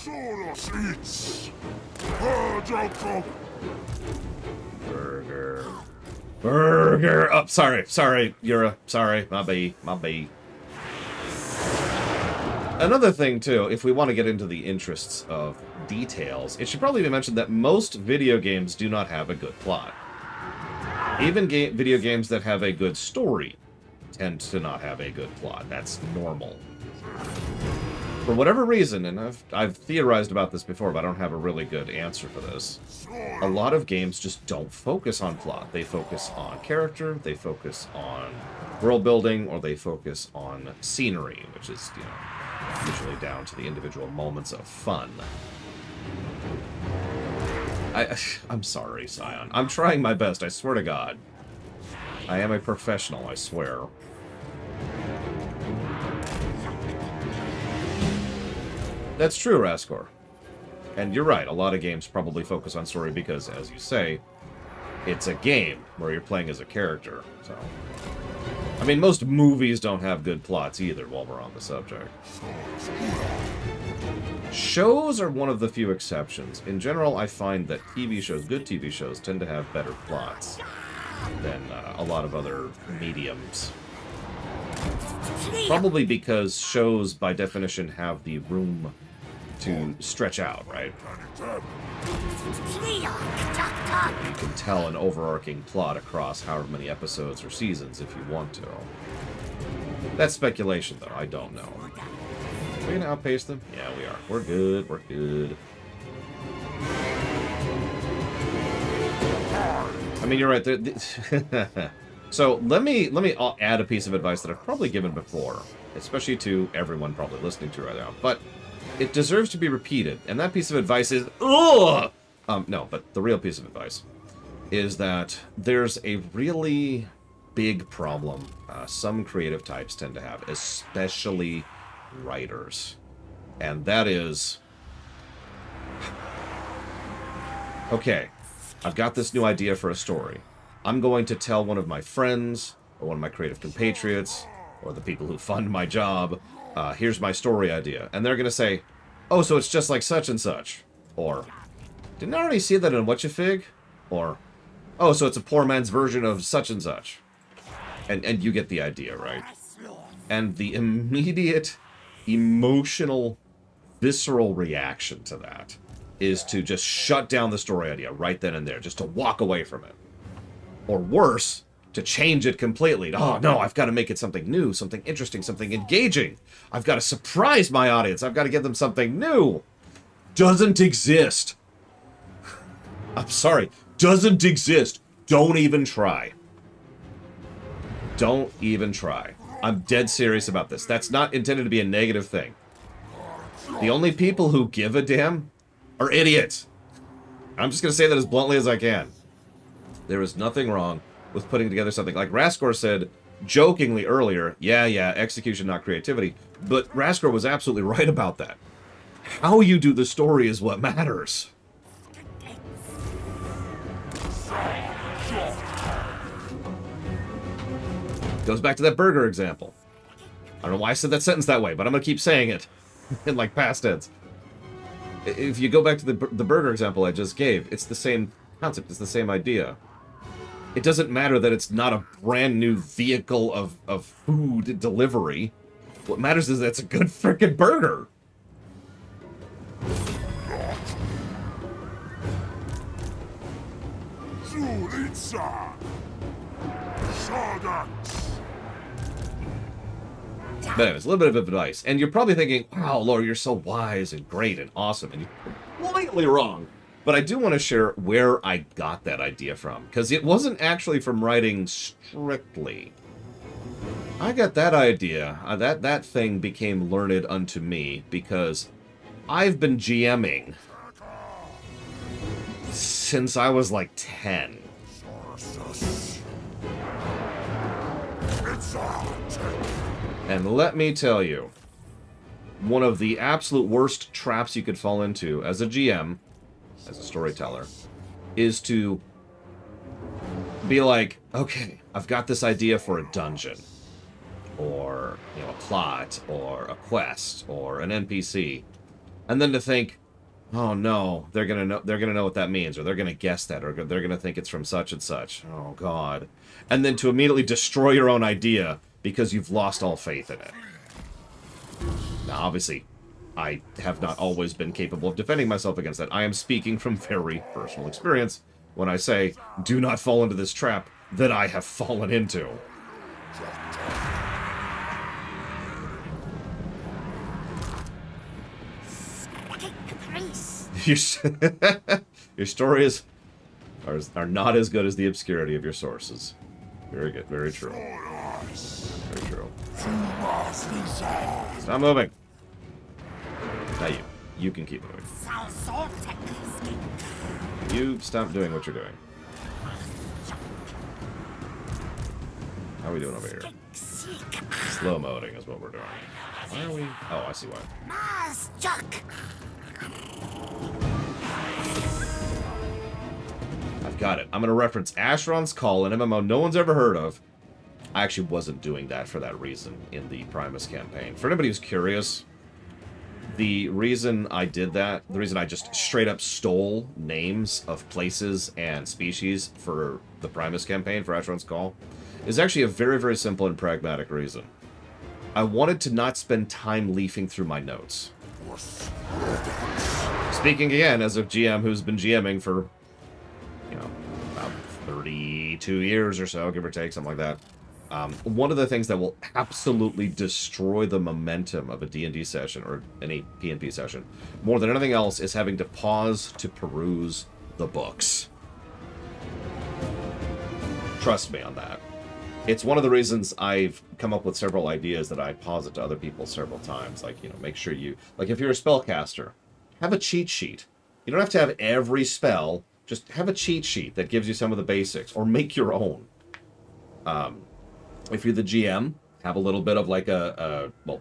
Burger. Burger! Oh, sorry. Sorry, Yura. Sorry. My bad. Another thing, too, if we want to get into the interests of details, it should probably be mentioned that most video games do not have a good plot. Even video games that have a good story tend to not have a good plot. That's normal. For whatever reason, and I've theorized about this before, but I don't have a really good answer for this, a lot of games just don't focus on plot. They focus on character, they focus on world building, or they focus on scenery, which is, you know, usually down to the individual moments of fun. I'm sorry, Scion. I'm trying my best, I swear to God. I am a professional, I swear. That's true, Raskor. And you're right, a lot of games probably focus on story because, as you say, it's a game where you're playing as a character, so... I mean, most movies don't have good plots either, while we're on the subject. Shows are one of the few exceptions. In general, I find that TV shows, good TV shows, tend to have better plots than a lot of other mediums. Probably because shows, by definition, have the room to stretch out, right? You can tell an overarching plot across however many episodes or seasons if you want to. That's speculation, though. I don't know. Are we gonna outpace them? Yeah, we are. We're good. We're good. I mean, you're right. So let me add a piece of advice that I've probably given before, especially to everyone probably listening to right now. But it deserves to be repeated, and that piece of advice is, ugh! No, but the real piece of advice is that there's a really big problem some creative types tend to have, especially writers. And that is, okay, I've got this new idea for a story. I'm going to tell one of my friends, or one of my creative compatriots, or the people who fund my job, here's my story idea. And they're going to say, oh, so it's just like such and such. Or, didn't I already see that in Whatchafig? Or, oh, so it's a poor man's version of such and such. And you get the idea, right? And the immediate, emotional, visceral reaction to that is to just shut down the story idea right then and there, just to walk away from it. Or worse, to change it completely. Oh, no, I've got to make it something new, something interesting, something engaging. I've got to surprise my audience. I've got to give them something new. Doesn't exist. I'm sorry. Doesn't exist. Don't even try. Don't even try. I'm dead serious about this. That's not intended to be a negative thing. The only people who give a damn are idiots. I'm just going to say that as bluntly as I can. There is nothing wrong with putting together something. Like Raskor said jokingly earlier, yeah, execution, not creativity. But Raskor was absolutely right about that. How you do the story is what matters. Goes back to that burger example. I don't know why I said that sentence that way, but I'm going to keep saying it in like past tense. If you go back to the burger example I just gave, it's the same concept, it's the same idea. It doesn't matter that it's not a brand new vehicle of food delivery. What matters is that it's a good frickin' burger. But anyways, a little bit of advice. And you're probably thinking, wow, Laura, you're so wise and great and awesome. And you're completely wrong. But I do want to share where I got that idea from. Because it wasn't actually from writing strictly. I got that idea, that thing became learned unto me because I've been GMing since I was like 10. And let me tell you, one of the absolute worst traps you could fall into as a GM, as a storyteller, is to be like, okay, I've got this idea for a dungeon. or, you know, a plot, or a quest, or an NPC, and then to think, oh no, they're gonna know what that means, or they're gonna guess that, or they're gonna think it's from such and such. Oh god. And then to immediately destroy your own idea because you've lost all faith in it. Now, obviously, I have not always been capable of defending myself against that. I am speaking from very personal experience when I say, do not fall into this trap that I have fallen into. Your stories are not as good as the obscurity of your sources. Very good. Very true. Very true. Stop moving. Now you can keep moving. You stop doing what you're doing. How are we doing over here? Slow moding is what we're doing. Why are we? Oh, I see why. I've got it. I'm going to reference Asheron's Call, an MMO no one's ever heard of. I actually wasn't doing that for that reason in the Primus campaign. For anybody who's curious, the reason I did that, the reason I just straight up stole names of places and species for the Primus campaign for Asheron's Call, is actually a very, very simple and pragmatic reason. I wanted to not spend time leafing through my notes. Speaking again as a GM who's been GMing for, you know, about 32 years or so, give or take, something like that. One of the things that will absolutely destroy the momentum of a D&D session, or any P&P session, more than anything else, is having to pause to peruse the books. Trust me on that. It's one of the reasons I've come up with several ideas that I posit to other people several times. Like, you know, make sure you... Like, if you're a spellcaster, have a cheat sheet. You don't have to have every spell. Just have a cheat sheet that gives you some of the basics. Or make your own. If you're the GM, have a little bit of like well,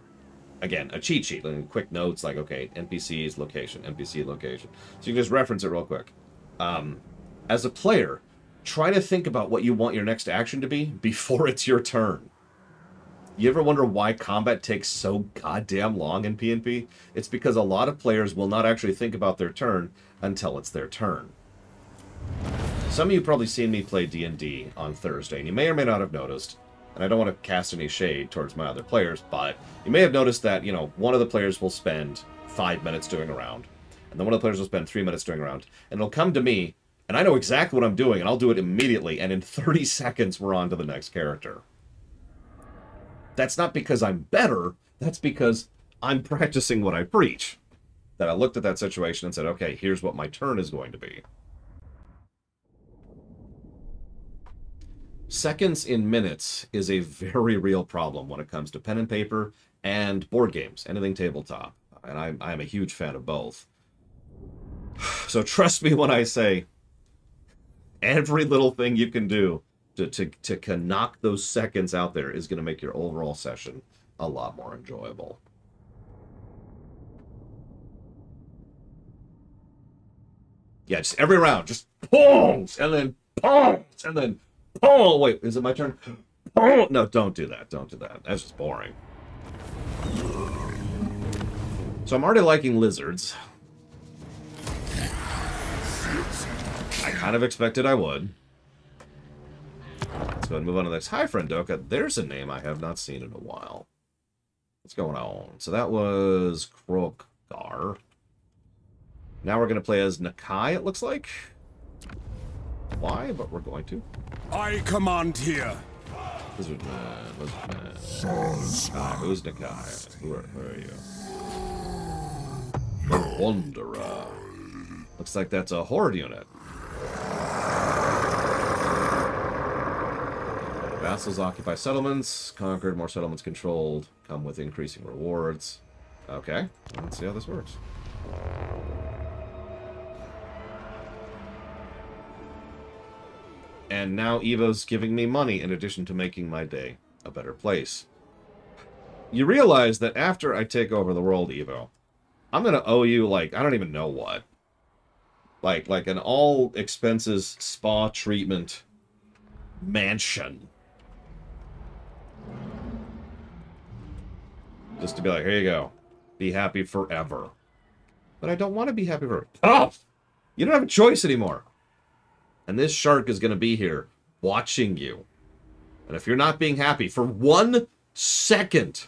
again, a cheat sheet. And quick notes like, okay, NPC's location, NPC location. So you can just reference it real quick. As a player... Try to think about what you want your next action to be before it's your turn. You ever wonder why combat takes so goddamn long in P&P? It's because a lot of players will not actually think about their turn until it's their turn. Some of you probably seen me play D&D on Thursday, and you may or may not have noticed, and I don't want to cast any shade towards my other players, but you may have noticed that, you know, one of the players will spend 5 minutes doing a round, and then one of the players will spend 3 minutes doing a round, and it'll come to me, and I know exactly what I'm doing, and I'll do it immediately, and in 30 seconds, we're on to the next character. That's not because I'm better, that's because I'm practicing what I preach. That I looked at that situation and said, okay, here's what my turn is going to be. Seconds in minutes is a very real problem when it comes to pen and paper and board games, anything tabletop. And I'm a huge fan of both. So trust me when I say... Every little thing you can do to knock those seconds out there is going to make your overall session a lot more enjoyable. Yeah, just every round, just pause, and then pause, and then pause. Wait, is it my turn? Pause. No, don't do that. Don't do that. That's just boring. So I'm already liking lizards. I kind of expected I would. Let's go ahead and move on to the next. Hi, friend Doka. There's a name I have not seen in a while. What's going on? So that was Krokgar. Now we're going to play as Nakai, it looks like. Why? But we're going to. I command here. Lizard Man. Who's Nakai? Who are you? The Wanderer. Looks like that's a horde unit. Vassals occupy settlements. Conquered, more settlements controlled. Come with increasing rewards. Okay, let's see how this works. And now Evo's giving me money in addition to making my day a better place. You realize that after I take over the world, Evo, I'm going to owe you, like, I don't even know what. Like an all-expenses spa treatment mansion. Just to be like, here you go. Be happy forever. But I don't want to be happy forever. Oh! You don't have a choice anymore. And this shark is going to be here, watching you. And if you're not being happy for 1 second...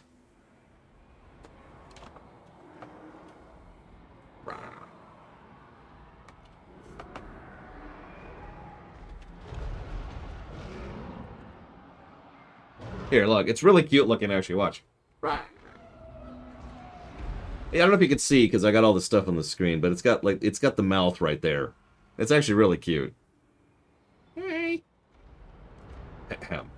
Here, look. It's really cute looking, actually. Watch. Right. Yeah, I don't know if you can see because I got all the stuff on the screen, but it's got the mouth right there. It's actually really cute. Hey. Ahem.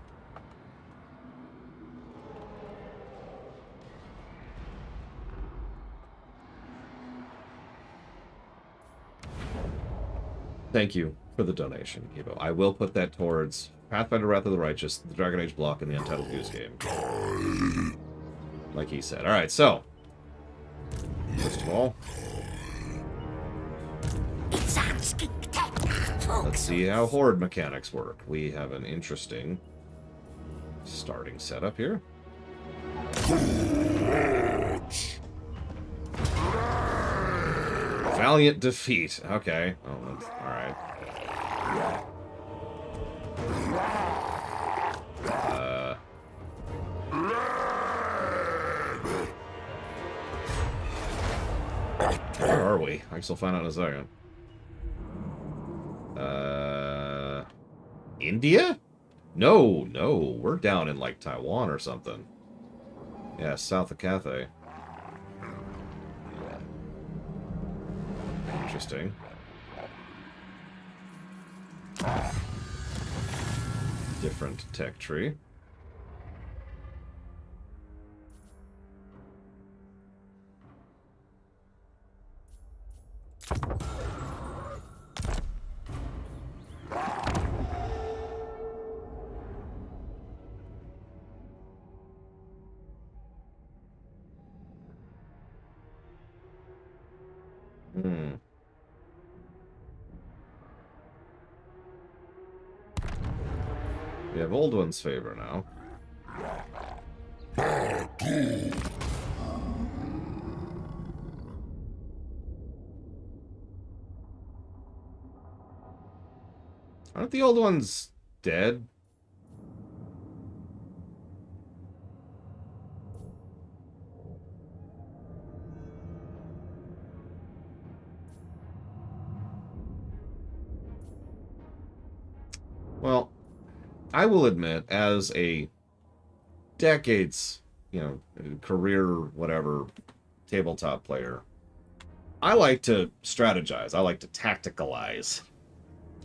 Thank you for the donation, Evo. I will put that towards Pathfinder Wrath of the Righteous, the Dragon Age block, and the Untitled Goose Game. Like he said. Alright, so. First of all, let's see how horde mechanics work. We have an interesting starting setup here. Valiant defeat. Okay. Oh, that's alright. Where are we? I guess we'll find out in a second. India? No, no. We're down in, like, Taiwan or something. Yeah, south of Cathay. Interesting. Different tech tree. We have Old One's favor now. Aren't the Old Ones dead? Well, I will admit, as a decades, career, whatever, tabletop player, I like to strategize. I like to tacticalize.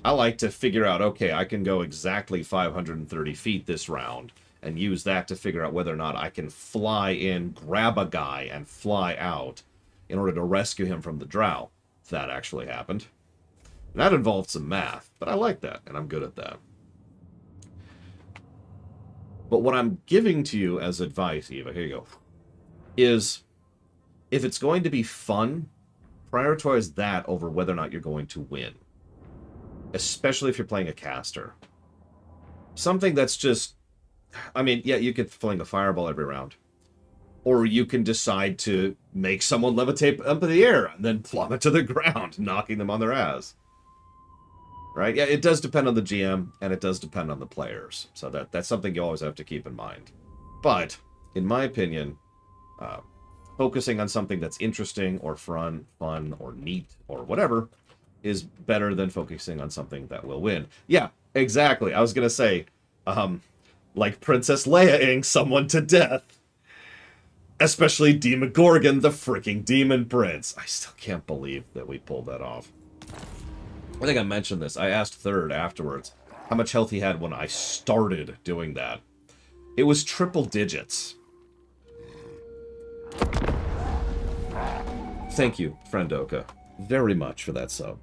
I like to figure out, okay, I can go exactly 530 feet this round and use that to figure out whether or not I can fly in, grab a guy, and fly out in order to rescue him from the drow. If that actually happened. And that involved some math, but I like that, and I'm good at that. But what I'm giving to you as advice, Eva, here you go, is if it's going to be fun, prioritize that over whether or not you're going to win. Especially if you're playing a caster. Something that's just... I mean, yeah, you could fling a fireball every round. Or you can decide to make someone levitate up in the air and then plummet to the ground, knocking them on their ass. Right? Yeah, it does depend on the GM, and it does depend on the players. So that's something you always have to keep in mind. But, in my opinion, focusing on something that's interesting or fun or neat or whatever is better than focusing on something that will win. Yeah, exactly. I was going to say, like Princess Leia-ing someone to death. Especially Demogorgon, the freaking Demon Prince. I still can't believe that we pulled that off. I think I mentioned this. I asked Third afterwards how much health he had when I started doing that. It was triple digits. Thank you, friend Oka, very much for that sub.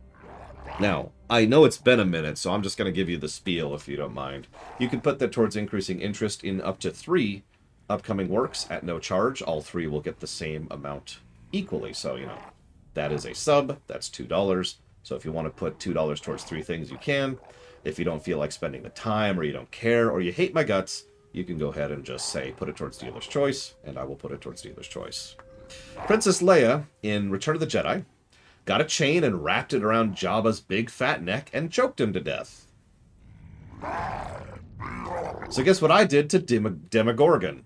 Now, I know it's been a minute, so I'm just going to give you the spiel if you don't mind. You can put that towards increasing interest in up to 3 upcoming works at no charge. All 3 will get the same amount equally. So, that is a sub. That's $2. So if you want to put $2 towards 3 things, you can. If you don't feel like spending the time, or you don't care, or you hate my guts, you can go ahead and just say, put it towards dealer's choice, and I will put it towards dealer's choice. Princess Leia, in Return of the Jedi, got a chain and wrapped it around Jabba's big fat neck and choked him to death. So guess what I did to Demogorgon?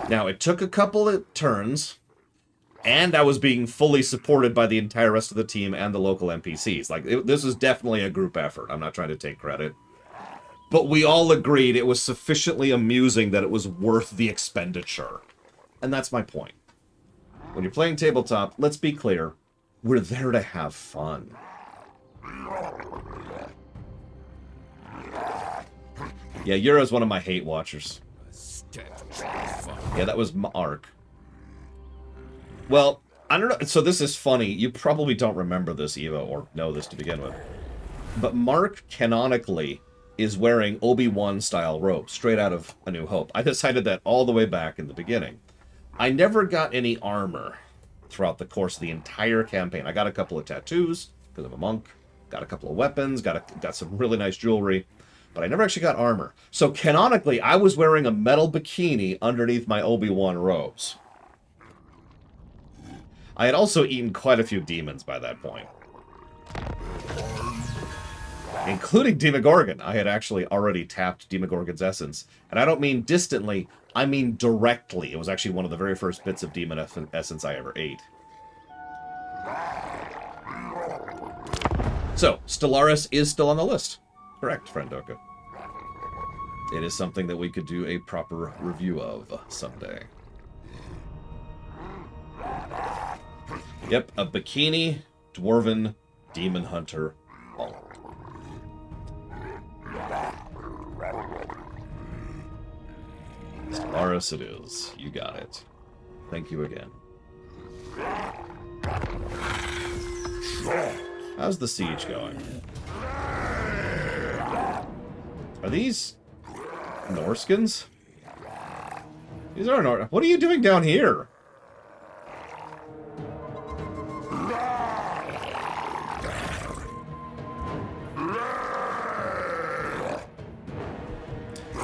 Now, it took a couple of turns, and I was being fully supported by the entire rest of the team and the local NPCs. Like, this was definitely a group effort. I'm not trying to take credit. But we all agreed it was sufficiently amusing that it was worth the expenditure. And that's my point. When you're playing tabletop, let's be clear, we're there to have fun. Yeah, Yura's one of my hate watchers. Yeah, that was Mark. Well, I don't know. So this is funny. You probably don't remember this, Eva, or know this to begin with. But Mark, canonically, is wearing Obi-Wan style robes, straight out of A New Hope. I decided that all the way back in the beginning. I never got any armor throughout the course of the entire campaign. I got a couple of tattoos, because I'm a monk. Got a couple of weapons, got some really nice jewelry. But I never actually got armor. So canonically, I was wearing a metal bikini underneath my Obi-Wan robes. I had also eaten quite a few demons by that point. Including Demogorgon. I had actually already tapped Demogorgon's essence. And I don't mean distantly, I mean directly. It was actually one of the very first bits of demon essence I ever ate. So, Stellaris is still on the list. Correct, friend Doka. It is something that we could do a proper review of someday. Yep, a bikini, dwarven, demon hunter, all. Stellaris it is. You got it. Thank you again. How's the siege going? Are these Norskins? These are Nor- What are you doing down here?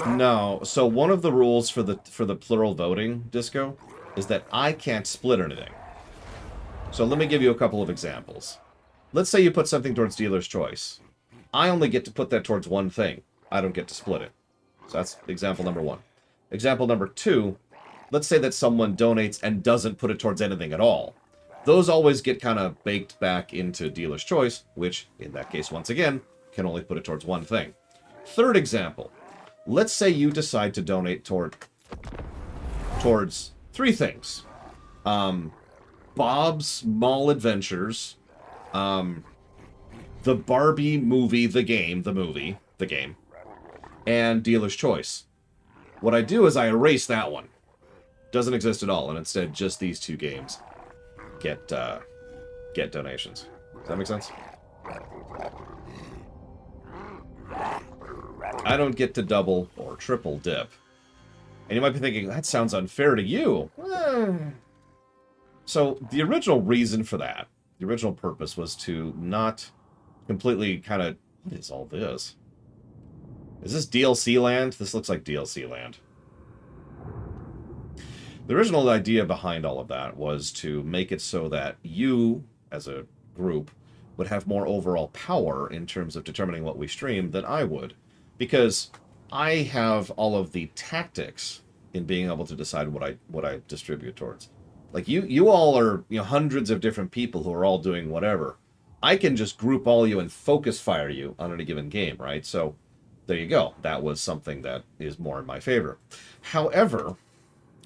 No. So one of the rules for the plural voting, Disco, is that I can't split anything. So let me give you a couple of examples. Let's say you put something towards dealer's choice. I only get to put that towards one thing. I don't get to split it. So that's example number one. Example number two, let's say that someone donates and doesn't put it towards anything at all. Those always get kind of baked back into dealer's choice, which, in that case, once again, can only put it towards one thing. Third example, let's say you decide to donate towards three things. Bob's Mall Adventures, the Barbie movie, the game, and Dealer's Choice. What I do is I erase that one. Doesn't exist at all, and instead just these two games get donations. Does that make sense? I don't get to double or triple dip. And you might be thinking, that sounds unfair to you. So the original reason for that, the original purpose was to not completely kind of... What is all this? Is this DLC land? This looks like DLC land. The original idea behind all of that was to make it so that you, as a group, would have more overall power in terms of determining what we stream than I would. Because I have all of the tactics in being able to decide what I distribute towards. Like, you all are, hundreds of different people who are all doing whatever. I can just group all you and focus fire you on any given game, right? So, there you go. That was something that is more in my favor. However,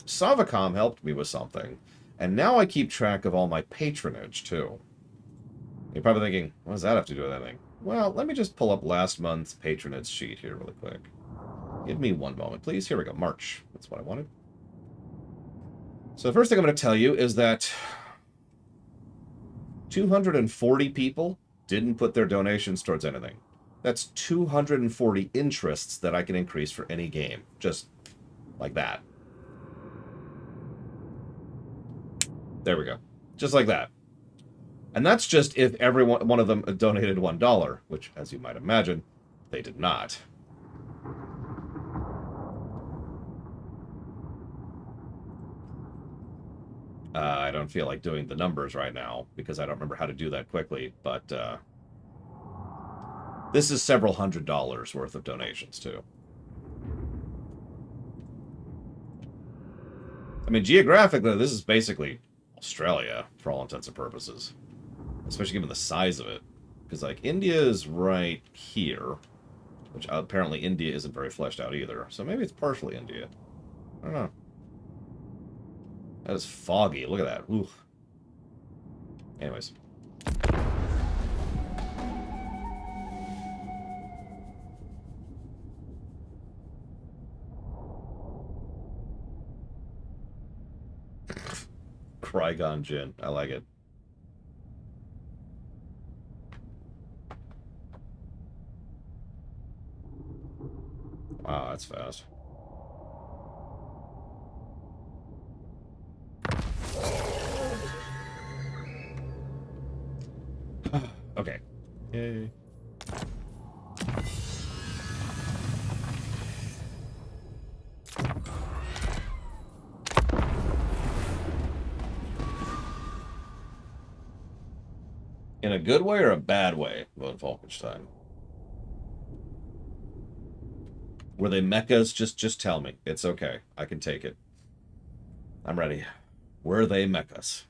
Savacom helped me with something, and now I keep track of all my patronage, too. You're probably thinking, what does that have to do with anything? Well, let me just pull up last month's patronage sheet here really quick. Give me one moment, please. Here we go. March. That's what I wanted. So the first thing I'm going to tell you is that 240 people didn't put their donations towards anything. That's 240 interests that I can increase for any game. Just like that. There we go. Just like that. And that's just if every one of them donated $1, which, as you might imagine, They did not. I don't feel like doing the numbers right now because I don't remember how to do that quickly, but this is several $100s worth of donations, too. I mean, geographically, this is basically Australia, for all intents and purposes. Especially given the size of it. Because, like, India is right here. Which, apparently, India isn't very fleshed out either. So maybe it's partially India. I don't know. That is foggy. Look at that. Ooh. Anyways. Krygon Jin. I like it. Wow, that's fast. Okay. Yay. In a good way or a bad way, von Falkenstein? Were they mechas? Just tell me. It's okay. I can take it. I'm ready. Were they mechas?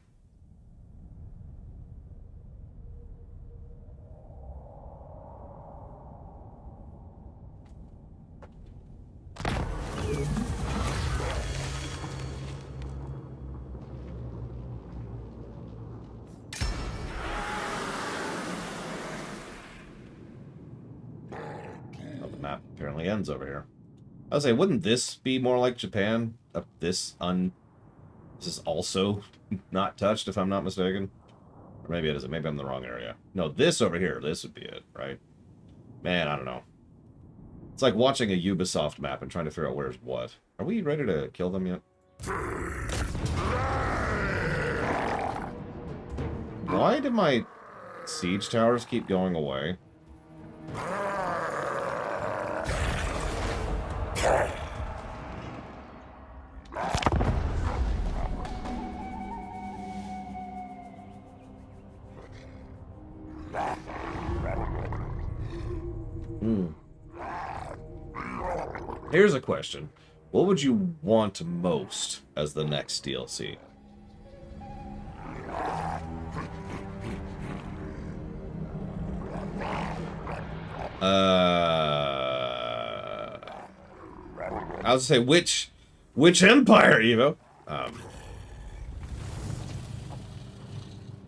Apparently ends over here. I was say, wouldn't this be more like Japan? This is also not touched, if I'm not mistaken. Or maybe it isn't. Maybe I'm in the wrong area. No, this over here. This would be it, right? Man, I don't know. It's like watching a Ubisoft map and trying to figure out where's what. Are we ready to kill them yet? Why did my siege towers keep going away? Here's a question. What would you want most as the next DLC? I was gonna say, which empire, Evo?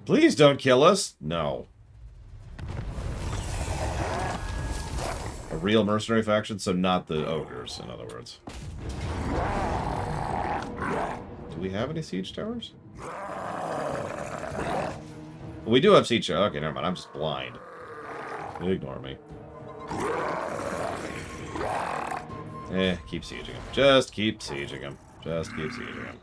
Please don't kill us. No. A real mercenary faction, so not the ogres, in other words. Do we have any siege towers? We do have siege towers. Okay, never mind. I'm just blind. Ignore me. Keep sieging him. Just keep sieging him. Just keep sieging him.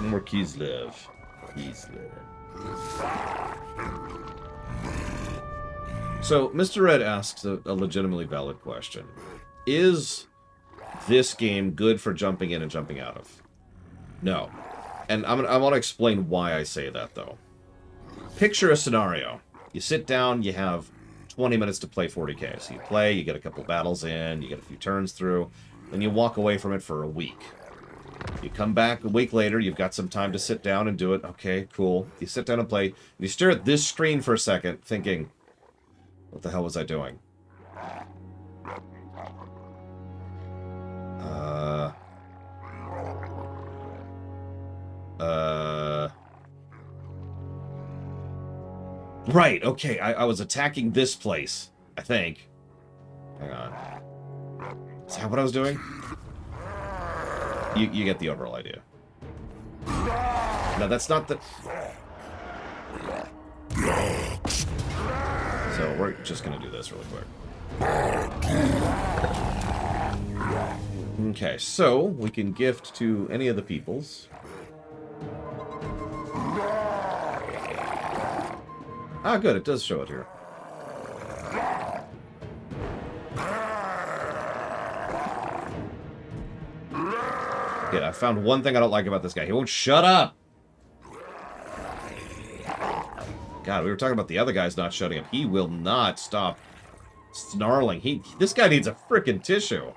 More Kislev. So, Mr. Red asks a legitimately valid question. Is this game good for jumping in and jumping out of? No. And I want to explain why I say that, though. Picture a scenario. You sit down, you have 20 minutes to play 40k. So you play, you get a couple battles in, you get a few turns through, then you walk away from it for a week. You come back a week later, you've got some time to sit down and do it. Okay, cool. You sit down and play, and you stare at this screen for a second, thinking, what the hell was I doing? Right, okay, I was attacking this place, I think. Hang on. Is that what I was doing? You get the overall idea. No, that's not the... So we're just gonna do this really quick. Okay, so we can gift to any of the peoples. Ah, good, it does show it here. Yeah, I found one thing I don't like about this guy. He won't shut up! God, we were talking about the other guys not shutting up. He will not stop snarling. This guy needs a frickin' tissue.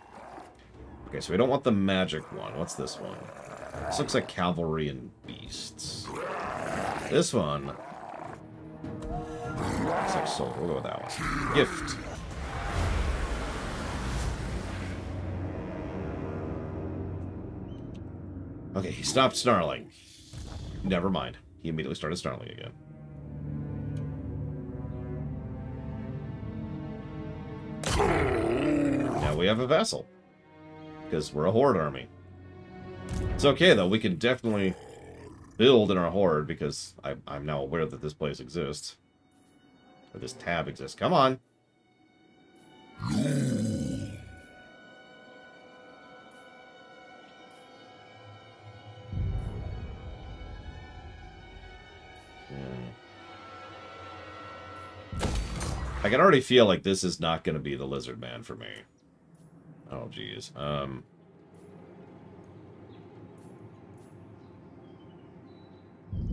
Okay, so we don't want the magic one. What's this one? This looks like cavalry and beasts. This one looks like soul. We'll go with that one. Gift. Okay, he stopped snarling. Never mind. He immediately started snarling again. Now we have a vassal. Because we're a horde army. It's okay, though. We can definitely build in our horde, because I'm now aware that this place exists. Or this tab exists. Come on! I can already feel like this is not going to be the lizard man for me. Oh, geez.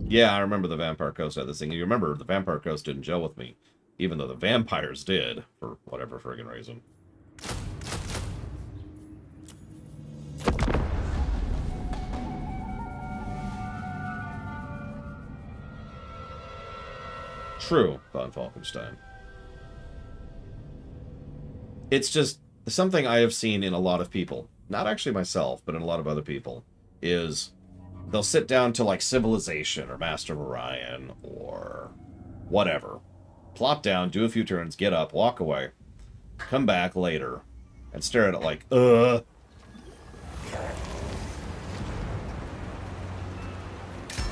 Yeah, I remember the Vampire Coast had this thing. You remember, the Vampire Coast didn't gel with me. Even though the vampires did, for whatever friggin' reason. True, von Falkenstein. It's just something I have seen in a lot of people. Not actually myself, but in a lot of other people. Is they'll sit down to like Civilization or Master of Orion or whatever. Plop down, do a few turns, get up, walk away. Come back later. And stare at it like,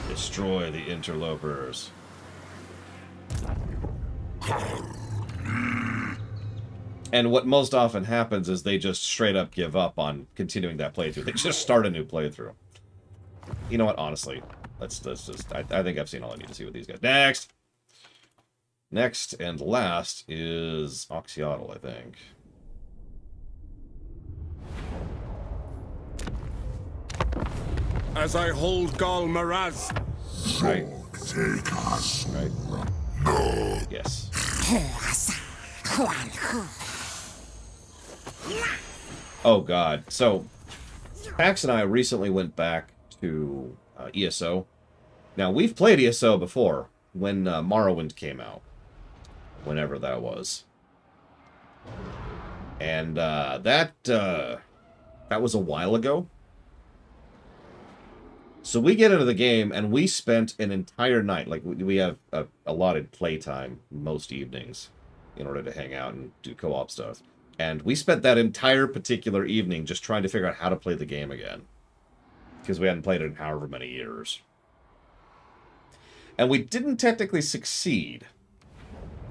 Destroy the interlopers. And what most often happens is they just straight up give up on continuing that playthrough. They just start a new playthrough. You know what? Honestly, let's just... I think I've seen all I need to see with these guys. Next! Next and last is Oxyotl, I think. As I hold Gal Maraz. Right. Take us. Right. No. Yes. Oh, God. So, Pax and I recently went back to ESO. Now, we've played ESO before, when Morrowind came out. Whenever that was. And that was a while ago. So we get into the game, and we spent an entire night, like, we have a allotted playtime most evenings in order to hang out and do co-op stuff. And we spent that entire particular evening just trying to figure out how to play the game again. Because we hadn't played it in however many years. And we didn't technically succeed.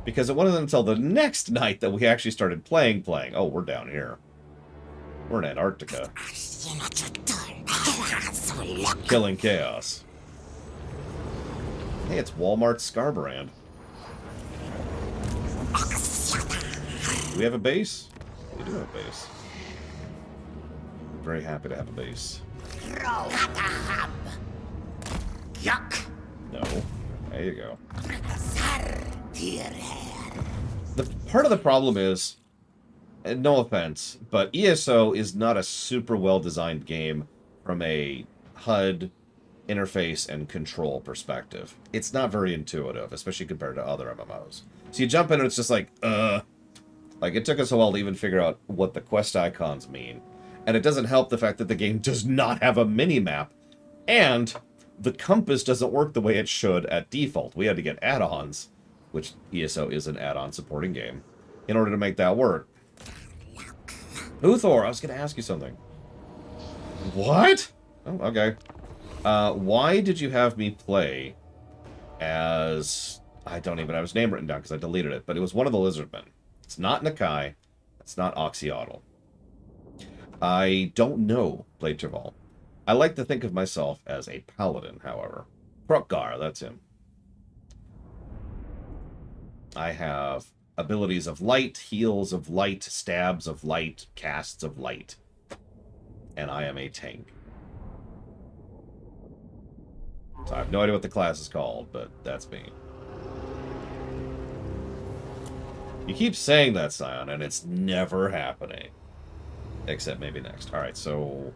Because it wasn't until the next night that we actually started playing. Oh, we're down here. We're in Antarctica. Killing chaos. Hey, it's Walmart Scarbrand. Do we have a base? We do have a base. I'm very happy to have a base. No. There you go. The part of the problem is, and no offense, but ESO is not a super well-designed game from a HUD, interface, and control perspective. It's not very intuitive, especially compared to other MMOs. So you jump in and it's just like, Like, it took us a while to even figure out what the quest icons mean. And it doesn't help the fact that the game does not have a mini-map. And the compass doesn't work the way it should at default. We had to get add-ons, which ESO is an add-on supporting game, in order to make that work. Uthor, I was going to ask you something. What? Oh, okay. Why did you have me play as... I don't even have his name written down because I deleted it, but it was one of the lizardmen. It's not Nakai. It's not Oxyotl. I don't know, played Terval. I like to think of myself as a paladin, however. Krokgar, that's him. I have abilities of light, heals of light, stabs of light, casts of light. And I am a tank. So I have no idea what the class is called, but that's me. You keep saying that, Scion, and it's never happening. Except maybe next. Alright, so...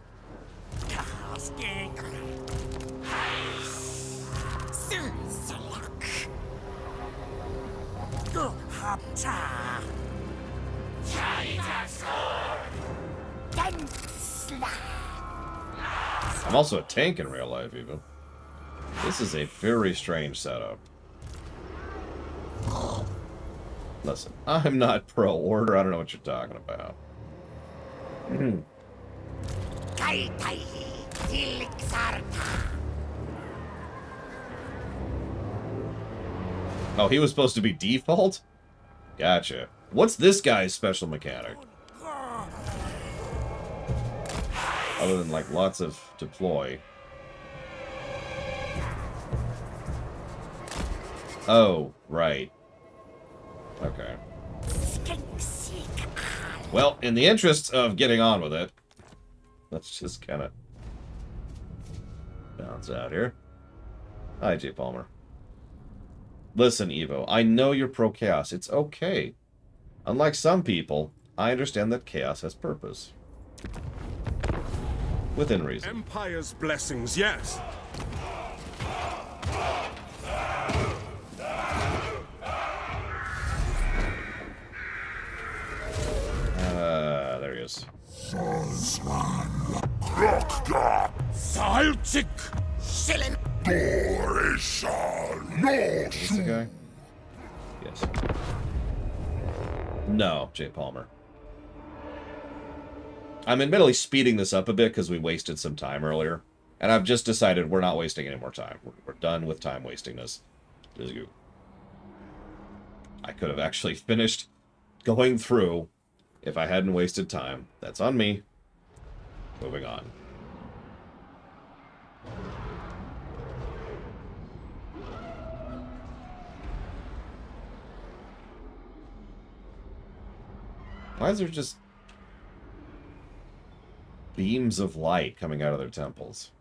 I'm also a tank in real life, even. This is a very strange setup. Listen, I'm not pro-order. I don't know what you're talking about. Oh, he was supposed to be default? Gotcha. What's this guy's special mechanic? Other than, like, lots of deploy. Oh, right. Okay. Well, in the interest of getting on with it, let's just kind of bounce out here. Hi, J. Palmer. Listen, Evo, I know you're pro-chaos. It's okay. Unlike some people, I understand that chaos has purpose. Within reason. Empire's blessings, yes. There he is. Saltic! Is this the guy? Yes. No, J. Palmer. I'm admittedly speeding this up a bit because we wasted some time earlier. And I've just decided we're not wasting any more time. We're done with time wasting this. Just go. I could have actually finished going through if I hadn't wasted time. That's on me. Moving on. Why is there just beams of light coming out of their temples?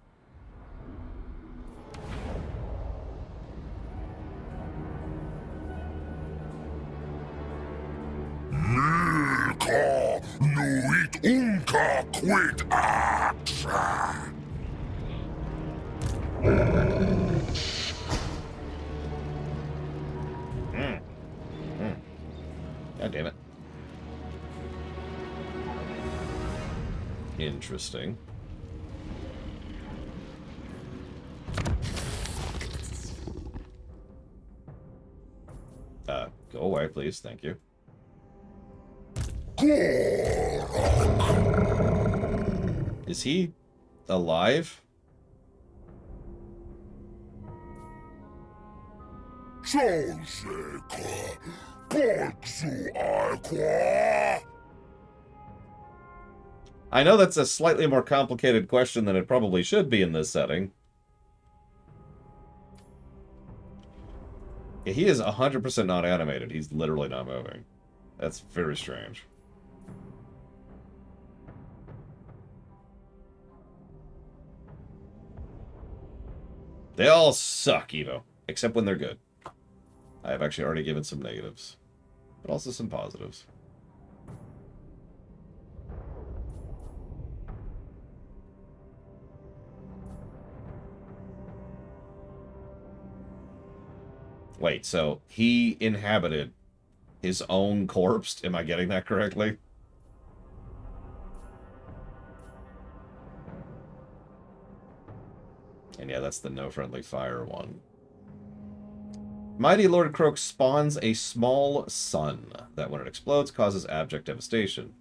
Milka nuit unka quid atra. God damn it. Interesting. Go away, please. Thank you. Is he alive? I know that's a slightly more complicated question than it probably should be in this setting. Yeah, he is 100% not animated. He's literally not moving. That's very strange. They all suck, Evo. Except when they're good. I have actually already given some negatives. But also some positives. Wait, so he inhabited his own corpse? Am I getting that correctly? And yeah, that's the no friendly fire one. Mighty Lord Croak spawns a small sun that, when it explodes, causes abject devastation.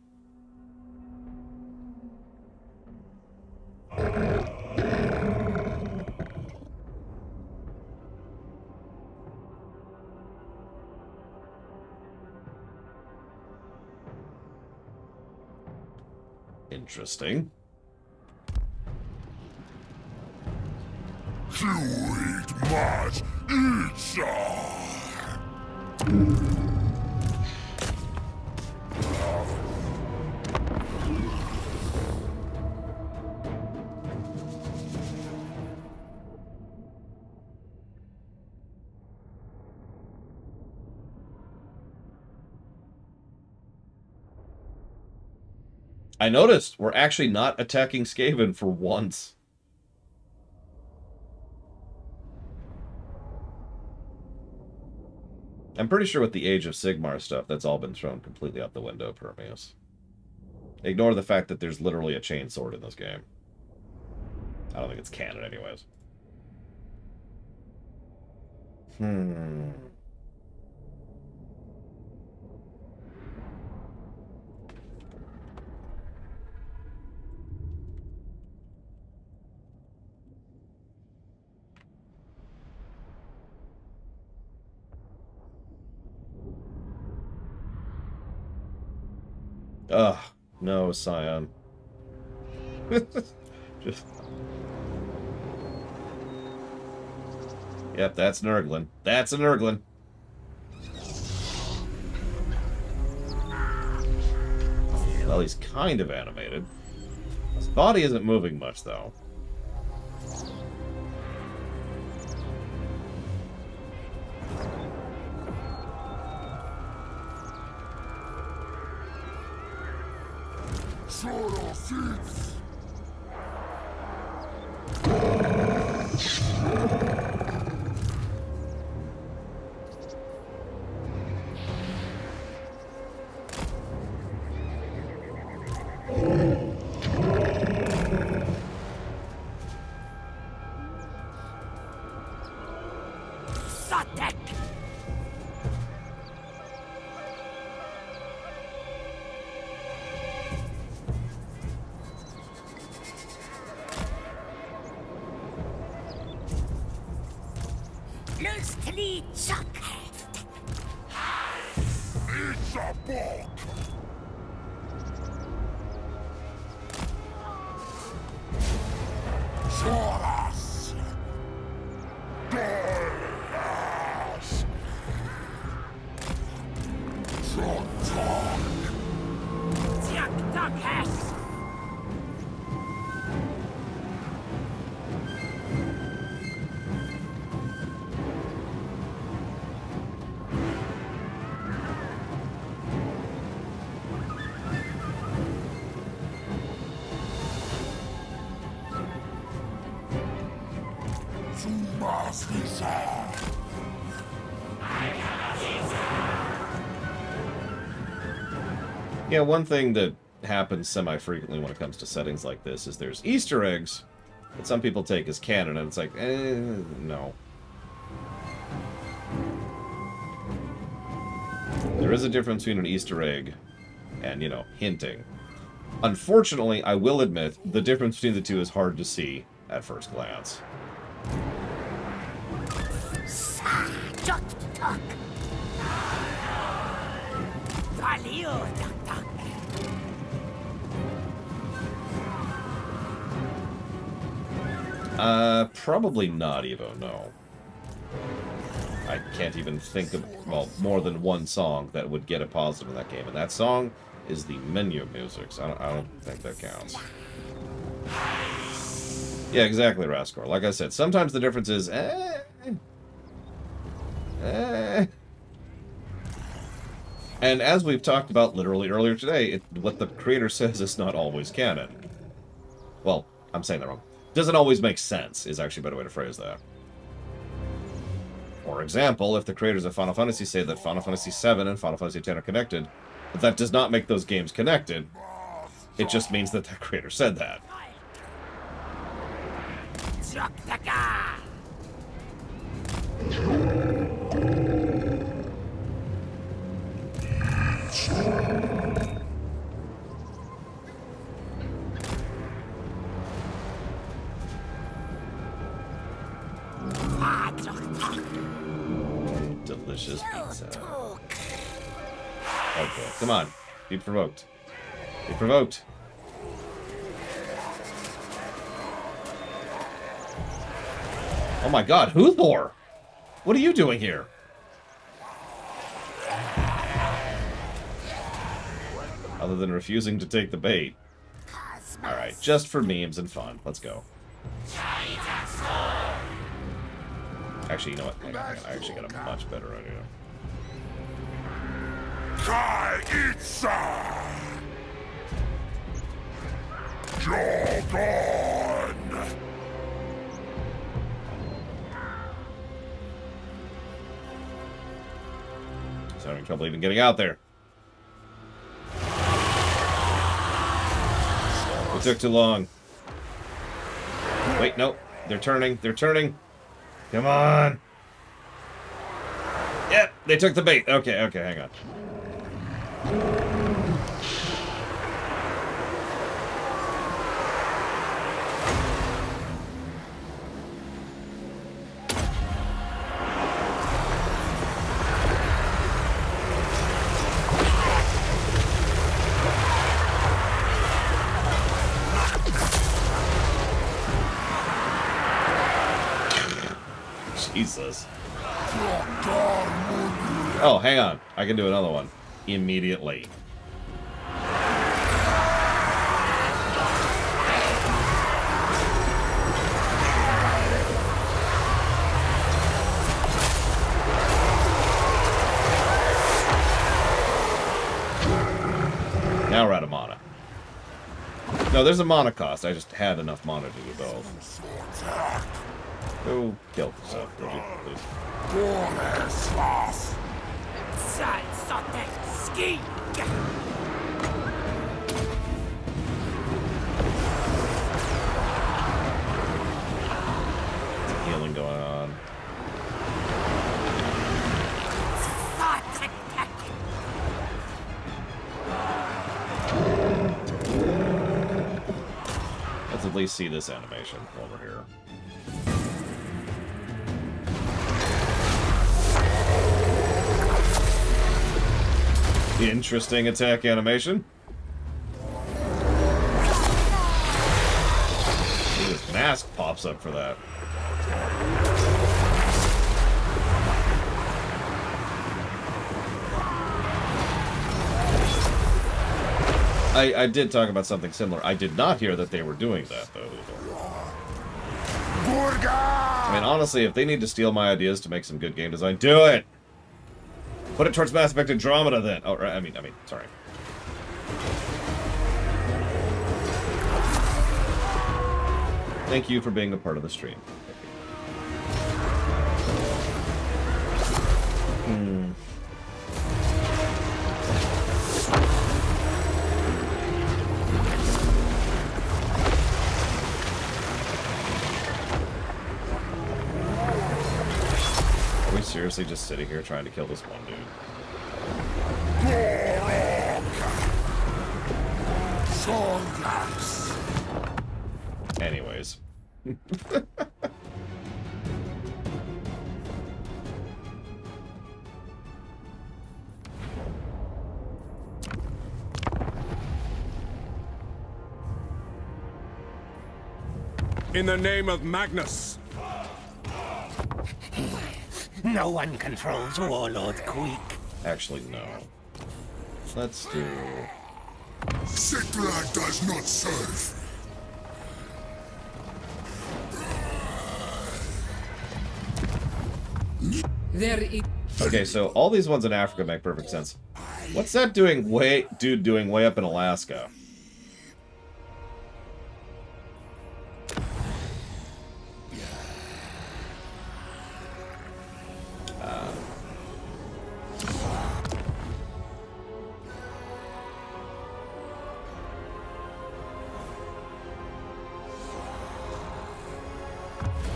Interesting. You eat much, eat some. I noticed we're actually not attacking Skaven for once. I'm pretty sure with the Age of Sigmar stuff, that's all been thrown completely out the window, Permeus. Ignore the fact that there's literally a chain sword in this game. I don't think it's canon anyways. Ugh, no, Scion. Just... Yep, that's Nurglin. That's a Nurglin. Well, he's kind of animated. His body isn't moving much, though. Yeah, one thing that happens semi-frequently when it comes to settings like this is there's Easter eggs that some people take as canon, and it's like, no. There is a difference between an Easter egg and, you know, hinting. Unfortunately, I will admit, the difference between the two is hard to see at first glance. Probably not, Evo, no. I can't even think of, well, more than one song that would get a positive in that game, and that song is the menu music, so I don't think that counts. Yeah, exactly, Raskor. Like I said, sometimes the difference is, And as we've talked about literally earlier today, what the creator says is not always canon. Well, I'm saying that wrong. Doesn't always make sense, is actually a better way to phrase that. For example, if the creators of Final Fantasy say that Final Fantasy VII and Final Fantasy X are connected, but that does not make those games connected. It just means that the creator said that. Delicious pizza. Okay, come on. Be provoked. Be provoked. Oh my god, Huthor! What are you doing here? Other than refusing to take the bait. Alright, just for memes and fun. Let's go. Actually, you know what? Hang on. I actually got a much better idea. Kaitsa! Jordan! He's having trouble even getting out there. It took too long. Wait, no. They're turning. They're turning. Come on. Yep, they took the bait. Okay, okay, hang on. Jesus. Oh, hang on. I can do another one. Immediately. Now we're out of mana. No, there's a mana cost. I just had enough mana to do both. Go kill yourself, would you, please? Healing going on. Let's at least see this animation while we're here. Interesting attack animation. This mask pops up for that. I did talk about something similar. I did not hear that they were doing that, though. I mean, honestly, if they need to steal my ideas to make some good game design, do it! Put it towards Mass Effect Andromeda, then. Oh, right, I mean, sorry. Thank you for being a part of the stream. Are we seriously just sitting here trying to kill this one dude? Anyways. In the name of Magnus. No one controls Warlord Queek. Actually, no. Let's do... Sigla does not serve. Okay, so all these ones in Africa make perfect sense. What's that doing way up in Alaska?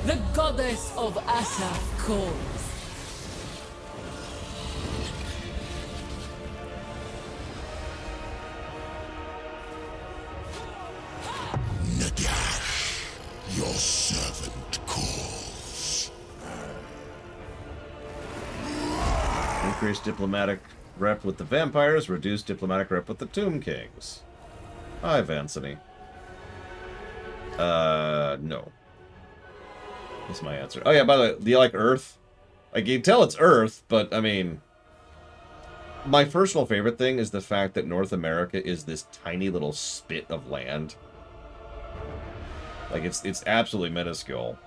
The goddess of Asaph calls. Nagash, your servant calls. Increase diplomatic rep with the vampires, reduce diplomatic rep with the Tomb Kings. Hi, Vancini. No. That's my answer. Oh yeah, by the way, do you like Earth? Like, you can tell it's Earth, but, I mean... My personal favorite thing is the fact that North America is this tiny little spit of land. Like, it's absolutely minuscule.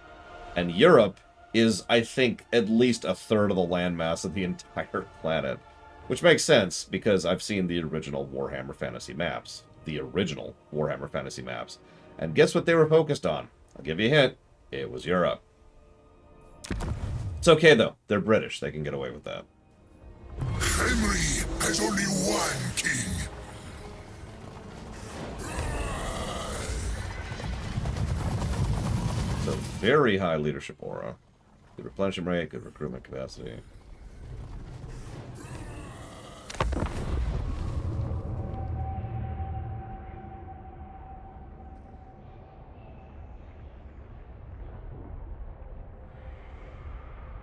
And Europe is, I think, at least a third of the landmass of the entire planet. Which makes sense, because I've seen the original Warhammer Fantasy maps. The original Warhammer Fantasy maps. And guess what they were focused on? I'll give you a hint. It was Europe. It's okay, though. They're British. They can get away with that. Henry has only one king. So, very high leadership aura. Good replenishment rate, good recruitment capacity.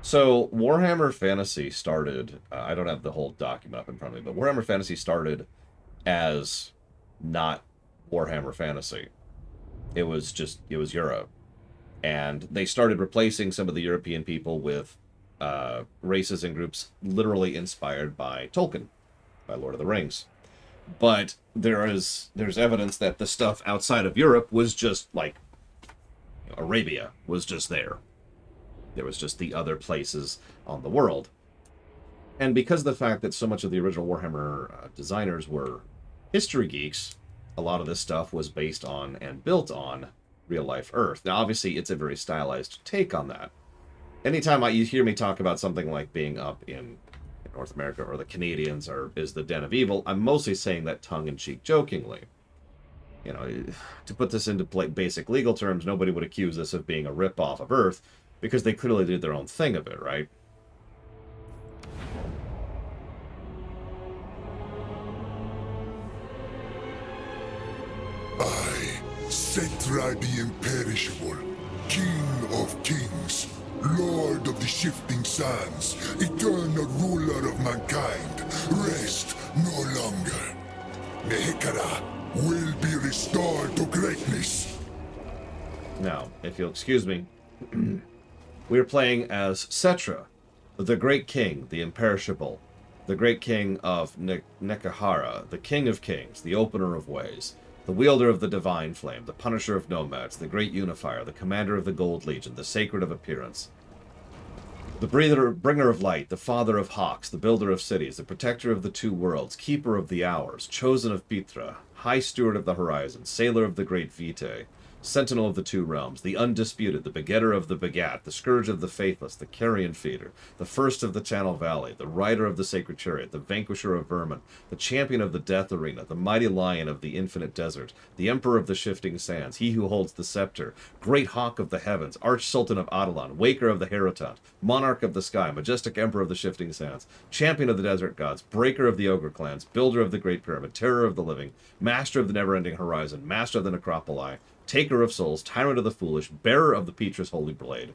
So, Warhammer Fantasy started, I don't have the whole document up in front of me, but Warhammer Fantasy started as not Warhammer Fantasy. It was Europe. And they started replacing some of the European people with races and groups literally inspired by Tolkien, by Lord of the Rings. But there's evidence that the stuff outside of Europe was just like, Arabia was just there. There was just the other places on the world. And because of the fact that so much of the original Warhammer designers were history geeks, a lot of this stuff was based on and built on real-life Earth. Now, obviously, it's a very stylized take on that. Anytime you hear me talk about something like being up in North America or the Canadians is the den of evil, I'm mostly saying that tongue-in-cheek jokingly. You know, to put this into basic legal terms, nobody would accuse this of being a rip-off of Earth, because they clearly did their own thing of it, right? I, Setra the Imperishable, King of Kings, Lord of the Shifting Sands, eternal ruler of mankind, rest no longer. Nehekara will be restored to greatness. Now, if you'll excuse me, we're playing as Setra, the Great King, the Imperishable, the Great King of Nekahara, the King of Kings, the Opener of Ways, the Wielder of the Divine Flame, the Punisher of Nomads, the Great Unifier, the Commander of the Gold Legion, the Sacred of Appearance, the Bringer of Light, the Father of Hawks, the Builder of Cities, the Protector of the Two Worlds, Keeper of the Hours, Chosen of Pithra, High Steward of the Horizon, Sailor of the Great Vitae, Sentinel of the Two Realms, the Undisputed, the Begetter of the Begat, the Scourge of the Faithless, the Carrion Feeder, the First of the Channel Valley, the Rider of the Sacred Chariot, the Vanquisher of Vermin, the Champion of the Death Arena, the Mighty Lion of the Infinite Desert, the Emperor of the Shifting Sands, he who holds the scepter, Great Hawk of the Heavens, Arch-Sultan of Adelan, Waker of the Herotant, Monarch of the Sky, Majestic Emperor of the Shifting Sands, Champion of the Desert Gods, Breaker of the Ogre Clans, Builder of the Great Pyramid, Terror of the Living, Master of the Never-Ending Horizon, Master of the Necropoli, Taker of Souls, Tyrant of the Foolish, Bearer of the Petrus Holy Blade.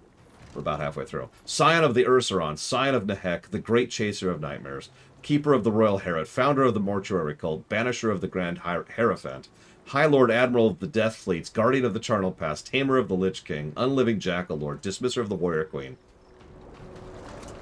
We're about halfway through. Scion of the Ursaron, Scion of Nehek, the Great Chaser of Nightmares, Keeper of the Royal Herod, Founder of the Mortuary Cult, Banisher of the Grand Hierophant, High Lord Admiral of the Death Fleets, Guardian of the Charnel Pass, Tamer of the Lich King, Unliving Jackal Lord, Dismisser of the Warrior Queen,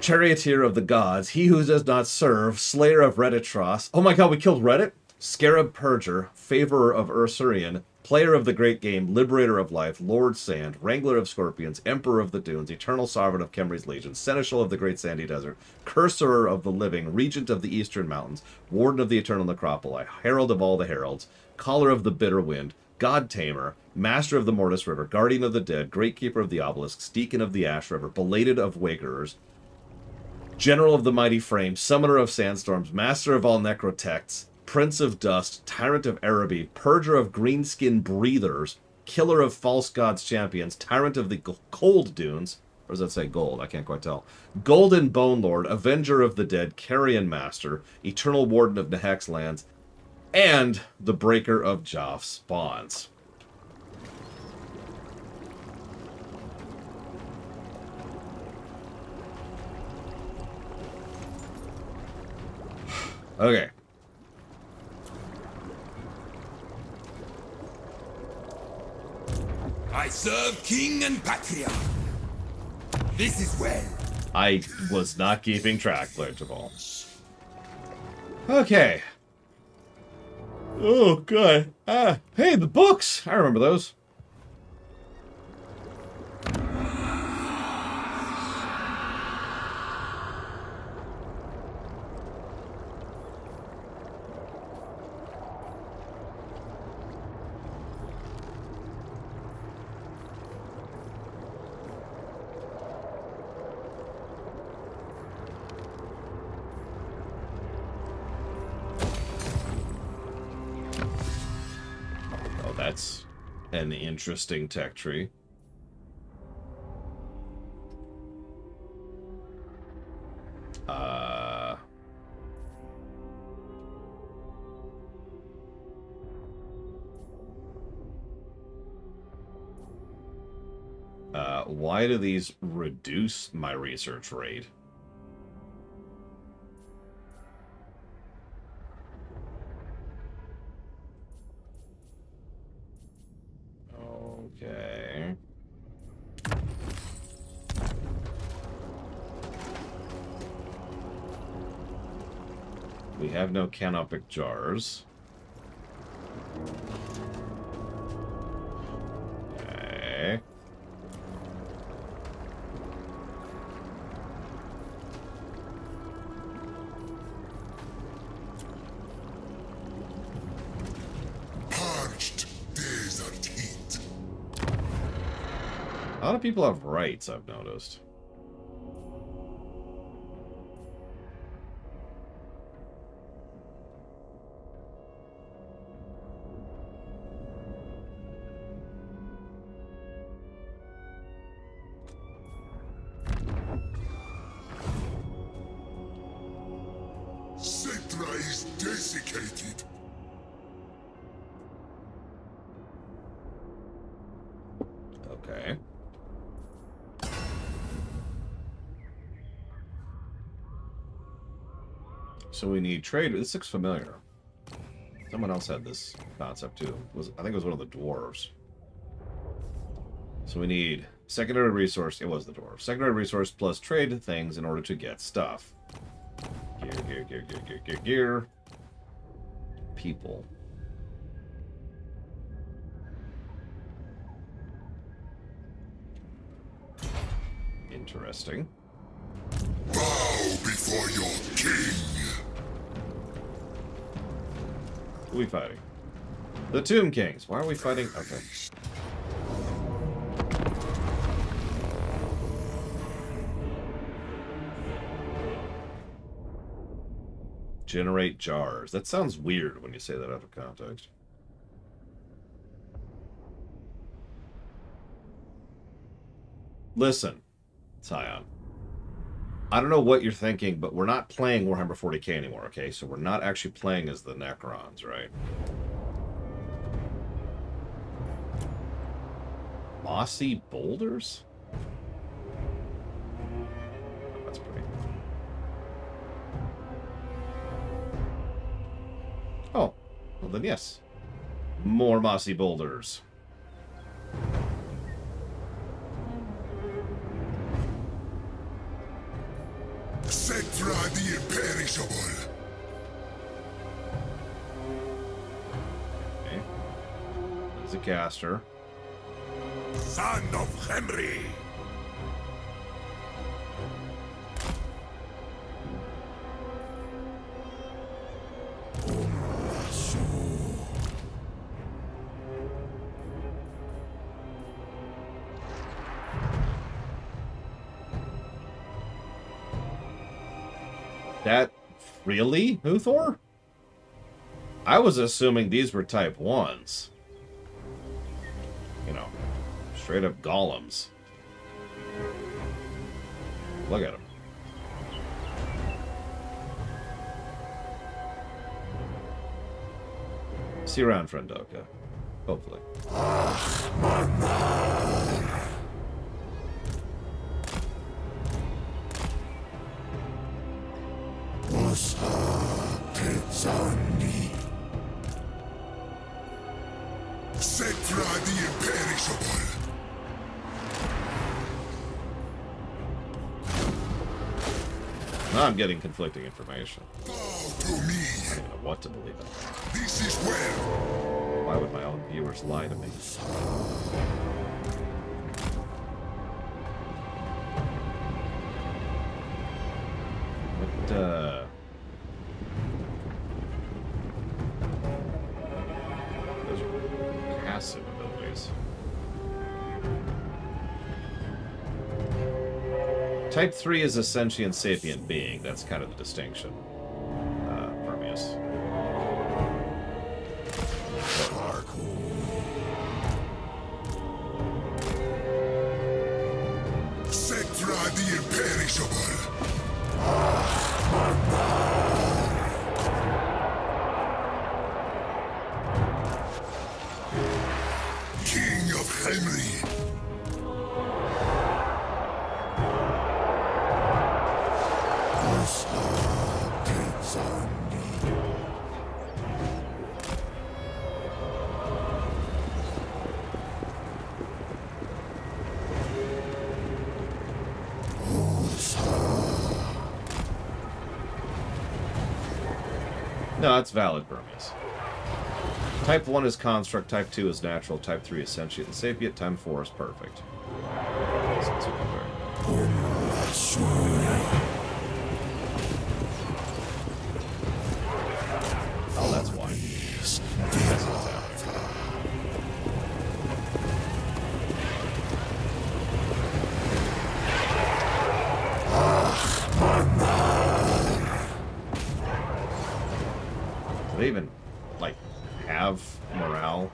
Charioteer of the Gods, He who does not serve, Slayer of Redditros. Oh my god, we killed Reddit? Scarab Purger, Favorer of Ursurian, Player of the Great Game, Liberator of Life, Lord Sand, Wrangler of Scorpions, Emperor of the Dunes, Eternal Sovereign of Khemri's Legion, Seneschal of the Great Sandy Desert, Cursorer of the Living, Regent of the Eastern Mountains, Warden of the Eternal Necropoli, Herald of all the Heralds, Caller of the Bitter Wind, God Tamer, Master of the Mortis River, Guardian of the Dead, Great Keeper of the Obelisks, Deacon of the Ash River, Belated of Wakerers, General of the Mighty Frame, Summoner of Sandstorms, Master of all Necrotects, Prince of Dust, Tyrant of Araby, Purger of Greenskin Breathers, Killer of False Gods Champions, Tyrant of the Cold Dunes, or does that say gold? I can't quite tell. Golden Bone Lord, Avenger of the Dead, Carrion Master, Eternal Warden of Nehek's Lands, and the Breaker of Joff's Spawns. Okay. I serve King and Patria. This is well. I was not keeping track, Blair Jamal. Okay. Oh, God. Hey, the books! I remember those. That's an interesting tech tree. Why do these reduce my research rate? Okay. We have no canopic jars. Okay. Parched desert heat. A lot of people have rights, I've noticed. Cetra is desiccated. Okay. So we need trade. This looks familiar. Someone else had this concept too. I think it was one of the dwarves. So we need secondary resource. It was the dwarf. Secondary resource plus trade things in order to get stuff. Gear. People. Interesting. Bow before your king. Who are we fighting? The Tomb Kings. Why are we fighting? Okay. Generate jars. That sounds weird when you say that out of context. Listen, Scion. I don't know what you're thinking, but we're not playing Warhammer 40k anymore, okay? So we're not actually playing as the Necrons, right? Mossy boulders? Oh, that's pretty. Oh, well then yes. More mossy boulders. Cetra the imperishable. Okay. There's a caster. Son of Henry. That really, Uthor? I was assuming these were type 1s. You know, straight up golems. Look at them. See you around, friend Doka. Hopefully. Cetra the imperishable. Now I'm getting conflicting information. Bow to me. I don't know what to believe in. This is well. Why would my own viewers lie to me? What, those are passive abilities. Type 3 is a sentient sapient being. That's kind of the distinction. Permeus. Cetra the imperishable. King of Henry. No, that's valid, Burmese. Type 1 is construct, type 2 is natural, type 3 is sentient and sapient, type 4 is perfect. Oh, that's why. That's what's happening. Do they even, like, have morale?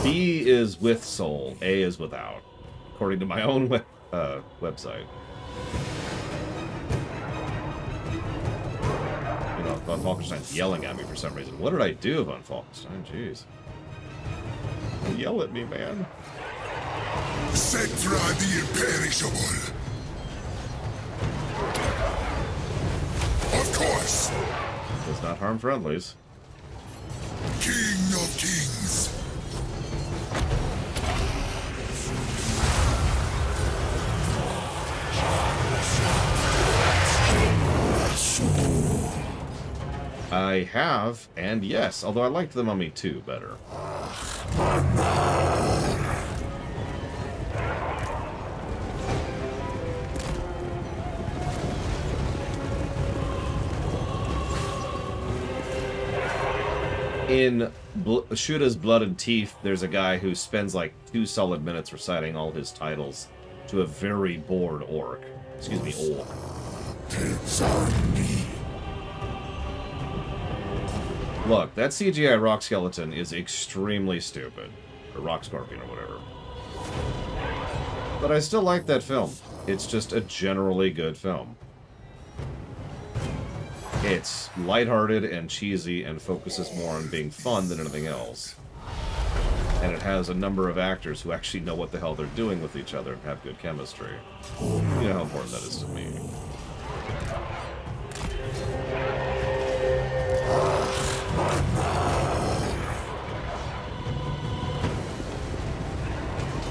B is with soul, A is without, according to my own website. You know, Von Falkenstein's yelling at me for some reason. What did I do, Von Falkenstein? Jeez. Don't yell at me, man. Cetra the imperishable. Of course. Does not harm friendlies. King of kings. I have, and yes, although I liked the Mummy 2 better. In Shuda's Blood and Teeth, there's a guy who spends like 2 solid minutes reciting all his titles to a very bored orc. Excuse me, orc. Look, that CGI rock skeleton is extremely stupid. Or rock scorpion or whatever. But I still like that film. It's just a generally good film. It's lighthearted and cheesy and focuses more on being fun than anything else. And it has a number of actors who actually know what the hell they're doing with each other and have good chemistry. You know how important that is to me.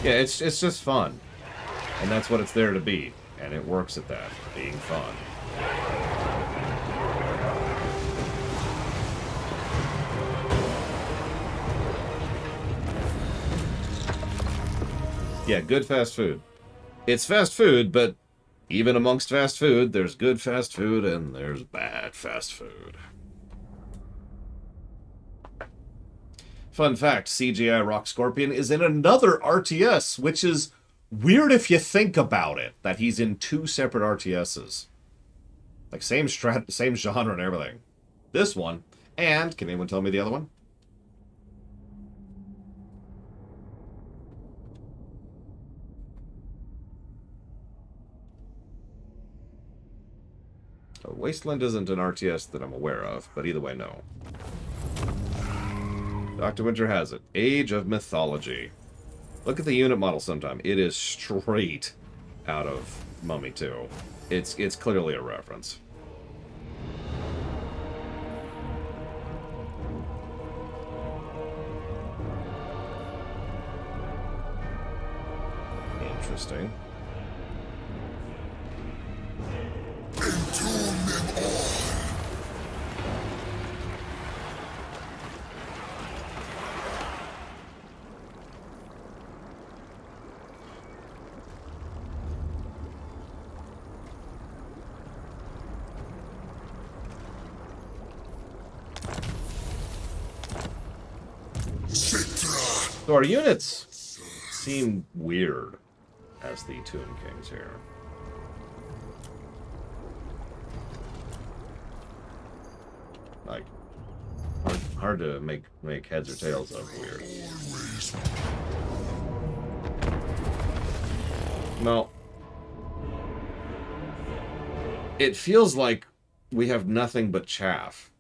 Yeah, it's just fun. And that's what it's there to be. And it works at that, being fun. Yeah, good fast food. It's fast food, but even amongst fast food, there's good fast food and there's bad fast food. Fun fact, CGI Rock Scorpion is in another RTS, which is weird if you think about it, that he's in 2 separate RTSs. Like, same genre and everything. This one, and, can anyone tell me the other one? Wasteland isn't an RTS that I'm aware of, but either way, no. Dr. Winter has it. Age of Mythology. Look at the unit model sometime. It is straight out of Mummy 2. It's clearly a reference. Interesting. Entomb them all. So our units seem weird as the Tomb Kings here. Like, hard to make heads or tails of weird. No. It feels like we have nothing but chaff.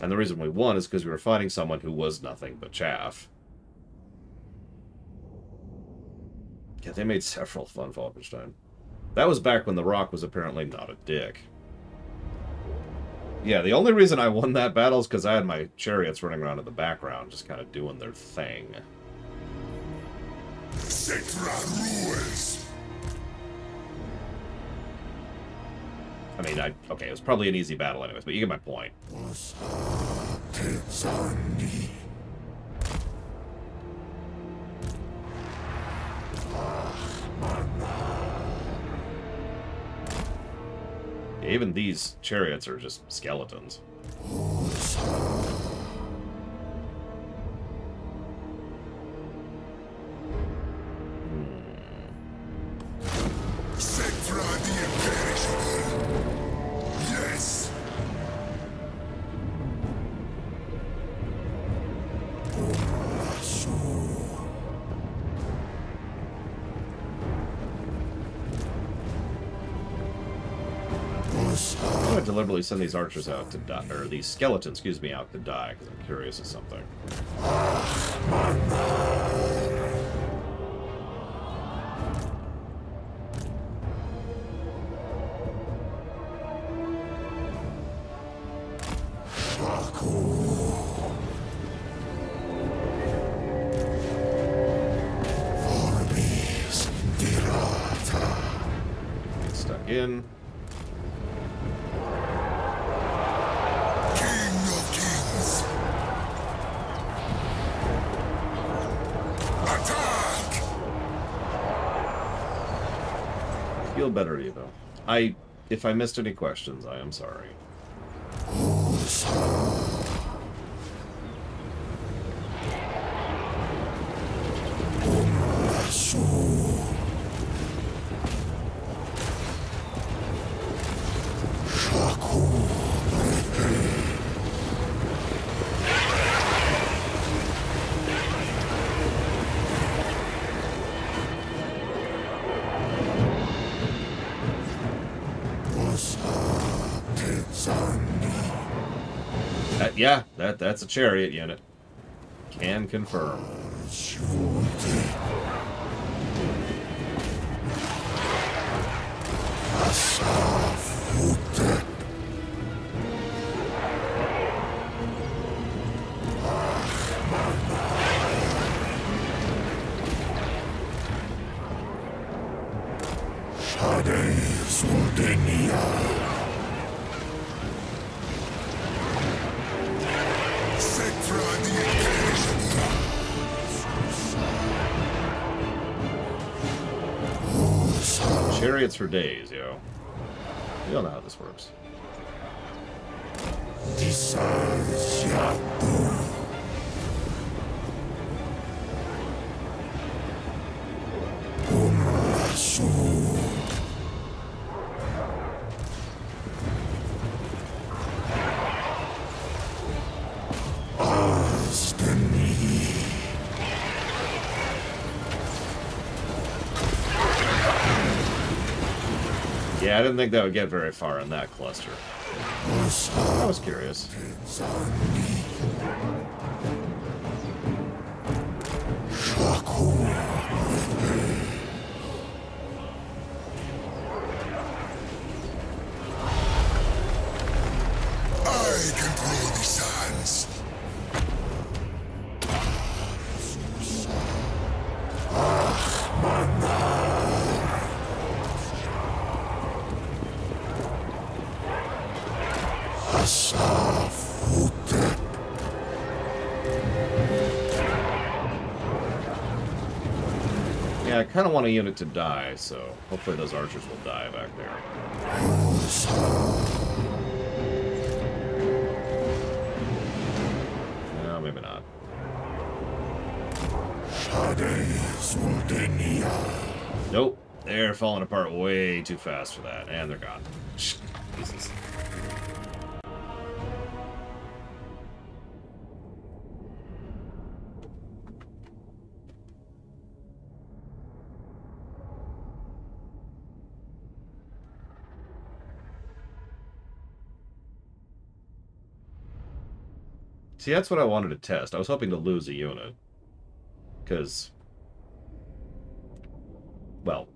And the reason we won is because we were fighting someone who was nothing but chaff. Yeah, they made several fun Falkenstein. That was back when The Rock was apparently not a dick. Yeah, the only reason I won that battle is because I had my chariots running around in the background, just kind of doing their thing. Cetra rules. I mean, okay, it was probably an easy battle anyways, but you get my point. Yeah, even these chariots are just skeletons. Cetra the imperishable. Yes. I'm going to deliberately send these archers out to die, or these skeletons, excuse me, out to die, because I'm curious of something. Get stuck in. Feel better, Evo. If I missed any questions, I am sorry. Yeah, that's a chariot unit. Can confirm. Chariots for days, yo. You don't know how this works. Yeah, I didn't think that would get very far in that cluster. I was curious. I control the sands. Yeah, I kind of want a unit to die, so hopefully those archers will die back there. No, maybe not. Nope. They're falling apart way too fast for that. And they're gone. Jesus. See, that's what I wanted to test. I was hoping to lose a unit. Because, well,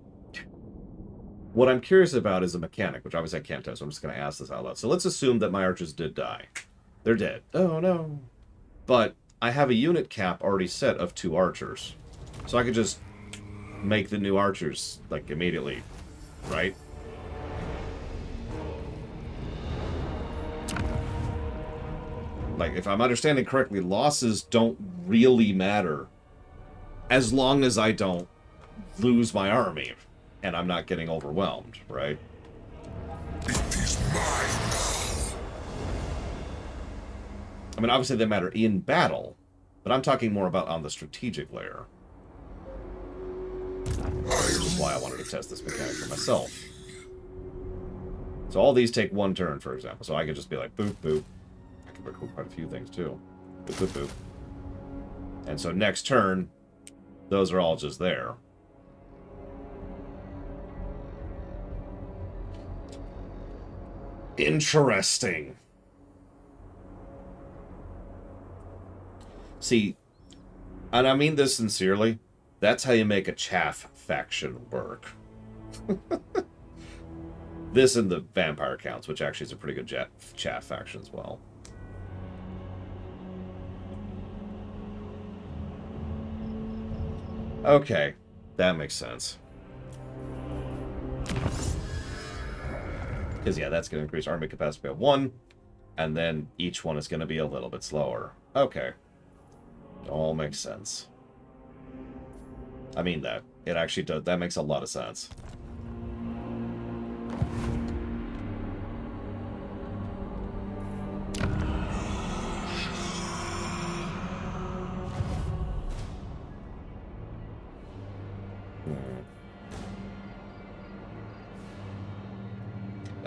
what I'm curious about is a mechanic, which obviously I can't test, so I'm just going to ask this out loud. So let's assume that my archers did die. They're dead. Oh, no. But I have a unit cap already set of 2 archers. So I could just make the new archers, like, immediately, right? Like, if I'm understanding correctly, losses don't really matter as long as I don't lose my army and I'm not getting overwhelmed, right? It is mine now. I mean, obviously they matter in battle, but I'm talking more about on the strategic layer. Which is why I wanted to test this mechanic for myself. So all these take 1 turn, for example. So I could just be like, boop, boop. I can recruit quite a few things, too. Boop, boop, boop. And so next turn, those are all just there. Interesting. See, and I mean this sincerely, that's how you make a chaff faction work. This and the vampire counts, which actually is a pretty good chaff faction as well. Okay, that makes sense. Because, yeah, that's going to increase army capacity by 1, and then each one is going to be a little bit slower. Okay. All makes sense. I mean that. It actually does. That makes a lot of sense.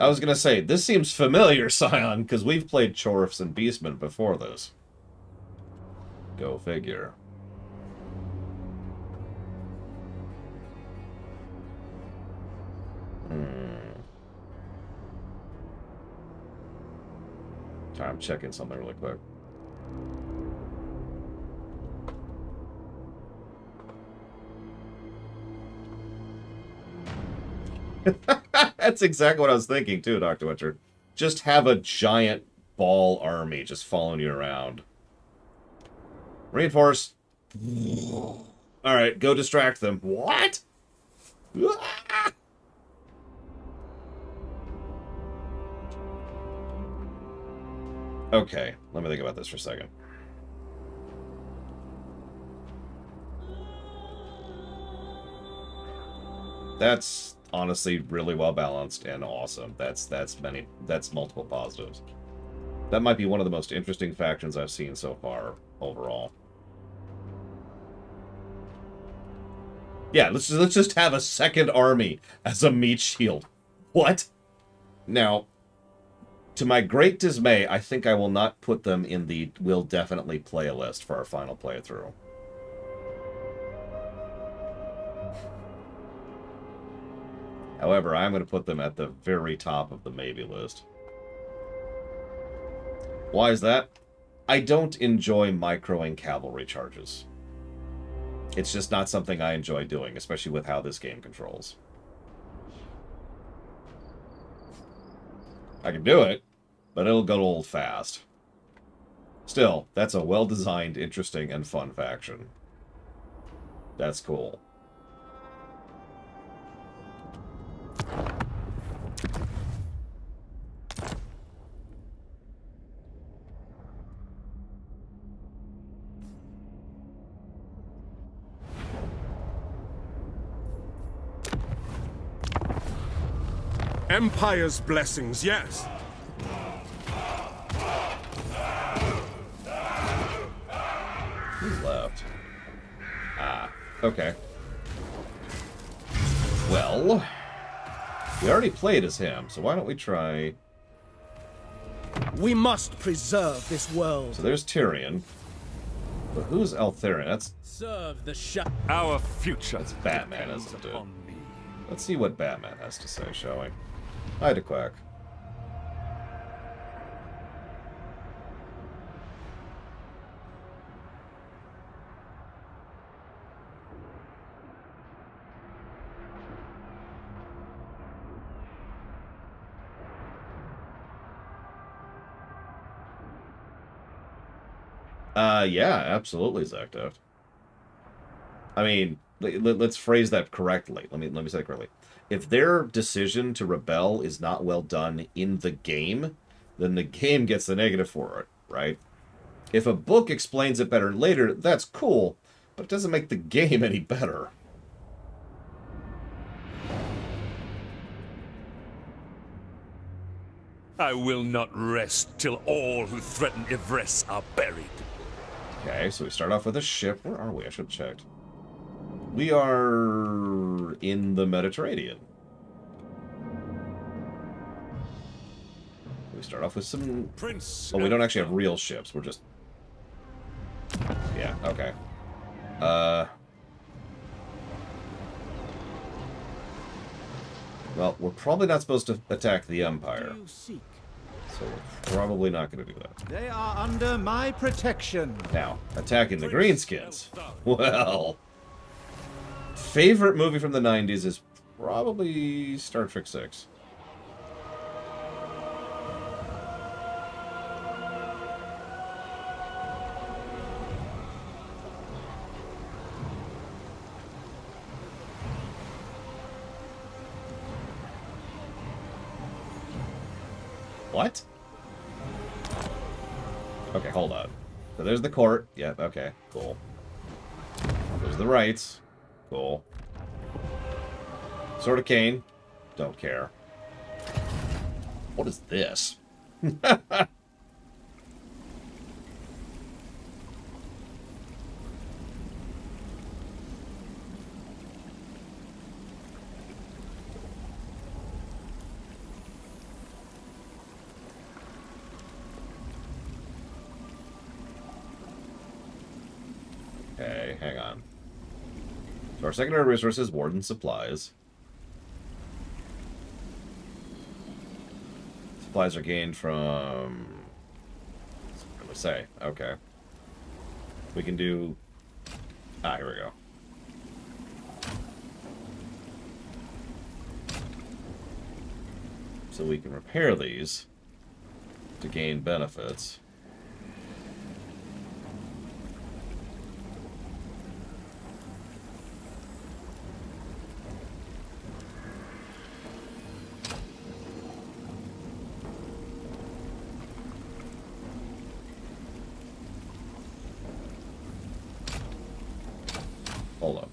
I was going to say, this seems familiar, Scion, because we've played Chorfs and Beastmen before this. Go figure. Sorry, I'm checking something really quick. That's exactly what I was thinking, too, Dr. Witcher. Just have a giant ball army just following you around. Reinforce. Alright, go distract them. What? Okay, let me think about this for a second. That's honestly really well balanced and awesome. That's multiple positives. That might be one of the most interesting factions I've seen so far overall. Yeah, let's just have a second army as a meat shield. What? Now, to my great dismay, I think I will not put them in the will definitely play list for our final playthrough. However, I'm going to put them at the very top of the maybe list. Why is that? I don't enjoy microing cavalry charges. It's just not something I enjoy doing, especially with how this game controls. I can do it, but it'll go old fast. Still, that's a well-designed, interesting, and fun faction. That's cool. Empire's blessings, yes. Who's left? Ah, okay. Well, we already played as him, so why don't we try... We must preserve this world. So there's Tyrion. But who's Eltharion? That's Serve the Our future. That's Batman, depends isn't it? upon me. Let's see what Batman has to say, shall we? Hi to Quack. Yeah, absolutely, Zachdeft. I mean, let's phrase that correctly. Let me say it correctly. If their decision to rebel is not well done in the game, then the game gets the negative for it, right? If a book explains it better later, that's cool, but it doesn't make the game any better. I will not rest till all who threaten Ivres are buried. Okay, so we start off with a ship. Where are we? I should have checked. We are in the Mediterranean. We start off with some... Prince. Oh, we don't actually have real ships. We're just... Yeah, okay. Well, we're probably not supposed to attack the Empire. So we're probably not going to do that. They are under my protection. Now, attacking the Greenskins. Well... Favorite movie from the 90s is probably Star Trek 6. What? Okay, hold on. So there's the court. Yep, okay, cool. There's the rights. Cool. Sword of Cain. Don't care. What is this? Okay, hang on. So our secondary resources, Warden supplies. Supplies are gained from... What do we say? Okay. We can do... Ah, here we go. So we can repair these to gain benefits. Hold up.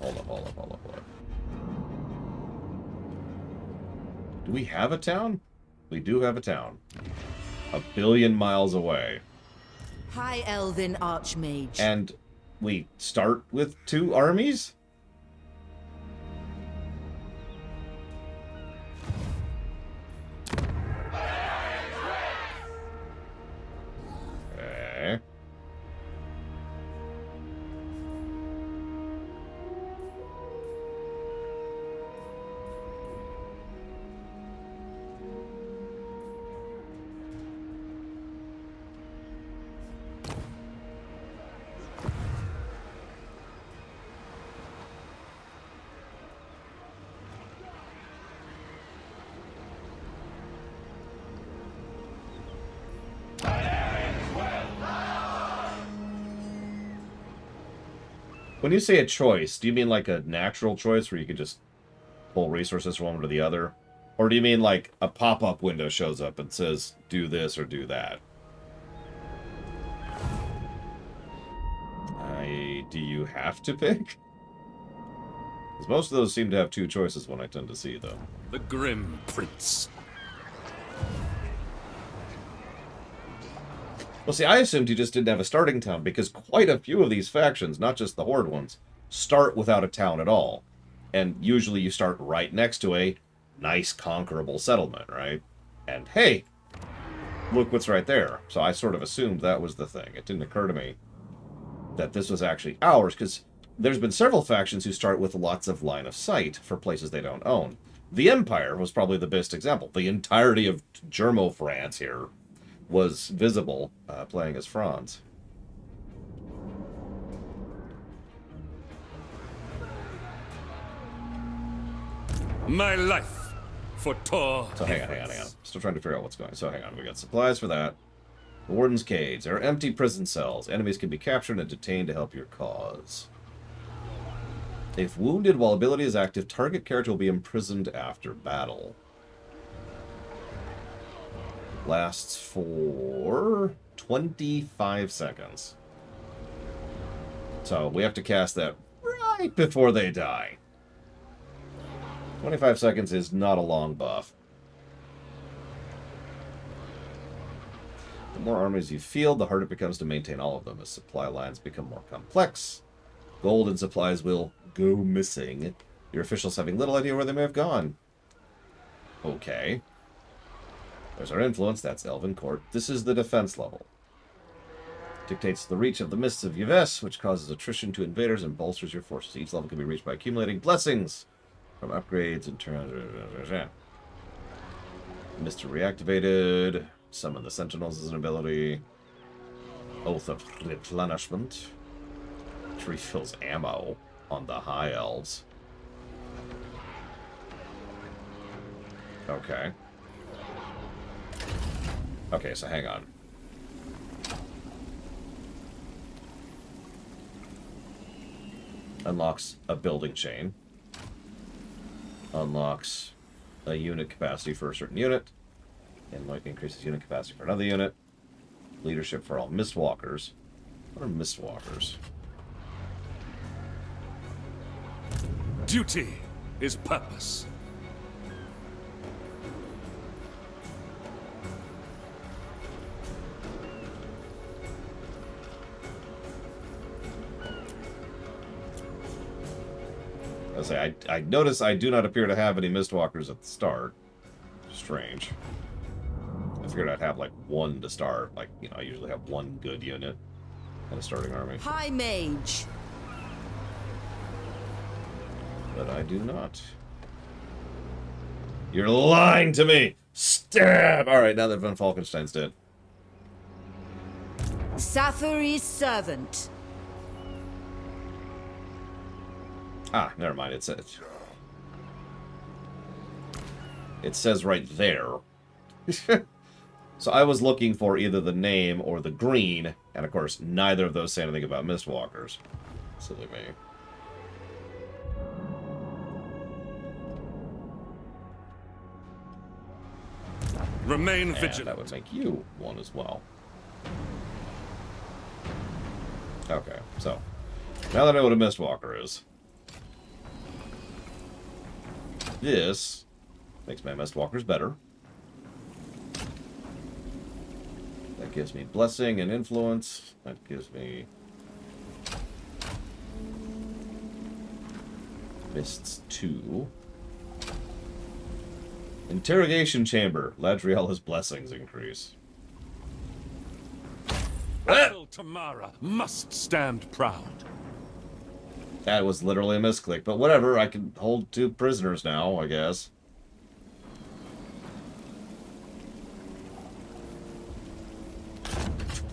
Do we have a town? We do have a town. 1 billion miles away. High Elven Archmage. And we start with 2 armies? Okay. When you say a choice, do you mean like a natural choice where you could just pull resources from one to the other? Or do you mean like a pop-up window shows up and says, do this or do that? Do you have to pick? Because most of those seem to have 2 choices when I tend to see them. The Grim Prince. Well, see, I assumed you just didn't have a starting town, because quite a few of these factions, not just the Horde ones, start without a town at all. And usually you start right next to a nice conquerable settlement, right? And hey, look what's right there. So I sort of assumed that was the thing. It didn't occur to me that this was actually ours, because there's been several factions who start with lots of line of sight for places they don't own. The Empire was probably the best example. The entirety of Germo France here was visible playing as Franz. My life for Tor. So hang on. Still trying to figure out what's going on. So hang on, we got supplies for that. The Warden's Cage. There are empty prison cells. Enemies can be captured and detained to help your cause. If wounded while ability is active, target character will be imprisoned after battle. Lasts for 25 seconds. So we have to cast that right before they die. 25 seconds is not a long buff. The more armies you field, the harder it becomes to maintain all of them as supply lines become more complex. Gold and supplies will go missing. Your officials having little idea where they may have gone. Okay. There's our influence. That's Elven Court. This is the defense level. Dictates the reach of the Mists of Yves, which causes attrition to invaders and bolsters your forces. Each level can be reached by accumulating blessings from upgrades and turns. Mr. Reactivated. Summon the Sentinels as an ability. Oath of Replenishment. Which refills ammo on the High Elves. Okay. Okay, so hang on. Unlocks a building chain. Unlocks a unit capacity for a certain unit. And increases unit capacity for another unit. Leadership for all Mistwalkers. What are Mistwalkers? Duty is purpose. I notice I do not appear to have any Mistwalkers at the start. Strange. I figured I'd have like one to start. Like, you know, I usually have one good unit in a starting army. High Mage. But I do not. You're lying to me! Stab! Alright, now that Von Falkenstein's dead. Safari's Servant. Ah, never mind. It says right there. So I was looking for either the name or the green, and of course, neither of those say anything about Mistwalkers. Silly me. Remain And vigilant. that would make you one as well. Okay, so now that I know what a Mistwalker is, this makes my Mistwalkers better. That gives me blessing and influence. That gives me Mists 2. Interrogation Chamber. Ladriela's blessings increase. Battle Tamara must stand proud. That was literally a misclick, but whatever. I can hold 2 prisoners now, I guess.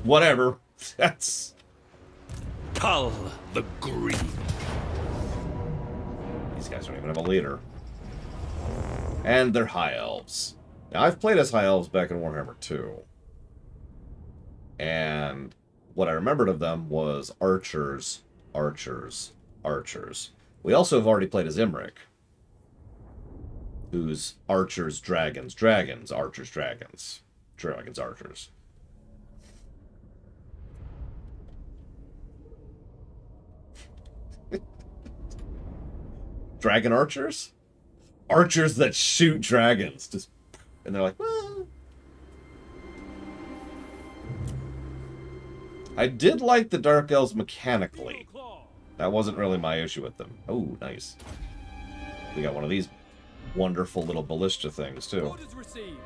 Whatever. That's... Cull the Green. These guys don't even have a leader. And they're High Elves. Now, I've played as High Elves back in Warhammer 2. And what I remembered of them was archers, archers, archers. We also have already played as Imric, who's archers, dragons, dragons, archers, dragons, dragons, archers. Dragon archers? Archers that shoot dragons. Just, and they're like, well, I did like the Dark Elves mechanically. That wasn't really my issue with them. Oh, nice. We got one of these wonderful little ballista things, too. Orders received.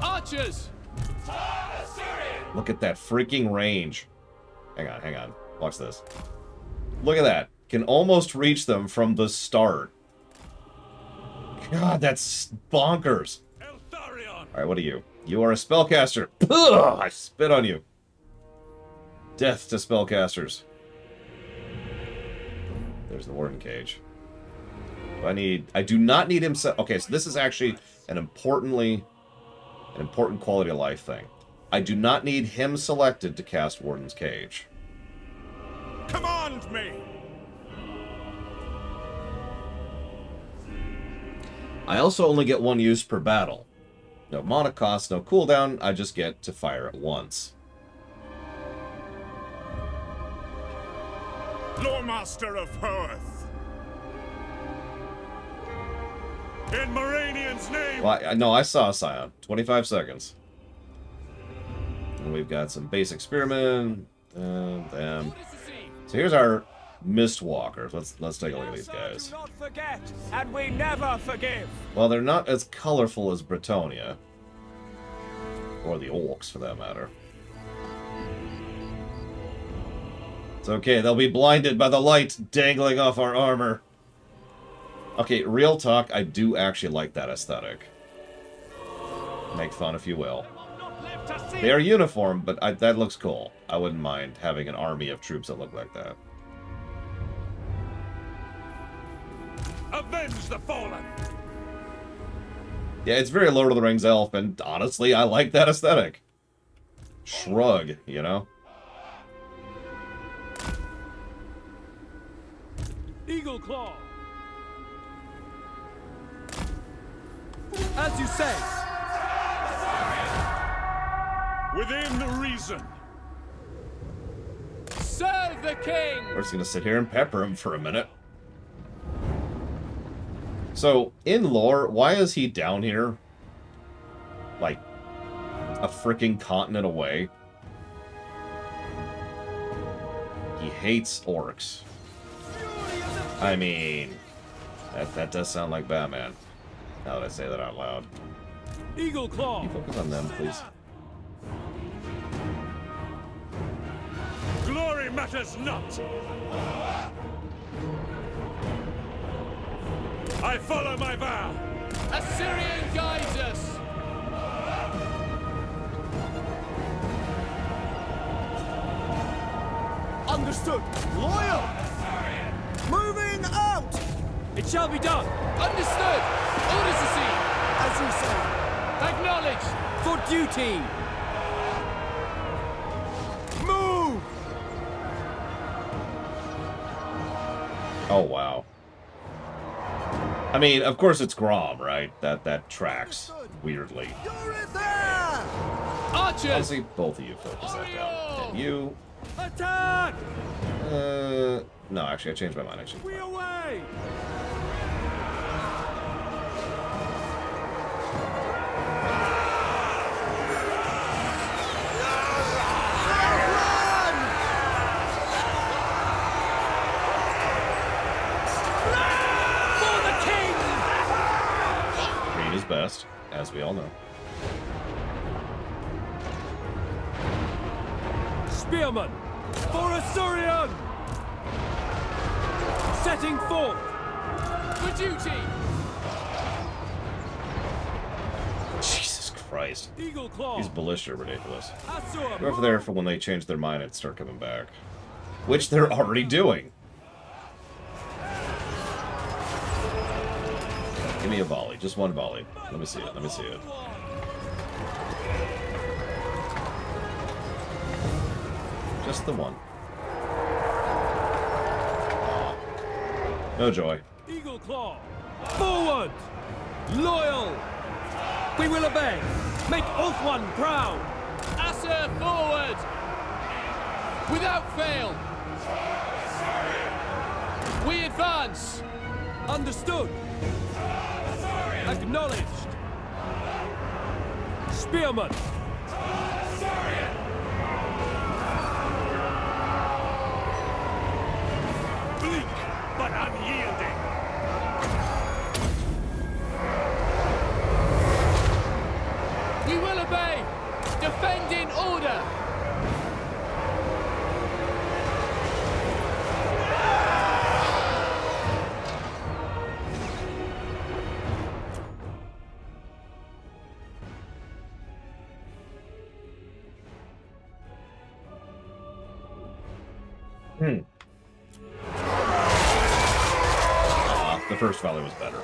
Archers! Look at that freaking range. Hang on, hang on. Watch this. Look at that. Can almost reach them from the start. God, that's bonkers. Alright, what are you? You are a spellcaster. Ugh, I spit on you. Death to spellcasters. There's the warden cage. I do not need him set. Okay, so this is actually an important quality of life thing. I do not need him selected to cast Warden's Cage. Command me! I also only get one use per battle. No mana cost, no cooldown, I just get to fire at once. Loremaster of Hoeth! In Moranian's name! Well, no, I saw Scion. 25 seconds. And we've got some basic spearmen. And them. So here's our Mistwalkers. Let's take a look at these guys. Not forget, and we never forgive. Well, they're not as colorful as Bretonia. Or the Orcs, for that matter. It's okay, they'll be blinded by the light dangling off our armor. Okay, real talk, I do actually like that aesthetic. Make fun if you will. They are uniform, but that looks cool. I wouldn't mind having an army of troops that look like that. Avenge the fallen! Yeah, it's very Lord of the Rings elf, and honestly, I like that aesthetic. Shrug, you know? Eagle Claw. As you say. Within reason. Serve the king! We're just gonna sit here and pepper him for a minute. So, in lore, why is he down here? Like, a freaking continent away? He hates orcs. I mean, that does sound like Batman. Now that I say that out loud. Eagle Claw. Can you focus on them, please? Glory matters not. I follow my vow. Assyrian guides us. Understood. Loyal. Moving out. It shall be done. Understood. Orders received. As you say. Acknowledged. For duty. Move. Oh, wow. I mean, of course it's Grom, right? That tracks weirdly. You're in there. Archers. Honestly, both of you focus that down. And you... Attack. No, actually, I changed my mind, actually. We away. Best, as we all know. Spearman for Assyrian! Setting forth! For duty! Jesus Christ. Eagle Claw. These ballista are ridiculous. Assur. Go over there for when they change their mind and start coming back. Which they're already doing. Give me a volley. Just one volley. Let me see it. Let me see it. Just the one. No joy. Eagle Claw. Forward! Loyal! We will obey! Make Ulthuan proud! Assur forward! Without fail! We advance! Understood! Acknowledged! Spearman! but unyielding. We will obey! Defend in order! The first volley was better.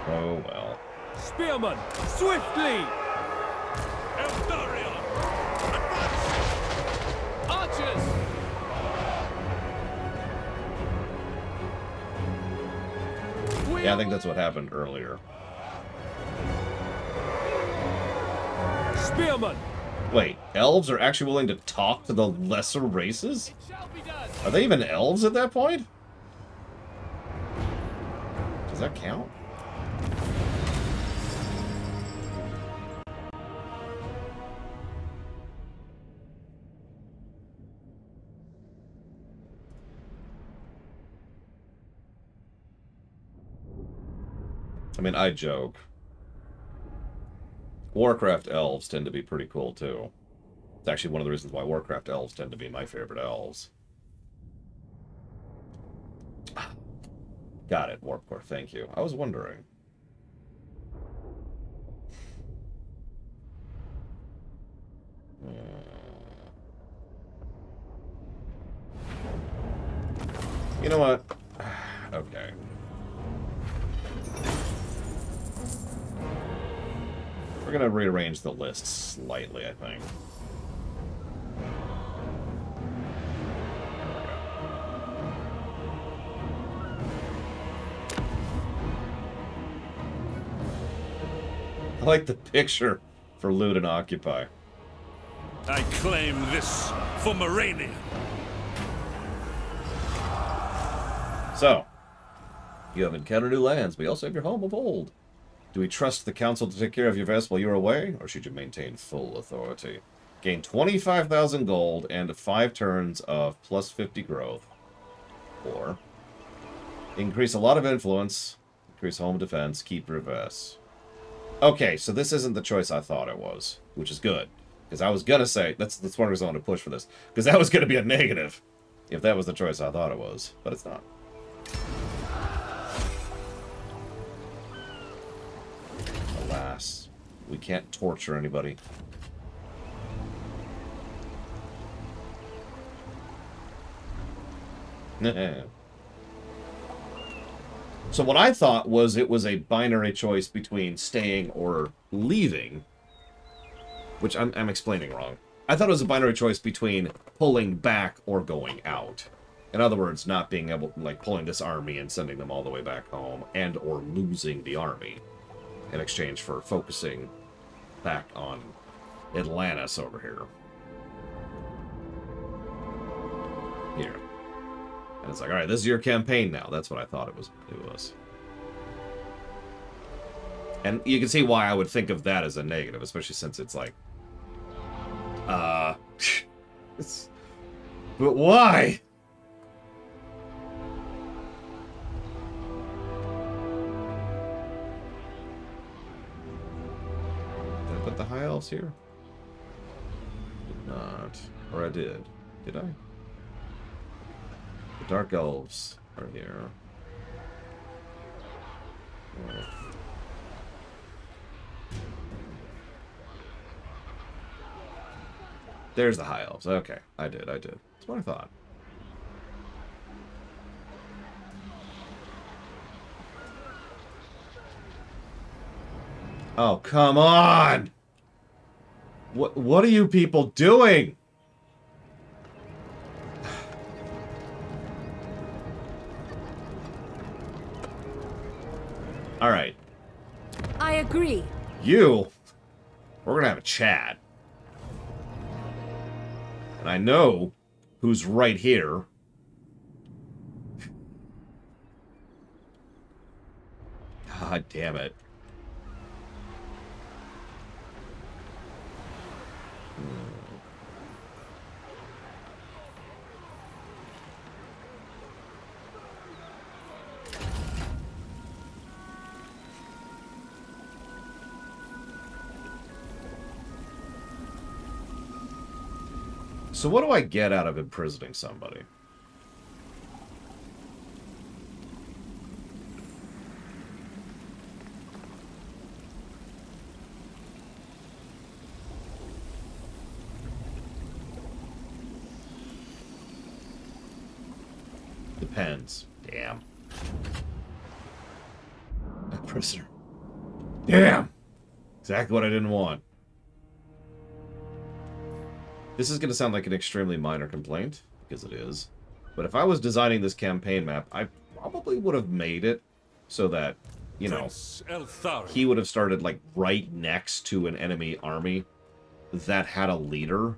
Oh well. Spearman, swiftly! Eldarion! Archers! Yeah, I think that's what happened earlier. Spearman! Wait, elves are actually willing to talk to the lesser races? It shall be done! Are they even elves at that point? Does that count? I mean, I joke. Warcraft elves tend to be pretty cool, too. It's actually one of the reasons why Warcraft elves tend to be my favorite elves. Got it, Warpcore, thank you. I was wondering. You know what? Okay. We're gonna rearrange the list slightly, I think. I like the picture for loot and occupy. I claim this for Morania. So, you have encountered new lands, but you also have your home of old. Do we trust the council to take care of your vest while you're away, or should you maintain full authority? Gain 25,000 gold and 5 turns of plus 50 growth. Or, increase a lot of influence, increase home defense, keep your vest. Okay, so this isn't the choice I thought it was, which is good. Because I was going to say, that's one reason I wanted to push for this. Because that was going to be a negative, if that was the choice I thought it was. But it's not. Alas, we can't torture anybody. So what I thought was it was a binary choice between staying or leaving, which I'm explaining wrong. I thought it was a binary choice between pulling back or going out. In other words, not being able, like, pulling this army and sending them all the way back home, and or losing the army in exchange for focusing back on Atlantis over here. Here. And it's like, alright, this is your campaign now. That's what I thought it was. And you can see why I would think of that as a negative, especially since it's like... but why? Did I put the high elves here? Did not. Or I did. Did I? The dark elves are here. Oh. There's the high elves. Okay, I did. That's what I thought. Oh, come on! What are you people doing? All right. I agree. We're gonna have a chat. And I know who's right here. God damn it. So what do I get out of imprisoning somebody? Depends. Damn. A prisoner. Damn! Exactly what I didn't want. This is going to sound like an extremely minor complaint, because it is. But if I was designing this campaign map, I probably would have made it so that, you know, he would have started, like, right next to an enemy army that had a leader.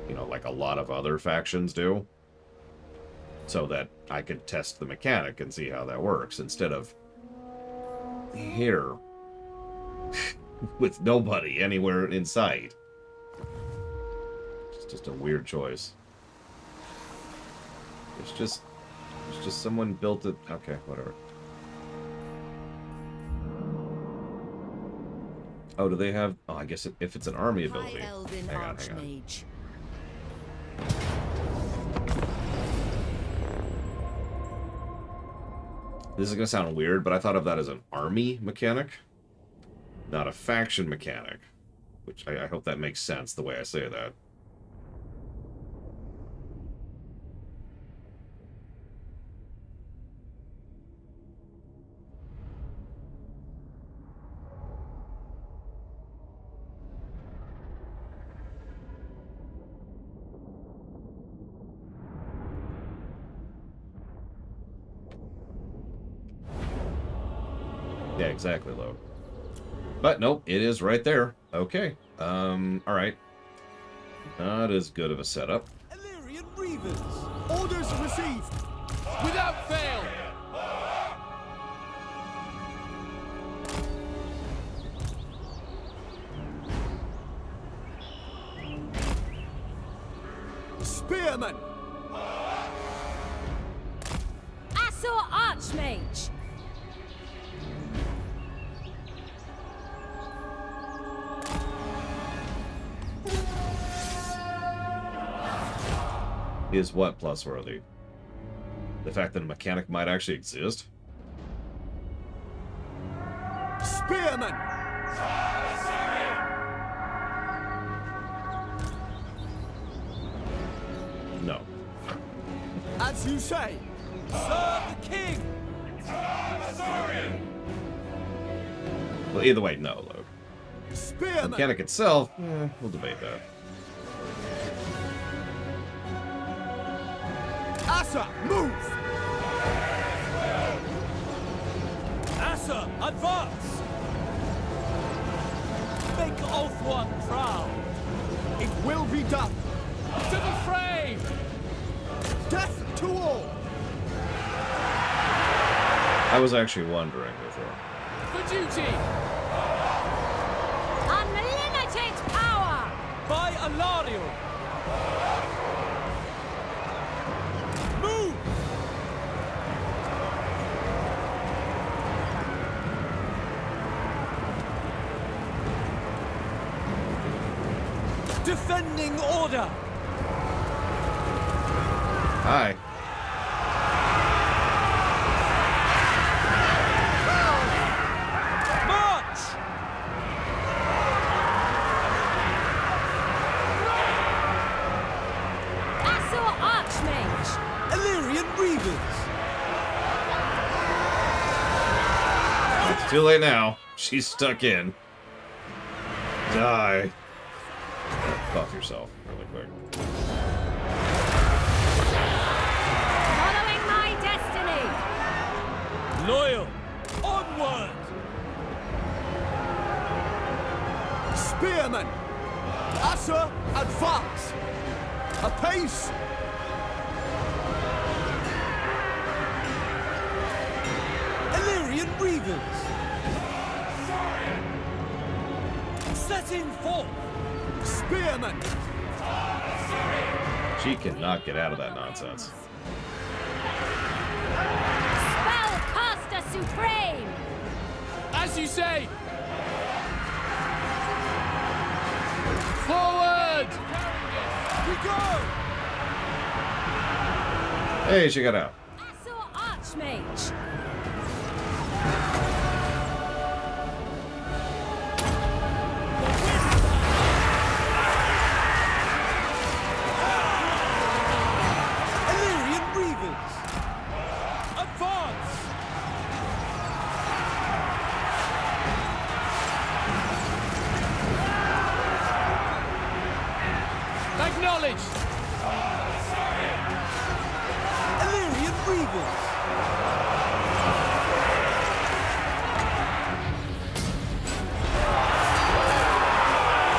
You know, like a lot of other factions do. So that I could test the mechanic and see how that works, instead of here with nobody anywhere in sight. It's just a weird choice. It's just someone built it. Okay, whatever. Oh, do they have? Oh, I guess if it's an army ability. Hang on, hang on. This is going to sound weird, but I thought of that as an army mechanic, not a faction mechanic. Which I hope that makes sense the way I say that. Yeah, exactly, Lo. But nope, it is right there. Okay. Alright. Not as good of a setup. Illyrian Reavers! Orders received! Without fail! Spearmen! Assault Archmage! Is what plus worthy? The fact that a mechanic might actually exist? Spearmen! No. As you say! Serve the king! Well, either way, no, Luke. The Spearmen! mechanic itself, we'll debate that. Asa, move! Asa, advance! Make Oath One proud. It will be done. To the fray! Death to all! I was actually wondering before. For duty! Unlimited power! By Alario! Move! Defending order! Hi. March! Assault Archmage! Illyrian Reavers! It's too late now. She's stuck in. Die. Buff yourself really quick. Following my destiny! Loyal! Onward! Spearmen! Asa, advance! Apace! Illyrian Reavers! Setting forth! Spearmen! She cannot get out of that nonsense. Spellcaster Supreme! As you say! Forward! we go! Hey, she got out. Asso Archmage. Illyrian Reavers! Advance! Acknowledged! Illyrian Reavers!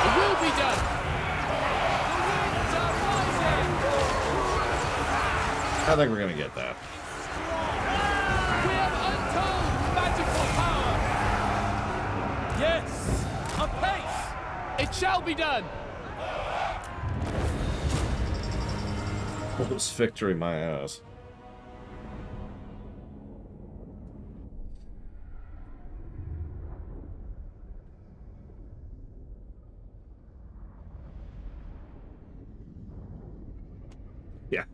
It will be done! I think we're gonna get that. We have untold magical power! Yes! Apace! It shall be done! Close victory, my ass. Yeah.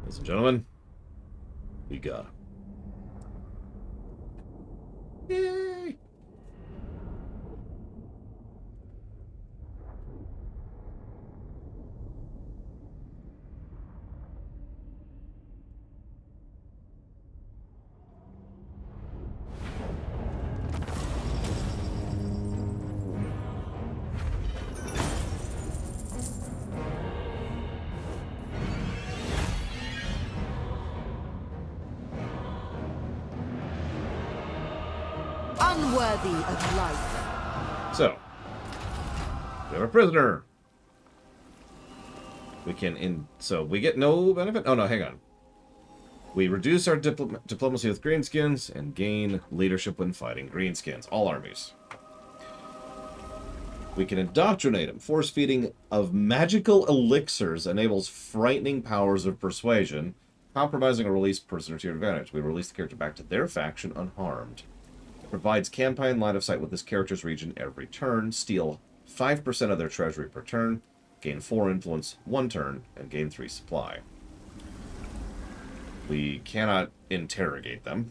Ladies and gentlemen, we got him. Yay! Unworthy of life. So, we have a prisoner. We can so we get no benefit. Oh no, hang on. We reduce our diplomacy with greenskins and gain leadership when fighting greenskins. All armies. We can indoctrinate them. Force feeding of magical elixirs enables frightening powers of persuasion, compromising a released prisoner to your advantage. We release the character back to their faction unharmed. Provides campaign line of sight with this character's region every turn. Steal 5% of their treasury per turn. Gain 4 influence 1 turn. And gain 3 supply. We cannot interrogate them.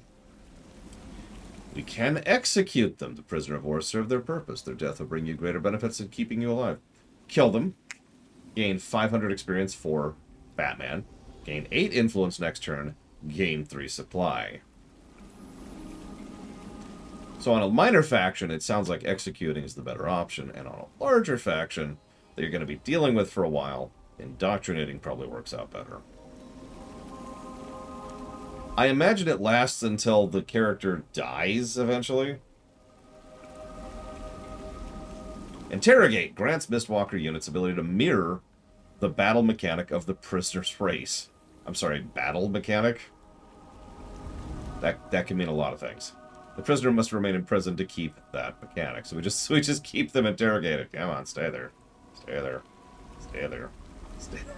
We can execute them. The prisoner of war serve their purpose. Their death will bring you greater benefits than keeping you alive. Kill them. Gain 500 experience for Batman. Gain 8 influence next turn. Gain 3 supply. So on a minor faction, it sounds like executing is the better option. And on a larger faction that you're going to be dealing with for a while, indoctrinating probably works out better. I imagine it lasts until the character dies eventually. Interrogate grants Mistwalker units ability to mirror the battle mechanic of the prisoner's race. I'm sorry, battle mechanic? That can mean a lot of things. The prisoner must remain in prison to keep that mechanic. So we just keep them interrogated. Come on, stay there. Stay there. Stay there. Stay there.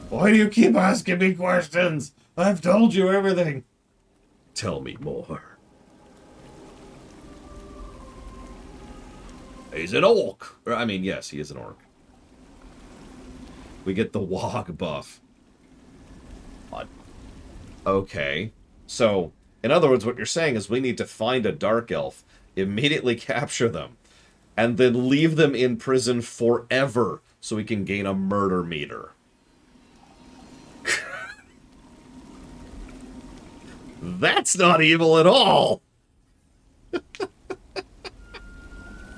Why do you keep asking me questions? I've told you everything. Tell me more. He's an orc. Or, I mean, yes, he is an orc. We get the Wog buff. Okay. So, in other words, what you're saying is we need to find a dark elf, immediately capture them, and then leave them in prison forever so we can gain a murder meter. That's not evil at all!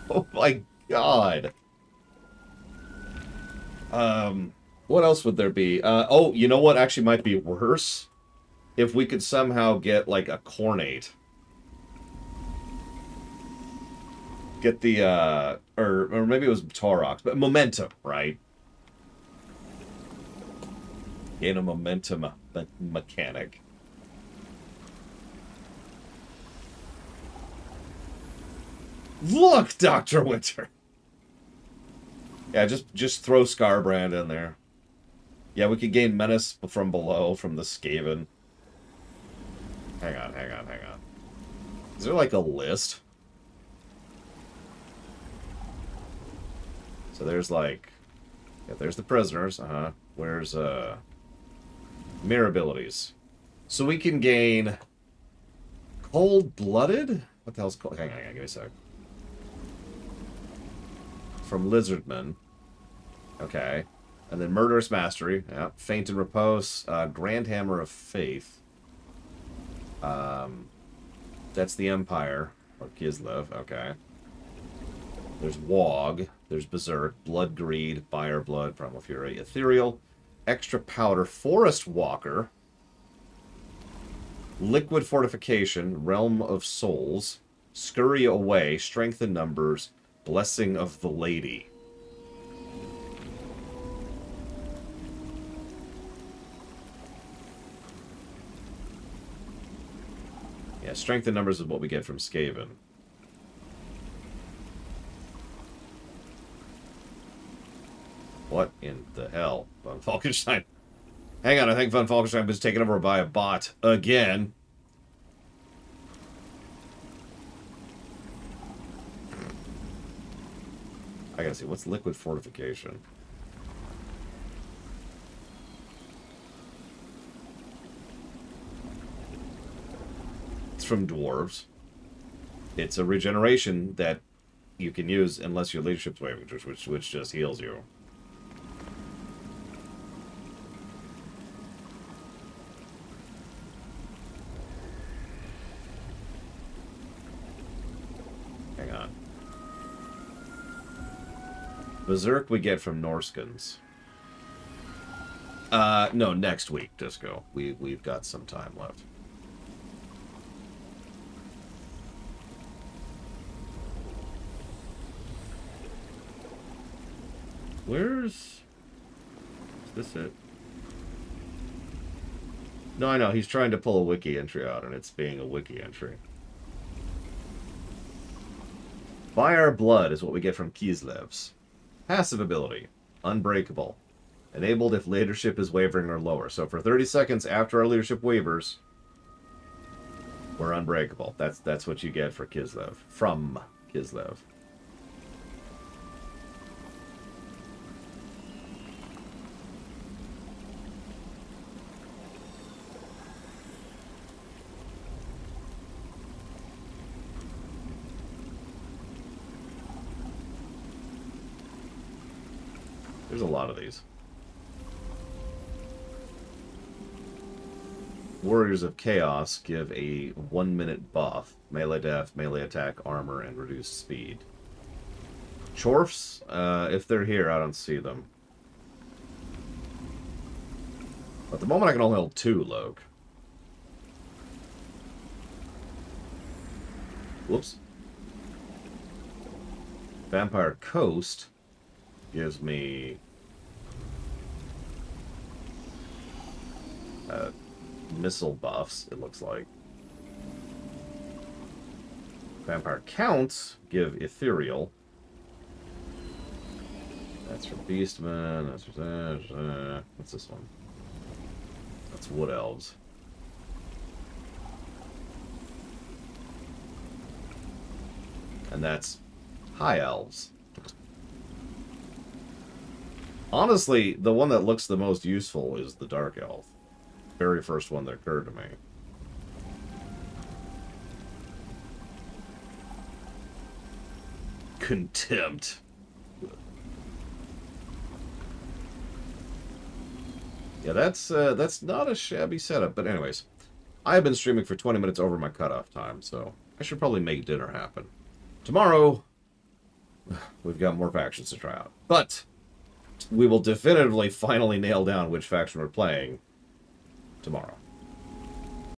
Oh my god. What else would there be? Oh, you know what actually might be worse? If we could somehow get, like, a Cornate. Get the, or maybe it was Taurox, but momentum, right? Gain a momentum mechanic. Look, Dr. Winter! Yeah, just throw Scarbrand in there. Yeah, we could gain Menace from below, from the Skaven. Hang on. Is there like a list? So there's like Yeah, there's the prisoners. Where's, mirror abilities. So we can gain cold-blooded? What the hell's cold? Hang on, give me a sec. From Lizardman. Okay. And then Murderous Mastery. Yeah. Faint and Repose. Grand Hammer of Faith. That's the Empire. Or Kislev. Okay. There's Wog. There's Berserk. Blood Greed. Fire Blood. Primal Fury. Ethereal. Extra Powder. Forest Walker. Liquid Fortification. Realm of Souls. Scurry Away. Strength in Numbers. Blessing of the Lady. Yeah, Strength in Numbers is what we get from Skaven. What in the hell? Von Falkenstein. Hang on, I think Von Falkenstein was taken over by a bot again. I gotta see, what's Liquid Fortification? It's from Dwarves. It's a regeneration that you can use unless your leadership's wavering, which just heals you. Hang on. Berserk we get from Norskins. No, next week, Disco. We've got some time left. Where's... Is this it? No, I know. He's trying to pull a wiki entry out, and it's being a wiki entry. Fire Blood is what we get from Kislev's. Passive ability. Unbreakable. Enabled if leadership is wavering or lower. So for 30 seconds after our leadership wavers, we're unbreakable. That's what you get for Kislev. From Kislev. There's a lot of these. Warriors of Chaos give a 1-minute buff. Melee def, melee attack, armor, and reduced speed. Chorfs, if they're here, I don't see them. At the moment, I can only hold 2, Loke. Whoops. Vampire Coast gives me missile buffs, it looks like. Vampire Counts give ethereal. That's for Beastmen. That's for what's this one? That's Wood Elves. And that's High Elves. Honestly, the one that looks the most useful is the Dark Elf. Very first one that occurred to me. Contempt. Yeah, that's not a shabby setup, but anyways. I've been streaming for 20 minutes over my cutoff time, so I should probably make dinner happen. Tomorrow, we've got more factions to try out. But we will definitively finally nail down which faction we're playing tomorrow.